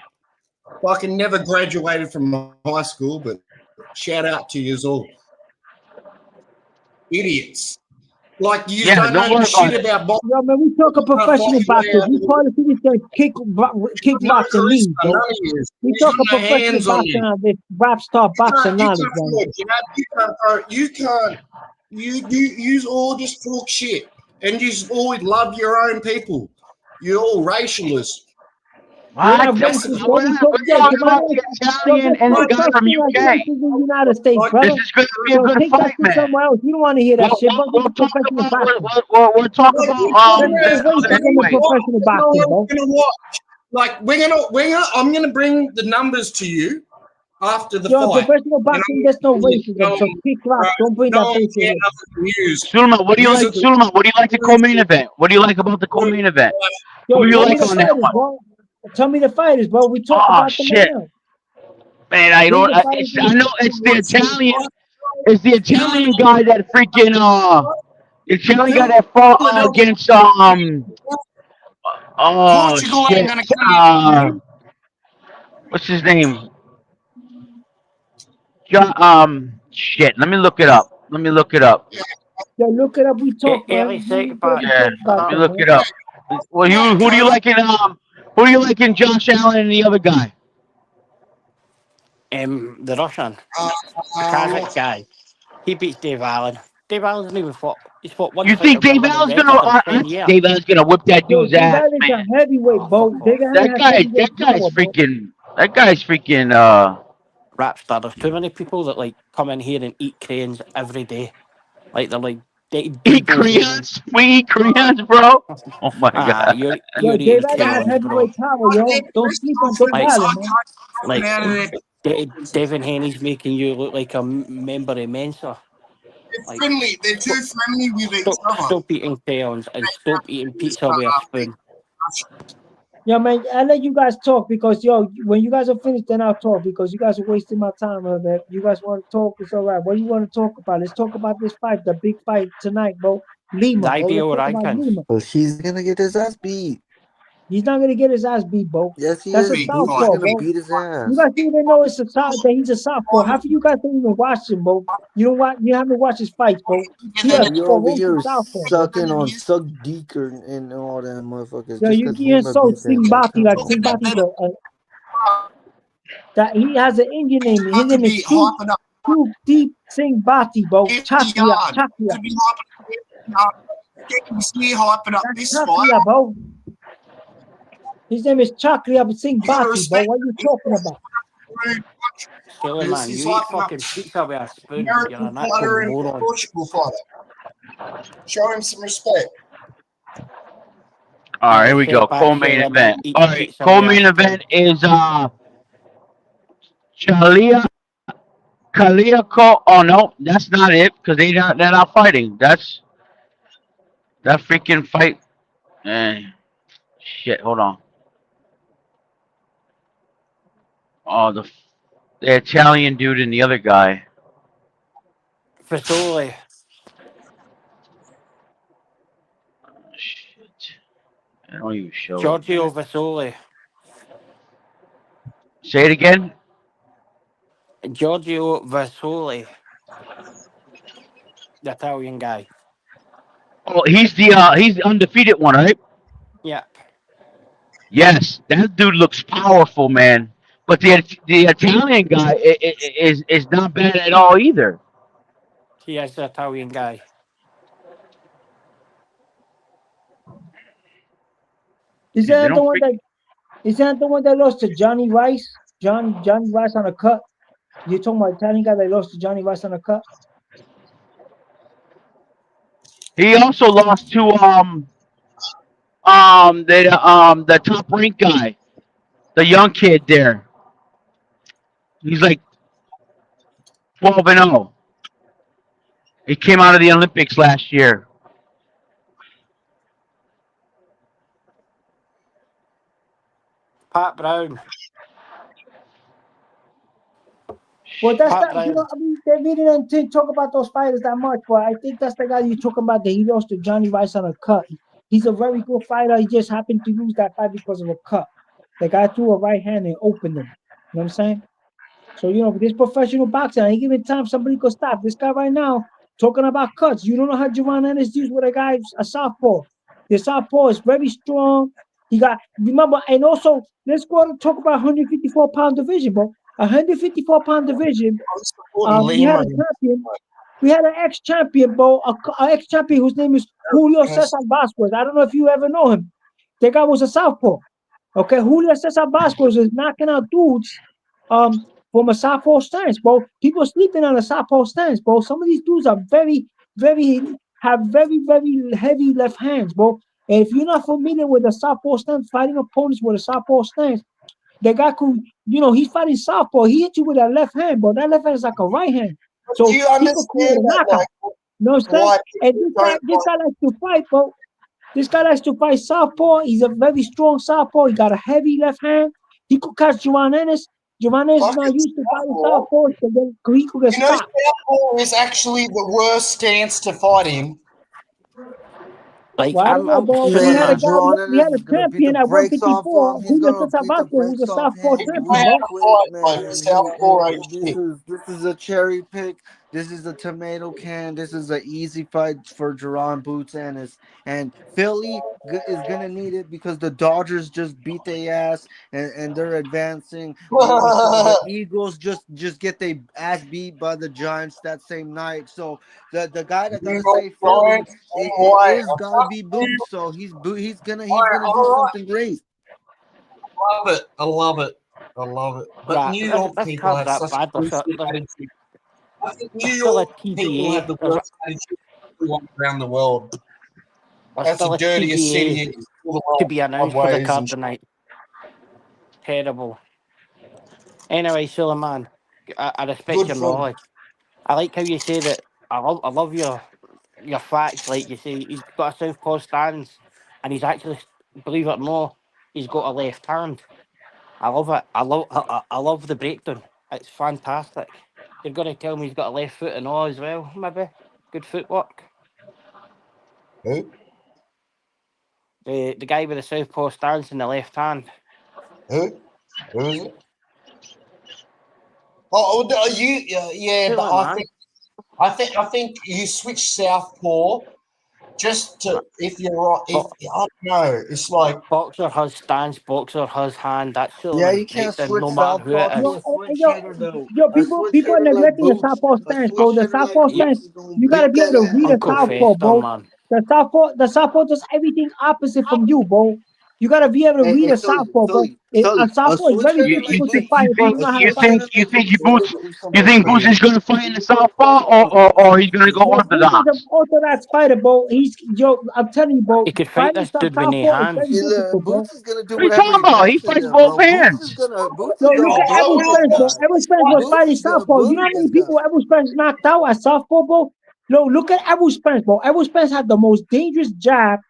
fucking never graduated from high school, but shout out to you all. Idiots. Like you Yeah, don't don't know worry about shit it. about boxing. Yo, man, we talking You can't fight professional your way boxers. out We of it. probably finish the No kickboxing league, charisma, none bro. of you. We You got talking no professional hands on boxing you. on this rap star boxing You knowledge, can't man. throw a jab. You all just talk shit. And you all love your own people. You're all racialists. We're What? not That's the racist, bro. We're, We we're talk, yo, talking about Geronimo, the yo, Italian there's and no the guy such from thing as UK. racism in the United States, like This brother. is going to be a So good take that fight, shit man. somewhere else. You don't want to hear that shit, bro. Get We'll the talk professional about boxing. we'll talk Like, about There's no the racism in heavyweight. professional boxing, bro. we're gonna watch. Like I'm gonna bring the numbers to you after the Yo, in fight. professional And boxing, there's no racism. So kick rocks. Don't bring no that one bullshit care in. nothing news. Sulma, what do you News like? of the Sulma, what do you like the co-main event? What do you like about the co-main event? Yo, Who do you tell me like the on that fighters, one? bro. Tell me the fighters, bro. We talk Oh about them right shit, now. man! I Give me don't. the fighters. I know it's the Italian. It's the Italian guy that freaking the Italian guy that fought against oh Portugal ain't shit gonna come here. what's his name? Shit. Let me look it up. Let me look it up. Yo, look it up. We talk, Early man. second We back. Yeah, talk about let me them, look man. it up. Well, who do you like in who do you like in Josh Allen and the other guy? The Russian, Uh, the Kazakh guy. He beats Dave Allen. Dave Allen's not even fought. He's fought one You fight think with a Dave winning Allen's gonna record in 10 years. Dave Allen's gonna whip that Yo, dude's Dave ass, Allen's man? a heavyweight, Oh, bro. fuck Dave off. Allen has That heavyweight guy's power, bro. freaking. That guy's freaking. Rap star. There's too many people that like come in here and eat cranes every day. Like they're like Eat Bilbo Baggins. crayons. We eat crayons, bro. Oh my Ah, god. Yo, you're Dave eating Allen has cranes, bro. heavyweight power, yo. Don't press sleep on Dave conference, Like Allen, I man. can't like out of there. Devin Haney's making you look like a member of Mensa. They're Like friendly. They're too friendly with each other. stop eating crayons and stop eating pizza with a spoon. Yo, man, I'll let you guys talk because, yo, when you guys are finished, then I'll talk because you guys are wasting my time, man. You guys want to talk? It's all right. What do you want to talk about? Let's talk about this fight, the big fight tonight, bro. The Lima, bro. Let's ideal talk about rankings. Lima. Well, he's gonna get his ass beat. He's not gonna get his ass beat, bro. Yes, he That's a is. Big Boots is fight. southpaw, gonna bro. beat his You ass. guys don't even know it's that he's a southpaw. Half of you guys don't even watch him, bro. You don't watch. You haven't watched his fights, bro. He Bro, a you're over ferocious here southpaw, bro. sucking on Suck Deeker and all that motherfuckers Yo, just you because can Lima so beats him. Like, Singbati come like on, Singbati, man. that he has an Indian name. His To name is be hyping up True Deep Singbati, bro. 50 Chakriya, yard. Chakriya. To be hyping up 50 yard. He's here hyping up That's this fight. Chakriya, bro. His name is Chakriya You gotta Singbati, bro. respect What are you talking about? Silly this. man, He's you eat hyping up fucking pizza with a spoon. You're American an actual fighter and moron. Portugal fighter. Show him some respect. All right, here Early we set go. back Co-main here and event. eat All right, pizza with a co-main spoon. event is Chalia Kaliako. Oh no, that's not it because they're not fighting. That's that freaking fight. Eh, shit. Hold on. Oh, the Italian dude and the other guy. Fasoli. Shit. I don't even show it. Giorgio Vasoli. Say it again. Giorgio Vasoli. The Italian guy. Oh, he's the undefeated one, right? Yep. Yes, that dude looks powerful, man. But the Italian guy is not bad at all either. He is the Italian guy. Is They that the don't one that? Is that the one that lost to Johnny Rice? Johnny Rice on a cut. You talking about Italian guy that lost to Johnny Rice on a cut? He also lost to the top ranked guy, the young kid there. He's like 12-0. He came out of the Olympics last year. Pat Brown. Well, that's Pat not. You know, Brown. I mean, they really didn't talk about those fighters that much. But I think that's the guy you're talking about. That he lost to Johnny Rice on a cut. He's a very good fighter. He just happened to lose that fight because of a cut. The guy threw a right hand and opened him. You know what I'm saying? So, you know, this professional boxing, any given time, somebody could stop. This guy right now, talking about cuts. You don't know how Javon Ennis deals with a guy, a southpaw. The southpaw is very strong. He got, remember, and also, let's go and talk about 154-pound division, bro. 154-pound division, we had a champion. We had an ex-champion, bro, an ex-champion whose name is Julio Cesar Vasquez. I don't know if you ever know him. That guy was a southpaw. Okay, Julio Cesar Vasquez is knocking out dudes from a southpaw stance, bro. People sleeping on a southpaw stance, bro. Some of these dudes are very, have very, very heavy left hands, bro. And if you're not familiar with a southpaw stance, fighting opponents with a southpaw stance, the guy could, you know, he's fighting southpaw. He hit you with that left hand, bro. That left hand is like a right hand. So Do you he could create a understand that, knockout. like, You know what I'm saying? why And people this guy likes to fight, bro. This guy likes to fight southpaw. He's a very strong southpaw. He got a heavy left hand. He could catch Javon Ennis. Javon Ennis is not used to fighting southpaw, so then he could get You know, stopped. southpaw is actually the worst stance to fight in. Like, Well, I don't know, I'm bro. feeling We had a that. guy, Javon we had Ennis a is gonna beat the champion at brakes off 154, him. He's Julio gonna Cesar beat the Vasquez, who's brakes a off southpaw him champion, real bro. quick, Like, man. southpaw ain't This shit. is a cherry pick. This is a tomato can. This is an easy fight for Jerron Boots Ennis. And Philly is gonna need it because the Dodgers just beat their ass and they're advancing. The Eagles just get their ass beat by the Giants that same night. So the guy that gotta say Philly, it is gotta be Boots. So he's gonna do something great. Love it. I love it. I love it. But Right, New York this people card's have that such a bad. bullshit attitude. I think New There's still a York people have TBA. the worst attitude of everyone around the world. There's That's still the a dirtiest city TBA in the to world. be announced for the Sideways card and tonight. Terrible. Anyway, Suleiman, I respect good your for knowledge. I like how you say that. I love your facts. Like you say, he's got a southpaw stance, and he's actually, believe it or not, he's got a left hand. I love it. I love the breakdown. It's fantastic. You're going to tell me he's got a left foot and all as well, maybe? Good footwork. who? The guy with the southpaw stance in the left hand. Who? Who is it? Oh, you? Yeah, but Suleiman. I think you switch southpaw just to if you're right. If I don't know, it's like Boxer has stance, boxer has hand. That's Yeah, Suleiman. you can't Right then, switch no matter who southpaw it to is. a switch Yo, hitter though. A people, switch people are hitter like neglecting the Boots. southpaw A stance, bro. switch The hitter like southpaw Yeah, stance, Boots is gonna you gotta beat be that able to read a ass. Uncle southpaw, Fester, bro. man. The southpaw does everything opposite from you, bro. You gotta be able to read Hey, a southpaw, bro. A Sully, a southpaw is switch very hitter You, like you difficult to think fight you Boots, if you think don't a know how to you switch fight. think hitter you like think Boots is gonna do You something think Boots great. is gonna fight in the southpaw or he's gonna go Yo, Boots is an orthodox? orthodox fighter, bro. I'm telling you, bro. He could fight Fighting this some dude with no southpaw is very hands. difficult, bro. Boots is gonna do What are you whatever talking he about? He wants in fights there, both bro. hands. Boots Yo, is look gonna at Errol bully this Spence, bro. guy. Errol Spence was Boots fighting is gonna southpaw. You know bully how many this guy. people Errol Spence knocked out at southpaw, bro? No, look at Errol Spence, bro. Errol Spence had the most dangerous jab.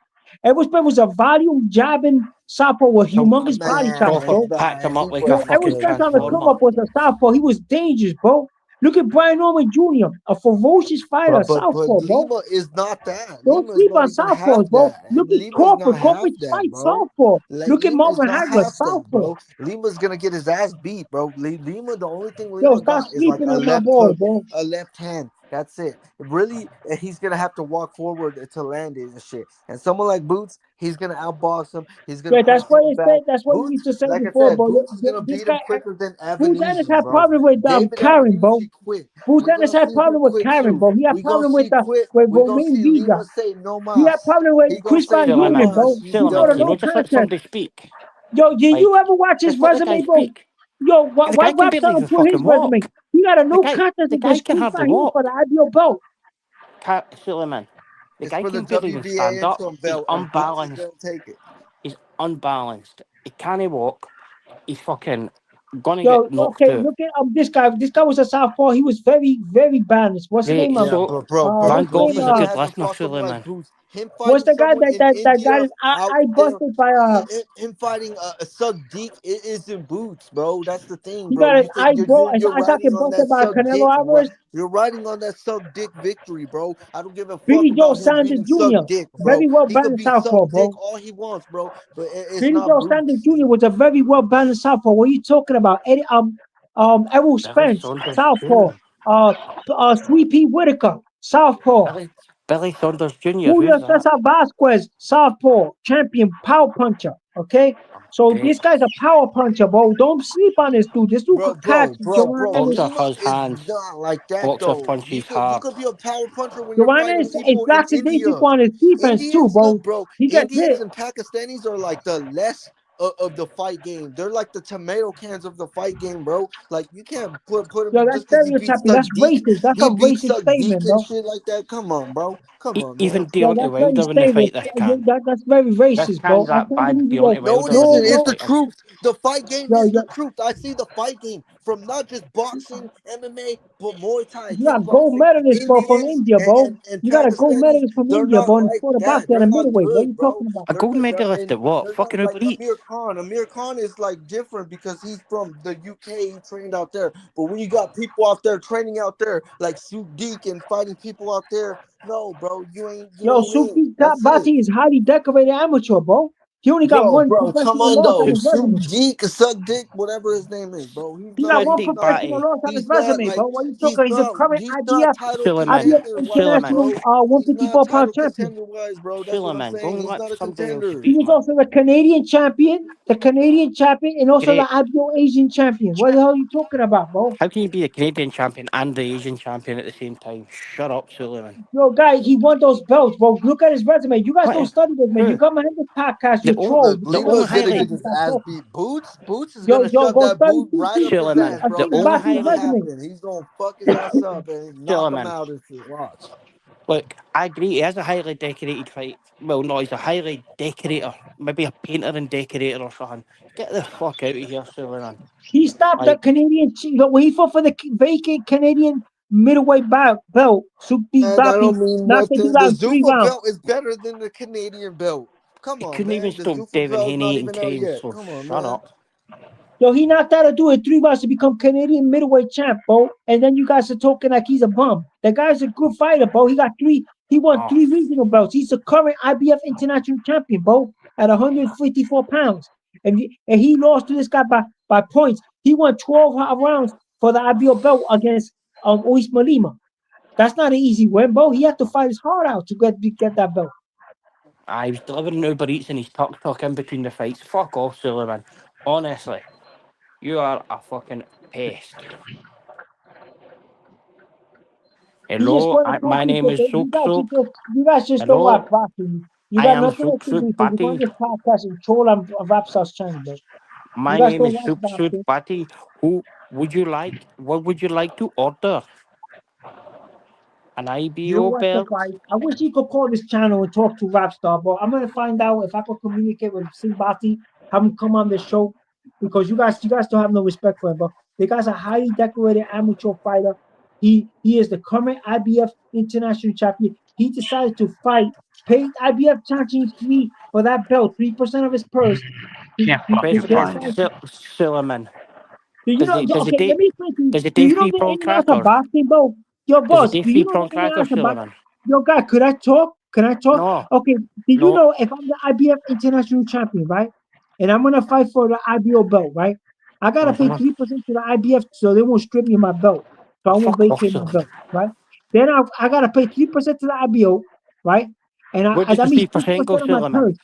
Errol Spence was a volume jabbing southpaw with So humongous body shots, Crawford bro. Man, packed him up he like Yo, a wasn't Errol fucking Spence dangerous, on the bro. come transformer. up was a southpaw. He was dangerous, bro. Look at Brian Norman Jr., a ferocious fighter, But southpaw, bro. Lima is not that. Don't Lima is sleep not on even southpaws, half bro. that. Look at Lima is Crawford. not half Crawford's that, fight bro. southpaw. Like Look at Lima is Marvin not Hagler, half that, southpaw. bro. Lima's gonna get his ass beat, bro. Lima, the only thing Yo, Lima stop got is like sleeping a on my left boy, hook, bro. a left hand. That's it. Really, he's gonna have to walk forward to land it and shit. And someone like Boots, he's gonna outbox him. He's gonna Yeah, punch him back. that's what you Boots, used to say like I before, said, bro. Boots is gonna This beat him guy, quicker than Evan Boots Ennis Easy, had bro. problem with David Evan Karen, bro. Easy quit. Boots We're Ennis gonna had see him problem with quit Karen, too. bro. He had We gonna problem with see quit. with We gonna Romain see Vega. Lima say no He had mas. problem with He gonna Chris say Van no Eulen, Silliman, bro. mas. You He Silliman, fought a got can it. you no just let contest. somebody speak? Yo, did you Like, ever watch his just let the guy resume, bro? speak. Yo, The guy can barely Rapstar even put his fucking resume. walk. He got a The no guy, contest the guy against can Chris hardly Van Eulen for walk. the IBO belt. Silliman, the It's guy for the can barely even WBA stand up. interim He's belt, and Boots is unbalanced. gonna take it. He's unbalanced. He can't walk. He's fucking gonna Yo, get knocked okay, out. look at this guy. This guy was a southpaw. He was very, very balanced. What's the Right, name? Yeah, so but Van What's the Gogh name? he's is a not good having listener, fought someone like Silliman. Boots. Him What's fighting the guy someone in that got India his out eye there, busted by him fighting a Sugdik, it isn't Boots, bro. That's the thing, he bro. got his You think his you're eye riding socket on busted that by Canelo Alvarez? You're riding on that Sugdik victory, bro. I don't give a fuck Billy Joe about him Sanders beating Jr. Sugdik, bro. Very well He could balanced be southpaw, Sugdik bro. all he wants, bro. But it's Billy not Joe Sanders Boots. Jr. was a very well balanced southpaw. What are you talking about? Eddie, Errol Billy Spence, Saunders southpaw. Jr. Sweet Pea Whitaker, southpaw. Billy, Billy Saunders Jr. Julio Who's that? Cesar Vasquez, southpaw, champion, power puncher. Okay, so Great. this guy's a power puncher, bro. Don't sleep on this dude. This dude could catch Joanna Ennis. Boxer Lima has is hands. not like that Boxer though. punches You hard. could be a power puncher when you're Joanna fighting Ennis is people in India. lackadaisical on his defense too, Indians, bro. look, bro. He gets Indians hit. and Pakistanis are like the less of the fight game. They're like the tomato cans of the fight game, bro. Like you can't put Yo, him that's just because he beats stereotyping. That's Sugdik. racist. That's a He beats racist Sugdik statement, and bro. shit like that. Come on, bro. Come on, Even man. Yeah, Deontay that's very Wilder wouldn't statement. fight this can. That's very This racist, bro. can's I that can't bad. believe you Deontay go. No, it Wilder No, isn't. wouldn't It's no. the fight him. truth. The fight game Yo, is yo, the truth. I see the fight game from not just boxing, MMA, but Muay Thai, you got gold kickboxing. medalists, bro, from Indians India, bro. and You got a gold Pakistanis, medalist from they're India, not bro, in the like sport of boxing that. at They're a not middleweight. What are good, you bro. talking about? A gold They're medalist and at what? they're not Fucking like Uber Eats. Amir Khan. Amir Khan is like different because he's from the UK. He trained out there. But when you got people out there training out there like Sugdik and fighting people out there, no, bro, you Yo, ain't in. Suki That's it. Bati is highly decorated amateur, bro. He only got Yo, one bro, come professional on loss on though. his resume. Suck dick, whatever his name is, bro. He got one Sadiq professional Bati. loss on his resume, bro. What are you talking? He's a current He's not title Silliman. contender wise, Silliman. International bro. He's not 154 pound title champion. contender wise, bro. That's what I'm Silliman. Go saying. and He's let not a somebody else contender. He speak, was man. also the Canadian champion, and also the Great. IBO Asian champion. What the hell are you talking about, bro? How can you be the Canadian champion and the Asian champion at the same time? Shut up, Silliman. Yo, guy, he won those belts, bro. Look at his resume. You guys don't What? study this, man. You Who? come on this podcast, The you only, troll. Look, You the don't know only Lima's what gonna the highlight, get fuck his you ass talk. beat. Boots is Yo, gonna yo, shove go that study boot right up his Silliman. ass, I'm The bro. thinking only Watch Bati's what's highlight, resume. happen. He's gonna fuck his ass up and knock him Silliman. out and shit. Watch. Look, I agree. He has a highly decorated fight. Well, no, he's a highly decorator. Maybe a painter and decorator or something. Get the fuck out of here, Silliman. He stopped the Like, Canadian. When he fought for the vacant Canadian middleweight belt, Suki And I Bati don't mean knocked the dude nothing. The out in 3 Zuffa rounds. belt is better than the Canadian belt. Come he on, couldn't even man. The stop Zuffa Devin belt's Haney not eating even out cane, yet. so Come on, shut man. up. Yo, he knocked out a dude in 3 rounds to become Canadian middleweight champ, bro. And then you guys are talking like he's a bum. The guy's a good fighter, bro. He won Oh, 3 regional belts. He's the current IBF international champion, bro, at 154 pounds. And he lost to this guy by points. He won 12 rounds for the IBF belt against Usman Lima. That's not an easy win, bro. He had to fight his heart out to get that belt. I was delivering Uber Eats and he's tuck in between the fights. Fuck off, Silliman. Honestly, you are a fucking pest. He just Hello, want to talk my to name is you Sook guys. Sook. You guys just don't watch Hello, boxing. You I got am nothing else Sook to do, Sook so you go on Bati. this podcast and troll on Rapstar's channel, bro. You My guys name don't is watch Sook Sook boxing. Bati. Who would you like? What would you like to order? An You don't IBO watch the belt? fight. I wish he could call this channel and talk to Rapstar, bro. I'm gonna find out if I could communicate with Simbati, have him come on the show, because you guys don't have no respect for him, bro. The guy's a highly decorated amateur fighter. He is the current IBF international champion. He decided to fight, paid IBF champion fee for that belt, 3% of his purse, Can't fucking to get President find fight. it. Silliman. Do you Does know? it does it Okay, let date me explain to you. does it Do date you know free the prawn ins and outs of crackers? basketball? Yo, Does it boss, date do free you know the prawn ins and crackers, outs about? Suleiman? Yo, guy, could I talk? Can I talk? No, Okay, did you no. know if I'm the IBF international champion, right? And I'm gonna fight for the IBO belt, right? I gotta pay Mhm. 3% to the IBF so they won't strip me of my belt. So I Oh, won't fuck off, vacate my Suleiman. belt, right? Then I gotta pay 3% to the IBO, right? Where And does the that means 3% go, 6% of my Suleiman? purse.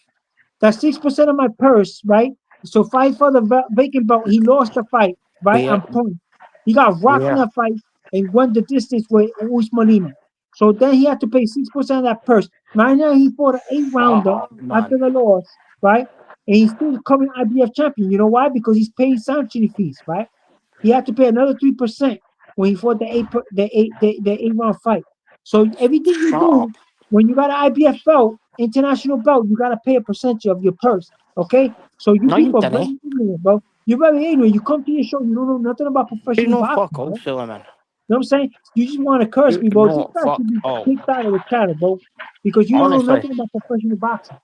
That's 6% of my purse, right? So fight for the vacant belt. He lost the fight, right? Where On point. He got rocked in where? that fight and won the distance with Usman Lima. So then he had to pay 6% of that purse. Right now he fought an 8-rounder Fuck, after man. the loss, right? And he's still coming IBF champion. You know why? Because he's paying sanctioning fees, right? He had to pay another 3% when he fought the 8-round fight. So everything you Shut do up. when you got an IBF belt, international belt, you gotta pay a percentage of your purse. Okay? So you No, you people are very didn't. ignorant, bro. You're very ignorant. You come to your show, you don't know nothing about You professional know fuck boxing, all, bro. Suleiman. You know what I'm saying? You just want to curse You me, bro. This know guy fuck should be all. kicked out of the channel, bro. Because you don't know Honestly. nothing about professional boxing.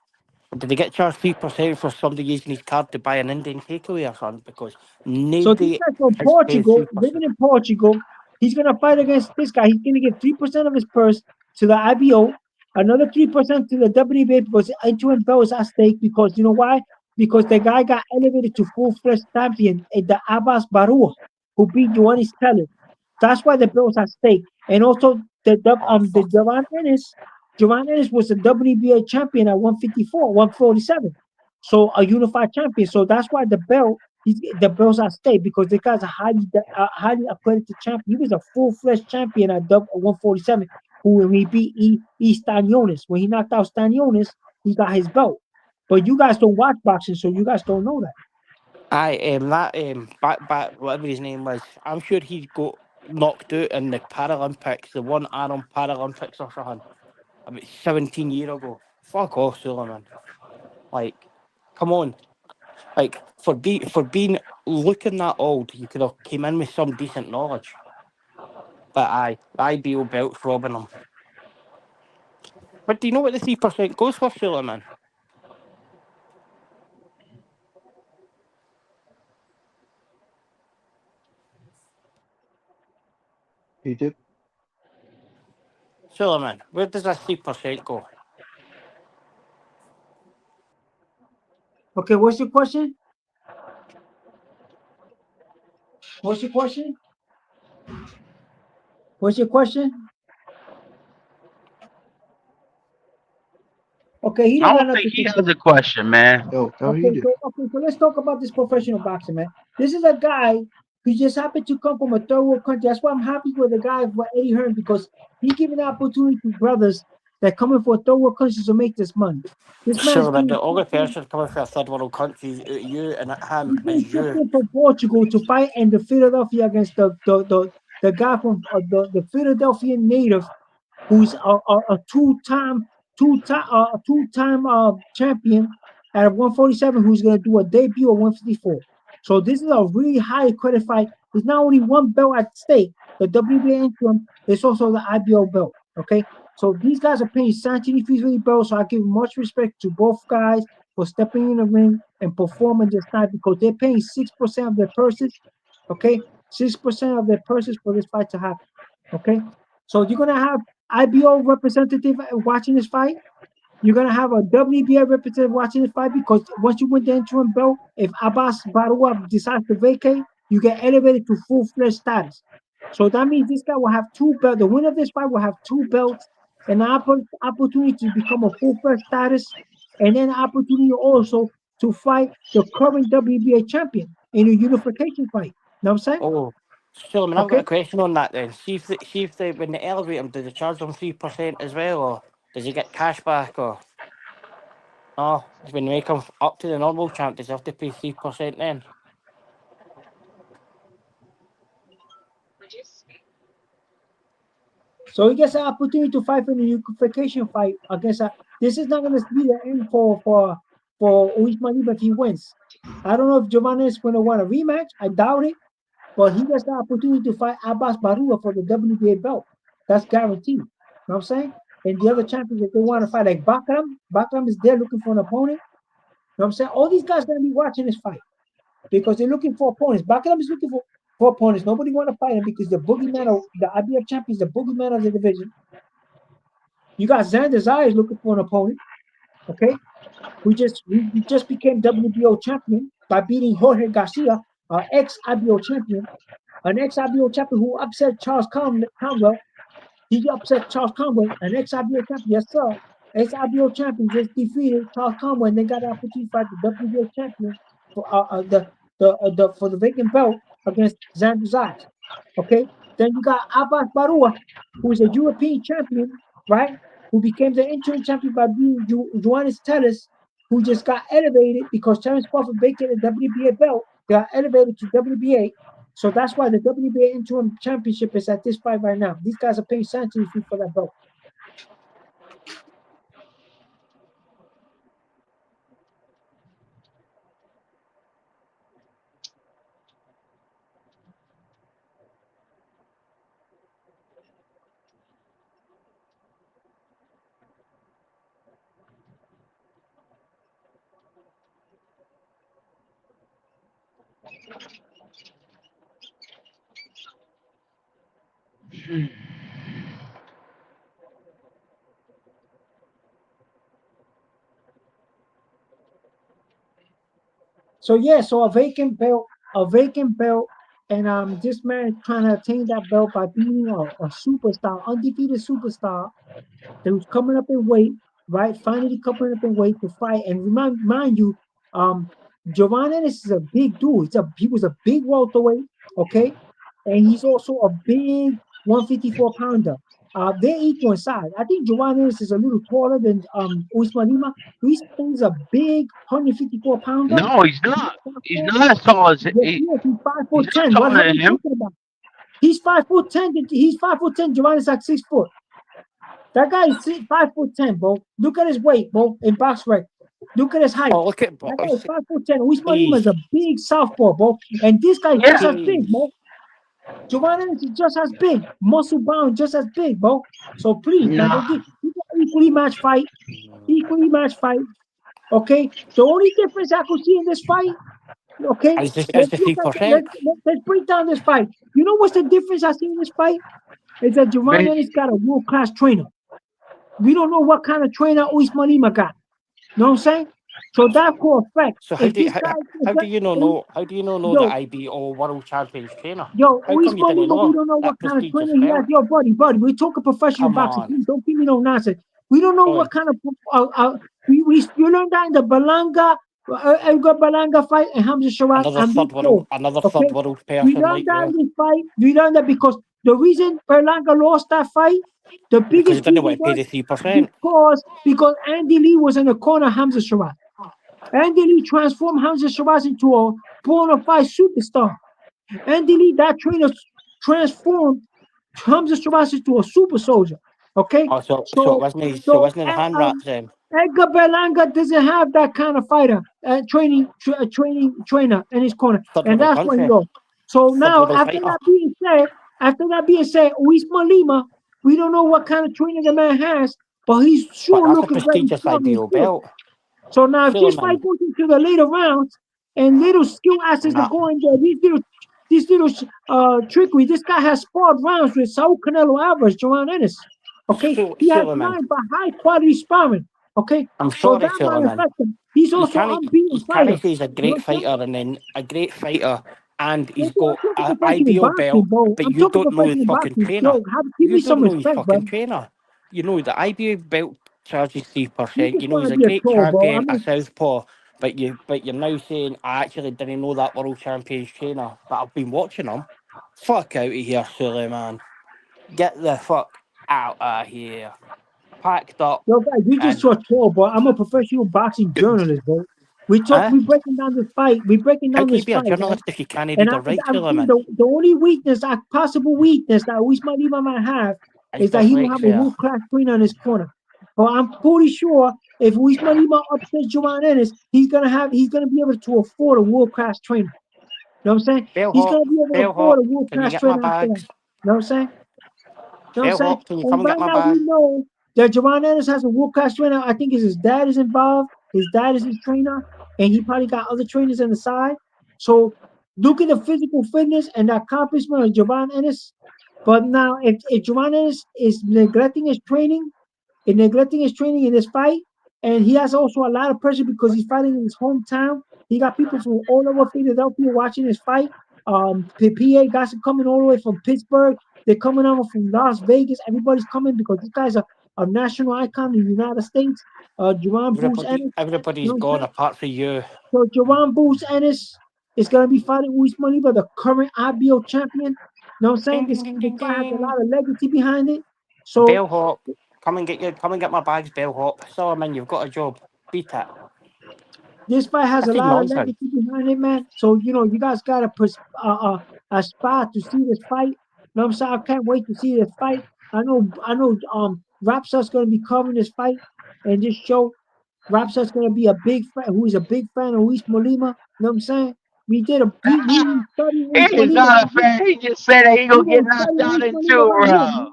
Did they get charged 3% for somebody using his card to buy an Indian takeaway or something? Because So this nobody guy from is paying Portugal, 3%. living in Portugal, he's gonna fight against this guy. He's gonna give 3% of his purse to the IBO, another 3% to the WBA because interim belt is at stake. Because you know why? Because the guy got elevated to full-fledged champion at the Abbas Barua, who beat Ioannis Teller. That's why the belt is at stake. And also Oh, the fuck. Jovan Ennis was the WBA champion at 154, 147. So a unified champion. So that's why the belts at stake because the guy's a highly accredited champion. He was a full-fledged champion at 147 who when he beat Stanionis. When he knocked out Stanionis, he got his belt. But you guys don't watch boxing, so you guys don't know that. That back whatever his name was, I'm sure he got knocked out in the Paralympics, the one Arnold Paralympics or something, about 17 years ago. Fuck off, Suleiman. Like, come on. Like for being looking that old, you could have came in with some decent knowledge. But the IBO belt's robbing him. But do you know what the 3% goes for, Suleiman? Egypt. Suleiman, where does that 3% go? Okay, what's your question? What's your question? What's your question? Okay, he I don't got don't think nothing he to has say. a question, man. Yo, tell Okay, Egypt. so let's talk about this professional boxing, man. This is a guy who just happened to come from a third world country. That's why I'm happy with the guy for Eddie Hearn because he giving the opportunity to brothers that coming for third world countries to make this money. This man's Suleiman, getting the only person coming from a third world country, you and him, he's getting is shipped you. in from Portugal to fight in the Philadelphia against the guy from the Philadelphia native who's a two-time champion at 147 who's going to do a debut at 154. So this is a really highly credited fight. There's not only one belt at stake, the WBA interim, there's also the IBO belt. Okay, so these guys are paying sanctioning fees for the belt. So I give much respect to both guys for stepping in the ring and performing this night because they're paying 6% of their purses. Okay, 6% of their purses for this fight to happen. Okay, so you're gonna have IBO representative watching this fight. You're gonna have a WBA representative watching this fight because once you win the interim belt, if Abbas Barua decides to vacate, you get elevated to full-fledged status. So that means this guy will have two belts. The winner of this fight will have two belts and an opportunity to become a full-fledged status, and then opportunity also to fight the current WBA champion in a unification fight. Know what I'm saying? Oh, Suleiman, I've got Okay. a question on that then. See if they when they elevate him, do they charge them 3% as well, or does he get cash back, or no? When they make him up to the normal champ, does he have to pay 3% then? So he gets an opportunity to fight for the unification fight against a. This is not going to be the end for Usman if he wins. I don't know if Giovanni is going to want a rematch. I doubt it, but he gets the opportunity to fight Abbas Barua for the WBA belt. That's guaranteed. You know what I'm saying? And the other champions, if they want to fight like Bakram is there looking for an opponent. You know what I'm saying? All these guys are going to be watching this fight because they're looking for opponents. Bakram is looking for 4 opponents. Nobody want to fight him because the boogeyman of the IBF champion is the boogeyman of the division. You got Xander Zayas looking for an opponent. Okay, we just became WBO champion by beating Jorge Garcia, our ex-IBO champion, an ex-IBO champion who upset Charles Conwell. He upset Charles Conwell, an ex-IBO champion. Yes, sir. Ex-IBO champion just defeated Charles Conwell, and they got the opportunity to fight the WBO champion for for the vacant belt against Xander Zayas. Okay. Then you got Abbas Barua, who is a European champion, right? Who became the interim champion by being Joannis Tellis, who just got elevated because Terence Crawford vacated the WBA belt, got elevated to WBA. So that's why the WBA interim championship is at this fight right now. These guys are paying sanctuary fee for that belt. So yeah, so a vacant belt, and this man is trying to attain that belt by beating a superstar, undefeated superstar that was coming up in weight, right? Finally coming up in weight to fight. And mind you, Jovan Ennis is a big dude. He was a big welterweight, okay, and he's also a big 154 pounder. They're equal in size. I think Jovan Ennis is a little taller than Usman Lima. He's a big 154 pounder. No, he's not. He's not as tall as Yes, he. he's 5'10". He's not What taller are than you him. talking about? He's 5'10". He's 5'10". Giovanni's like 6 foot. That guy is 5'10", bro. Look at his weight, bro. In box rec. Look at his height. Oh, look at That guy is boys. 5'10". Usman Lima is a big southpaw, bro. And this guy is just as big, bro. Giovanni is just as big. Muscle bound, just as big, bro. So please, man, No. don't get equally match fight. Equally match fight. Okay. The only difference I could see in this fight, okay, It's the let's look at 3%. let's break down this fight. You know what's the difference I see in this fight? Is that Giovanni has got a world-class trainer. We don't know what kind of trainer Usman Lima got. You know what I'm saying? So that could affect. So how If do this guy, you know the yo, IBO World Champions trainer? yo, How come you Usman didn't Lima, we know don't know that what kind of prestigious trainer he has. belt? Yo, buddy, we're talking professional Come boxing. on. Please don't give me no nonsense. We don't know Go what on. kind of you learned that in the Balanga Edgar Balanga fight and Hamza Sharat and Big Show. Another Okay, third world we person learned like that in you. this fight. We learned that because the reason Berlanga lost that fight, the Because you biggest didn't reason want to pay was the 3%. because Andy Lee was in the corner of Hamza Sharat. Andy Lee transformed Hamza Sharat into a bona fide superstar. Andy Lee, that trainer, transformed Hamza Sharat into a super soldier. Okay, Oh, so it so wasn't so the hand wraps then. Edgar Berlanga doesn't have that kind of fighter, trainer in his corner, Third and world that's why he country. lost. So Third now, world fighter. after that being said, Usman Lima, we don't know what kind of training the man has, but he's But sure that's a looking very prestigious strong and IBO fit. belt. So now, if this Suleiman. fight goes into the later rounds and little skill assets are Nah. going there, these little trickery. This guy has sparred rounds with Saul Canelo Alvarez, Joanne Ennis. Okay, he has Suleiman. nine, but high quality sparring. Okay, I'm so sorry, that might Suleiman. affect him. He's You also can't unbeaten fighter. say he's a You know great what I'm saying? fighter and then a great fighter and he's I'm got talking an professional IBO boxing, belt, bro. but I'm you talking don't know his professional fucking boxing. trainer. Yo, give You me some don't know his respect, bro. fucking trainer. You know the IBO belt charges You 3%. just You know want he's to a be a great troll, bro. champion, a southpaw. But you're now saying I actually didn't know that world champions trainer, but I've been watching him. Fuck out of here, Suleiman. Get the fuck out of here. Packed up Yo, guys, you just and saw troll, bro. I'm a professional boxing journalist, bro. We breaking down this fight. We breaking how down can you this be a fight, right? journalist if you can't And read or write, I'm saying Suleiman? the only possible weakness that Usman Lima might have It's is that he don't have a dyslexia. world class trainer in his corner. But I'm pretty sure if Usman Lima upsets Joanne Ennis, he's gonna be able to afford a world class trainer. You know what I'm saying? He's gonna be able to afford a world Can you class get my trainer after that. bags? You know what I'm saying? You know what I'm saying? Bellhop, can you come And and get right my now we bag? know that Javon Ennis has a world class trainer. I think his dad is involved. His dad is his trainer, and he probably got other trainers on the side. So Look at the physical fitness and the accomplishment of Javon Ennis. But now, if Javon Ennis is neglecting his training, in this fight, and he has also a lot of pressure because he's fighting in his hometown. He got people from all over Philadelphia watching his fight. PA guys are coming all the way from Pittsburgh. They're coming over from Las Vegas. Everybody's coming because this guy's a national icon in the United States. Jerron Boots Ennis. Everybody's gone apart from you. So Jerron Boots Ennis is going to be fighting Usman Oliva, the current IBO champion. You know what I'm saying? This fight has a lot of legacy behind it. So Bellhop, come and get my bags, Bellhop. Solomon, you've got a job. Beat it. This fight has a lot of legacy behind it, man. So you guys got to aspire to see this fight. You know what I'm saying? I can't wait to see this fight. I know. Rapstar's going to be covering this fight and this show. Rapstar's going to be a big fan, who is a big fan of Usman Lima. You know what I'm saying? We did a beat. He's not a fan. He just said that he gonna get knocked out in 2 rounds.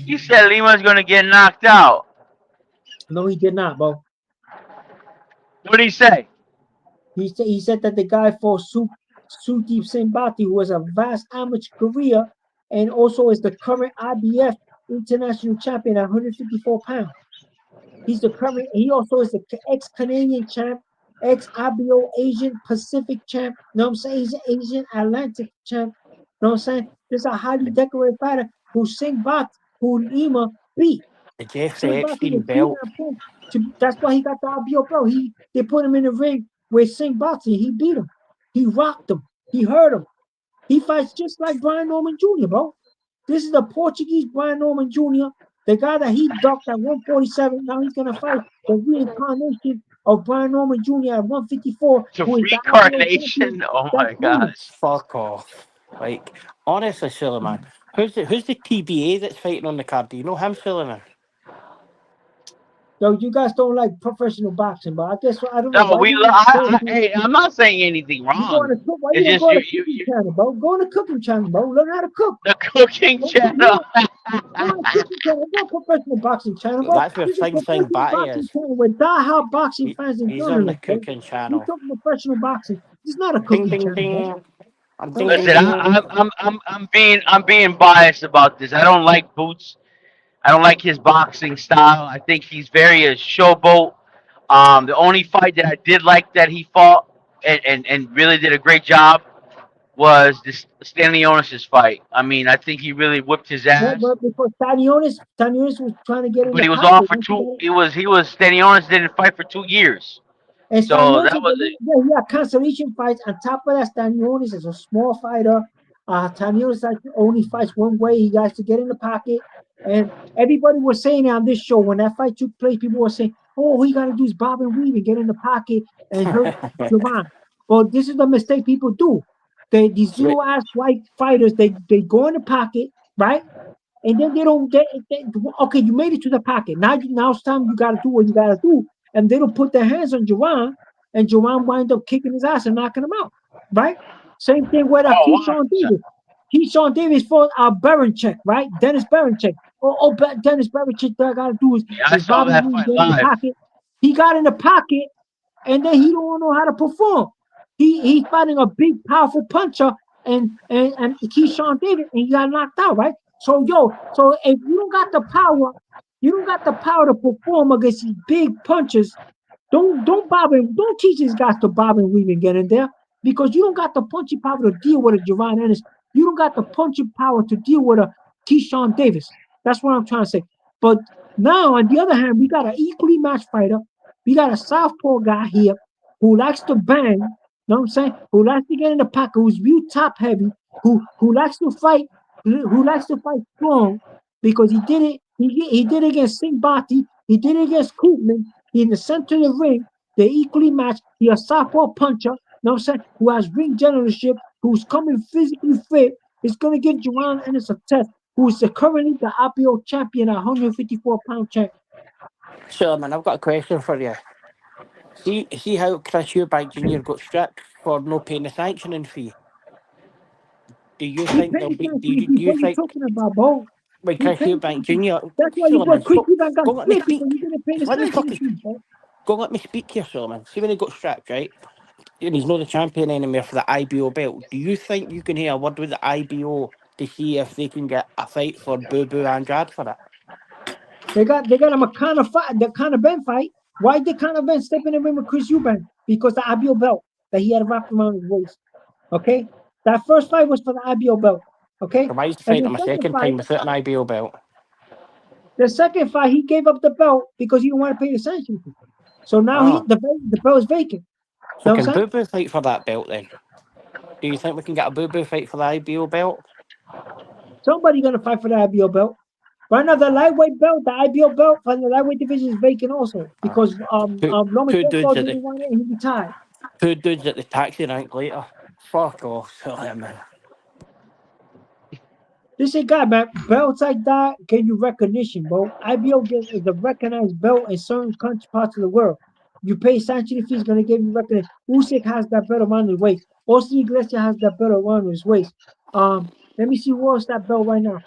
He said Lima's gonna get knocked out. No, he did not, bro. What did he say? He said that the guy for Sudeep Sembati, who has a vast amateur career and also is the current IBF international champion at 154 pounds. He also is the ex-Canadian champ, ex-IBO Asian Pacific champ. You know what I'm saying? He's an Asian Atlantic champ. You know what I'm saying? This is a highly decorated fighter who who Lima beat. The Jeffrey Epstein belt. That's why he got the IBO belt. They put him in the ring with Sembati. He beat him. He rocked him. He hurt him. He fights just like Brian Norman Jr., bro. This is the Portuguese Brian Norman Jr., the guy that he ducked at 147. Now he's going to fight the reincarnation of Brian Norman Jr. at 154. The reincarnation? Oh, my gosh. Fuck off. Like, honestly, Suleiman, who's the TBA that's fighting on the card? Do you know him, Suleiman? So you guys don't like professional boxing, but I guess I don't know. No, hey, I'm not saying anything wrong. It's just go on the cooking channel, bro. Go on the cooking channel, bro. Learn how to cook. The cooking channel. Go professional boxing channel, bro. That's where Sing Batty is. With die-hard boxing fans and he's on the cooking channel. He's talking professional boxing. It's not a cooking channel. Listen, I'm being biased about this. I don't like Boots. I don't like his boxing style. I think he's very a showboat. The only fight that I did like that he fought and really did a great job was this Stanionis' fight. I mean, I think he really whipped his ass. But because Stanionis was trying to get in. But he was off for 2. Stanionis didn't fight for 2 years. And so that was it. Yeah, he had consolation fights. On top of that, Stanionis is a small fighter. Stanionis only fights one way. He got to get in the pocket. And everybody was saying on this show, when that fight took place, people were saying, all he got to do is bob and weave and get in the pocket and hurt Javon. But this is the mistake people do. These little ass white fighters, they go in the pocket, right? And then they don't get okay, you made it to the pocket. Now it's time you got to do what you got to do. And they don't put their hands on Javon, and Javon wind up kicking his ass and knocking him out, right? Same thing with Keyshawn Davis. Keyshawn Davis fought Baranchek, right? Dennis Baranchek. Dennis Baranchek, what I got to do is I saw that fight live. He got in the pocket, and then he don't know how to perform. He's fighting a big, powerful puncher, and Keyshawn Davis, and he got knocked out, right? So if you don't got the power to perform against these big punchers, don't teach these guys to bob and weave and get in there, because you don't got the punching power to deal with a Javon Ennis. You don't got the punching power to deal with a Keyshawn Davis. That's what I'm trying to say. But now, on the other hand, we got an equally matched fighter. We got a southpaw guy here who likes to bang. You know what I'm saying? Who likes to get in the pocket, who's real top heavy, who likes to fight strong, because he did it. He did it against Sembati. He did it against Koopman. He in the center of the ring. They're equally matched. He's a southpaw puncher. You know what I'm saying? Who has ring generalship, who's coming physically fit, is going to give Javon Ennis a test, who is currently the IPO champion at 154-pound champ. Sure, man, I've got a question for you. See how Chris Eubank Jr. got stripped for no paying the sanctioning fee? Do you think there'll be... Do you think... talking about, bro? With Chris Eubank Jr. That's why you got Chris Eubank got stripped, because you didn't pay the sanctioning fee, bro. Go let me speak here, Solomon. See when he got stripped, right? and he's not the champion anymore for the IBO belt. Do you think you can hear a word with the IBO to see if they can get a fight for Boo Boo Andrade for it? They got him a Conor fight, the Conor Ben fight. Why did Conor Ben step in the ring with Chris Eubank? Because the IBO belt that he had wrapped around his waist. Okay, that first fight was for the IBO belt. Okay, So why is he and fighting him a second time without an IBO belt? the second fight he gave up the belt because he didn't want to pay the sanction fee. So now the belt is vacant. So Know what can I'm saying? Boo Boo fight for that belt then? Do you think we can get a Boo Boo fight for the IBO belt? Somebody gonna fight for the IBO belt. Right now, the lightweight belt, the IBO belt for the lightweight division is vacant also because Two dudes at didn't the want it and he retired. taxi rank later. Fuck off, silly man. This is guy, man. Belts like that give you recognition, bro. IBO is a recognized belt in certain country parts of the world. You pay sanction fees, gonna give you recognition. Usyk has that belt around his waist. Austin Iglesias has that belt around his waist. Let me see what's that belt right now.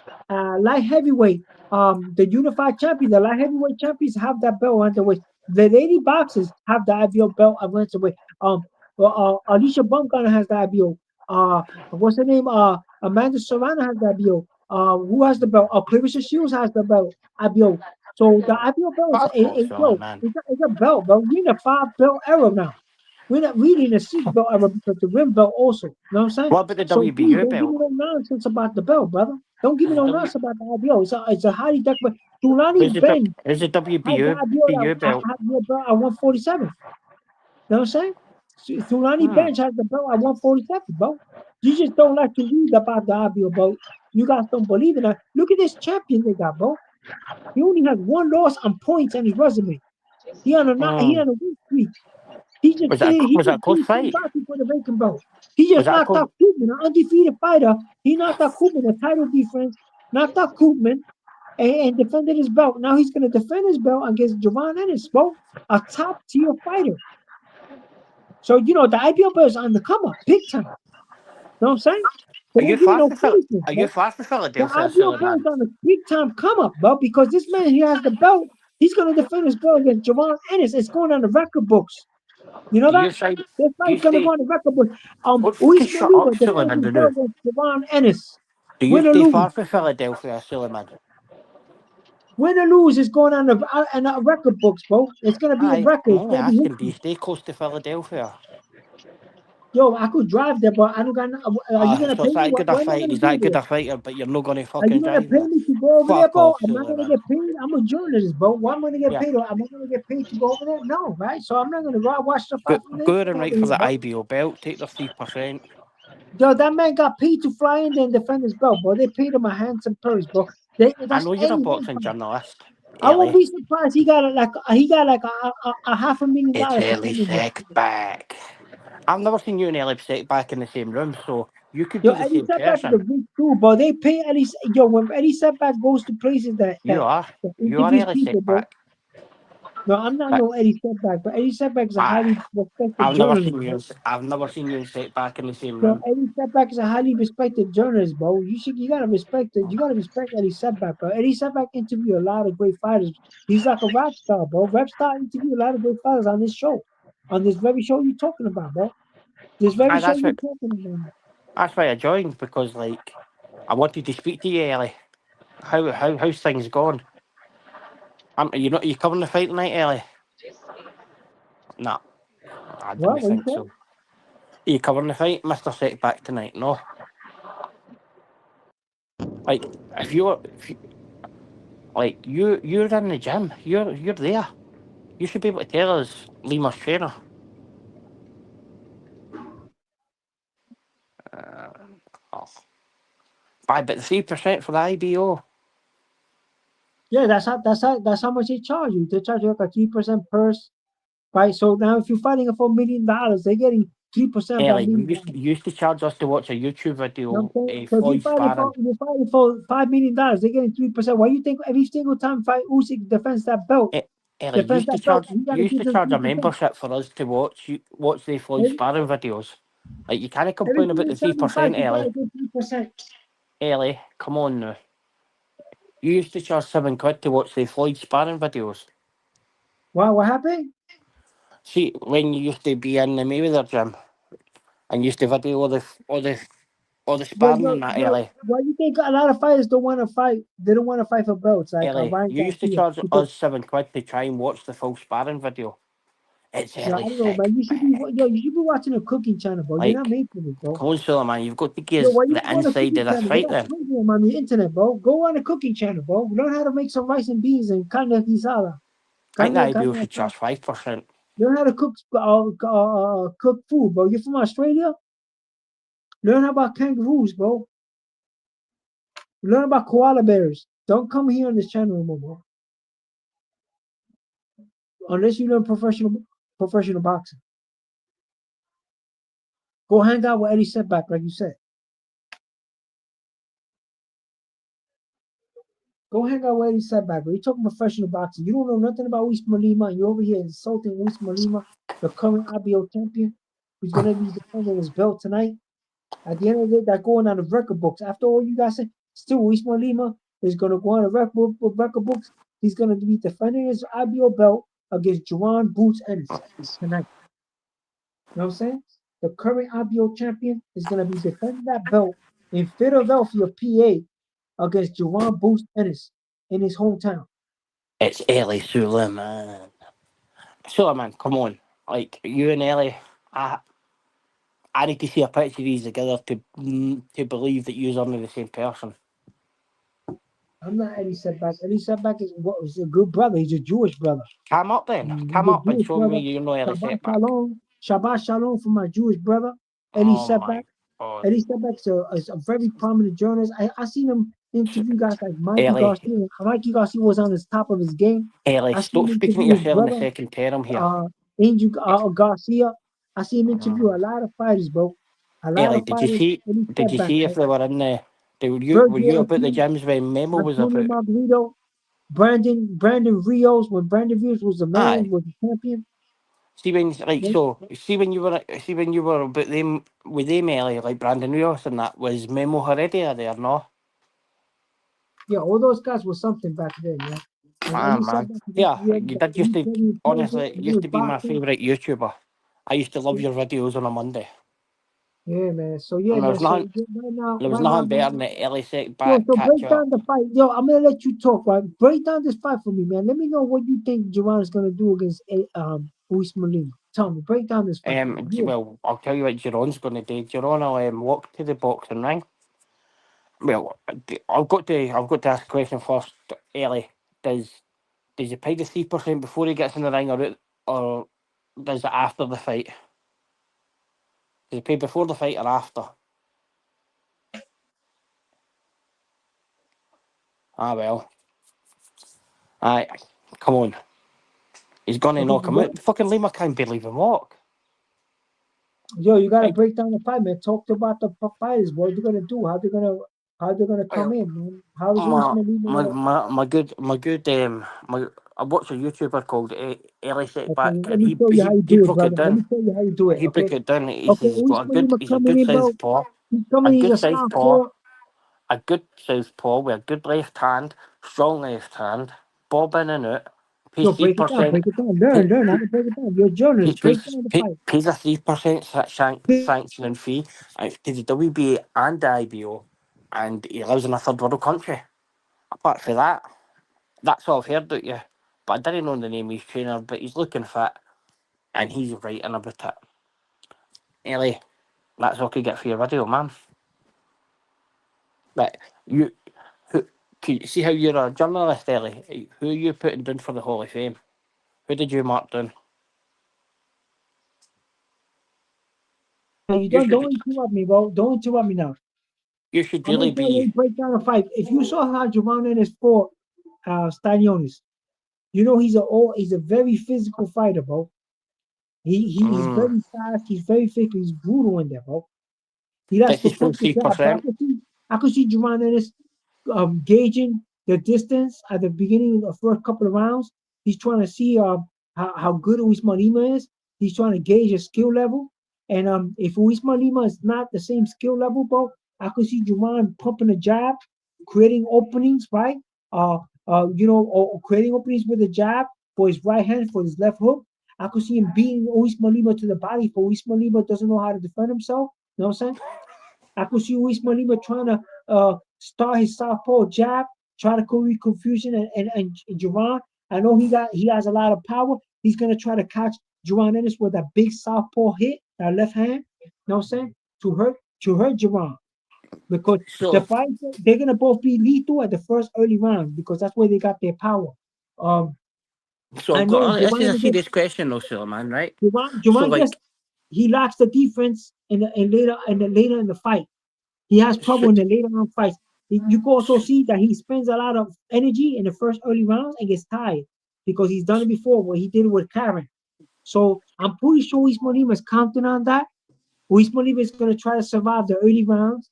Light heavyweight. The unified champion, the light heavyweight champions have that belt around their waist. The lady boxers have the IBO belt around their waist. Alicia Bumgarner has the IBO. What's her name? Amanda Serrano has the IBO. Who has the belt? Clarissa Shields has the belt. IBO. So the IBO belt Fuck off, silly man. it's a belt, bro. We're in a 5-belt era now. We're not really in a 6-belt era because the rim belt also. You know what I'm saying? What about the So please WBU don't give me belt? no nonsense about the belt, brother. Don't give me no nonsense about the IBO. It's a highly decorated. Where's Tulani Ben the has the WBU IBO belt? at 147. You know what I'm saying? Tulani Bench has the belt at 147, bro. You just don't like to read about the IBO, bro. You guys don't believe in that. Look at this champion they got, bro. He only has one loss on points on his resume. He on a win streak. He just Was that a close finished fight? boxing for the vacant belt. He Was just that a knocked close? out Koopman, an undefeated fighter. He knocked out Koopman, a title defense, knocked out Koopman, and defended his belt. Now he's gonna defend his belt against Javon Ennis, bro, a top tier fighter. So the IPL belt is on the come up, big time. You know what I'm saying? So Are you don't give me fast no for foolishness, Are you bro. fast for The Philadelphia, IPL silly belt man? is on a big time come up, bro, because this man he has the belt. He's gonna defend his belt against Javon Ennis. It's going on the record books. You know Do that? you say? This Do you fight's gonna stay? go on the record books. What fucking Luis shut Maliba up, silly defends man? his belt against Javon Ennis. Do you Win or stay lose, far for Philadelphia, silly man? win or lose is going on the record books, bro. It's gonna be a Aye, record. I'm It's only gonna be asking. Do you history. stay close to Philadelphia? Yo, I could drive there, but I don't got. Are you gonna So pay it's me? that good a What am I fighter. gonna He's do that good there? a fighter, but you're not gonna Are you fucking gonna drive pay there. me to go over there, Fuck bro? off, I'm not silly gonna man. get paid. I'm a journalist, bro. Why am I gonna get Yeah. paid? Am I gonna get paid to go over there? No, right? So I'm not gonna go out watch the Go, fight from the go and internet write over for here, the bro. IBO belt. Take the 3%. Yo, that man got paid to fly in there and defend his belt, bro. They paid him a handsome purse, bro. I That's know you're a any boxing one. journalist, I won't Ellie. be surprised he got like a It's $500,000 to Ellie come in there. Setback. I've never seen you and Ellie Setback in the same room, so you could Yo, be the Eddie same Setback is a person. big crew, bro. They pay Eddie. Yo, when Eddie Setback goes to places You are. that You are interviews Ellie people, bro. Setback. No, I'm not But no Eddie Setback, but Eddie Setback is a I, highly respected I've never journalist, seen you. bro. I've never seen you and Setback in the same So room. Eddie Setback is a highly respected journalist, bro. You gotta respect it. You gotta respect Eddie Setback, bro. Eddie Setback interview a lot of great fighters. He's like a rap star, bro. Rap star interview a lot of great fighters on this show, on this very show you're talking about, bro. This very Aye, show that's you're what. talking about. That's why I joined because, like, I wanted to speak to you, Ellie. How's things going? You covering the fight tonight, Ellie? No, I didn't What you think say? so. Are you covering the fight, Mister Setback tonight? No. Like, if you like you're in the gym, you're there. You should be able to tell us, Lima's trainer. Uh, oh. Aye, but the 3% for the IBO. Yeah, that's how much they charge you. They charge you like a 3% purse, right? So now if you're fighting for $1 million, they're getting 3% of that Ellie, million. you used to charge us to watch a YouTube You know video, what I'm saying? a So if Floyd sparring. you're fighting for $5 million, they're getting 3%. Why you think every single time fight Usyk Eh, Ellie, defends that belt, he you gotta used give to them charge a 3%. membership for us to watch the Floyd Every, sparring videos. Like, you can't every complain about single the three time he fights, percent, he Ellie. gotta give 3%. Ellie, come on now. You used to charge £7 to watch the Floyd sparring videos. Wow, what happened? See, when you used to be in the Mayweather gym and used to video all the sparring and that, Ellie. Why you think a lot of fighters don't want to fight? They don't want to fight for belts, like Ellie, Ryan you used to Garcia. charge Because, us £7 to try and watch the full sparring video. It's I really don't know, sick, man. You should be, man. yo, you should be watching a cooking channel, bro. You're not Like, made for this, bro. come on, Suleiman, you've got to give Yo, us why you the go on a inside cooking of this channel? You fight got then. program on the internet, bro. Go on a cooking channel, bro. Learn how to make some rice and beans and carne guisada. I think Carne, that IBO carne should asada. charge 5%. Learn how to cook food, bro. You're from Australia? Learn about kangaroos, bro. Learn about koala bears. Don't come here on this channel anymore, bro. Unless you learn professional boxing. Go hang out with Eddie Setback, like you said. Go hang out with Eddie Setback, bro. You're talking professional boxing. You don't know nothing about Usman Lima, and you're over here insulting Usman Lima, the current IBO champion, who's gonna be defending his belt tonight. At the end of the day, that's going on the record books. After all you guys said, still Usman Lima is gonna go on the record books. He's gonna be defending his IBO belt against Jerron Boots Ennis tonight. You know what I'm saying? The current IBO champion is going to be defending that belt in Philadelphia, PA, against Jerron Boots Ennis in his hometown. It's Ellie Suleiman. Suleiman, come on. Like, you and Ellie, I need to see a picture of these together to believe that you're only the same person. I'm not Eddie Setback. Eddie Setback is a good brother. He's a Jewish brother. Come up then. He's Come a up and Jewish show me brother. you know Ellie Shabbat Setback. Shalom. Shabbat Shalom for my Jewish brother, Eddie Oh Setback. my God. Eddie Setback is a very prominent journalist. I seen him interview guys like Mikey Ellie, Garcia. Mikey Garcia was on his top of his game. Ellie, I seen stop him speaking to interview his yourself in the brother. second term here. Angel Garcia. I see him interview a lot of fighters, bro. A lot Ellie, of fighters. Any did you setback, see if bro. they were in the were Virgil you about the Ortiz, gyms when Memo was Antonio about? Margarito, Brandon Rios. When Brandon Rios was the man, Aye. was the champion. See when like Yeah, so see when you were about them with them Ellie, like Brandon Rios and that, was Memo Heredia there, no? yeah, all those guys were something back then, yeah. And Ah any man. setback, Yeah, you did used he's to very intelligent. honestly He used knows to be my boxing. favourite YouTuber. I used to love Yeah, your videos on a Monday. yeah, man. So yeah, And man. So yeah, there was right now, nothing better man. than the Ellie set Yo, back so catch break up. down the fight. Yo, I'm gonna let you talk, right? Break down this fight for me, man. Let me know what you think Jerron is gonna do against Usman Lima. Tell me, break down this fight. Yeah. Well, I'll tell you what Jeron's going to do. Jeron will walk to the boxing ring. Well, I've got to ask a question first, Ellie. Does does he pay the 3% before he gets in the ring, or does it after the fight? Does he pay before the fight or after? Ah well, aye, come on. He's gonna Okay, knock him out. Fucking Lima can't barely even walk. yo, you gotta Like, break down the fight, man. Talk about the fighters. What they're gonna do? How they're gonna come well, in, man? How is my Usman Lima my gonna? my, my good my I watch a YouTuber called Ellie Okay, Setback, let and me show you how you he do it, broke it brother. Let me down. show you how you do it. He Okay. broke it down. He Okay, says Usman Lima he's a coming good in, bro. southpaw, He's a coming. He's good a southpaw, southpaw. a good southpaw with a good left hand, strong left hand, bob in and out, pays Yo, three break it down. percent, Break it down. pay, Learn how to break it down. You're a journalist. Break down the fight. pays a 3% sanctioning fee to the WBA and the IBO, and he lives in a third world country. Apart from that, that's all I've heard about you. But I didn't know the name of his trainer, but he's looking fit, and he's writing about it. Ellie, that's all I could get for your video, man. But you, who, can you see how you're a journalist, Ellie? Who are you putting down for the Hall of Fame? Who did you mark down? Hey, you You don't should, interrupt me, bro. Don't interrupt me now. you should I'm really gonna tell you how be. you break down the fight. If you saw how Javon Ennis fought Stanionis, you know he's a very physical fighter, bro. He's Mm, very fast. He's very physical. He's brutal in there, bro. He likes gets to his full pump the jab. So 3%. I could see Javon Ennis gauging the distance at the beginning of the first couple of rounds. He's trying to see how good Usman Lima is. He's trying to gauge his skill level. And if Usman Lima is not the same skill level, bro, I could see Javon pumping a jab, creating openings, right? Or creating openings with a jab for his right hand, for his left hook. I could see him beating Usman Lima to the body, but Usman Lima doesn't know how to defend himself. You know what I'm saying? I could see Usman Lima trying to start his southpaw jab, try to create confusion and Duran. I know he has a lot of power. He's gonna try to catch Duran Ennis with that big southpaw hit, that left hand. You know what I'm saying? To hurt Duran. Because the So, fight, they're gonna both be lethal at the first early round because that's where they got their power. Um, so I I've know got this is a serious question, though, Suleiman, right? So, Duran just like, he lacks the defense later in the fight. He has so, trouble in the later round fights. You can also see that he spends a lot of energy in the first early rounds and gets tired because he's done it before. What he did with Karen. So I'm pretty sure Usman Lima is counting on that. Usman Lima is going to try to survive the early rounds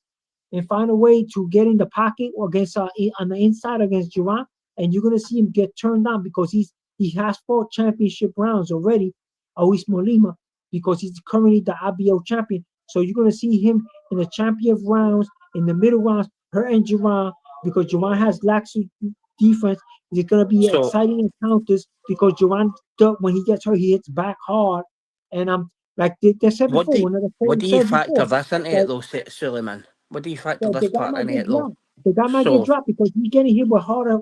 and find a way to get in the pocket or against on the inside against Duran, and you're gonna see him get turned down because he has fought championship rounds already, Usman Lima, because he's currently the IBO champion. So you're gonna see him in the champion rounds, in the middle rounds, hurting Duran because Duran has lax defense. It's gonna be so, exciting encounters because Duran, when he gets hurt, he hits back hard, and like they said what before, do one of the what do quotes you said factor before this into it, that though, Suleiman? What do you factor the this guy part might in get it, though? dropped. The guy might get So, dropped because he's getting hit with harder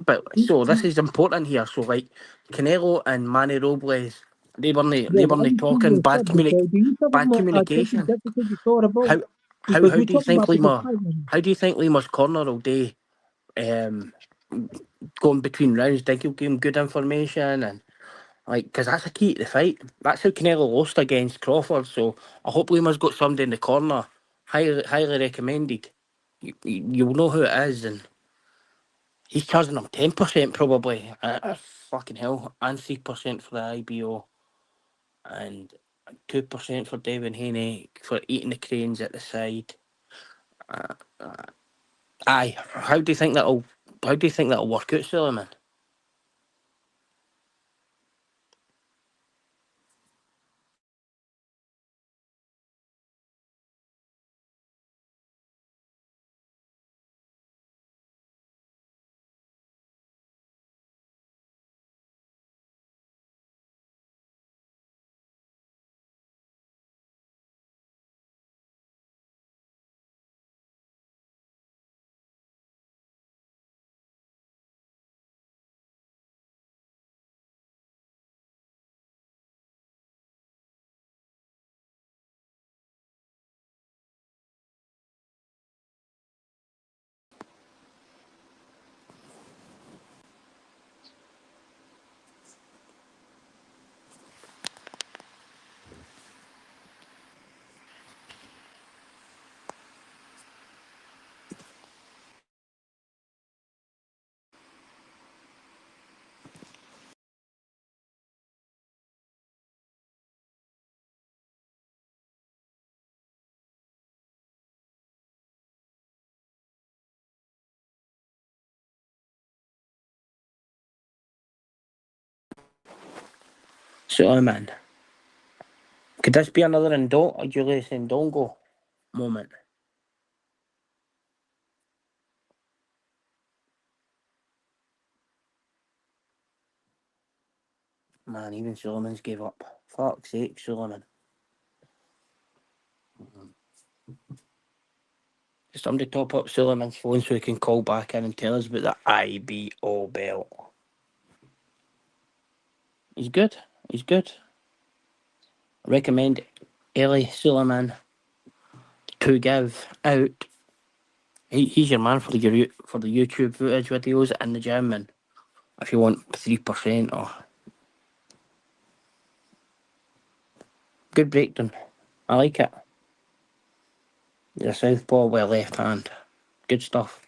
but He, so this he, is important here. So, like, Canelo and Manny Robles, they yeah, were why you put talking your subject there? Do you talk bad about something communication. just because you thought about? How Because how we're do you talking think about the Lima? fight right now. How do you think Lima's corner will do? Um, Going between rounds, think he'll give him good information and like because that's a key to the fight. That's how Canelo lost against Crawford. So I hope Lima's got somebody in the corner, highly recommended. You'll know who it is, and he's charging him 10% probably. Fucking hell, and 3% for the IBO, and 2% for Devin Haney for eating the cranes at the side. Uh, Aye, how do you think that'll work out, Suleiman? Suleiman, could this be another Julius Ndongo moment? Man, even Suleiman's gave up. Fuck's sake, Suleiman. Somebody top up Suleiman's phone so he can call back in and tell us about the IBO belt. He's good. He's good. I recommend Eli Suleiman to give out. He's your man for the YouTube footage videos in the gym, and if you want 3% or good breakdown, I like it. You're a southpaw with a left hand. Good stuff.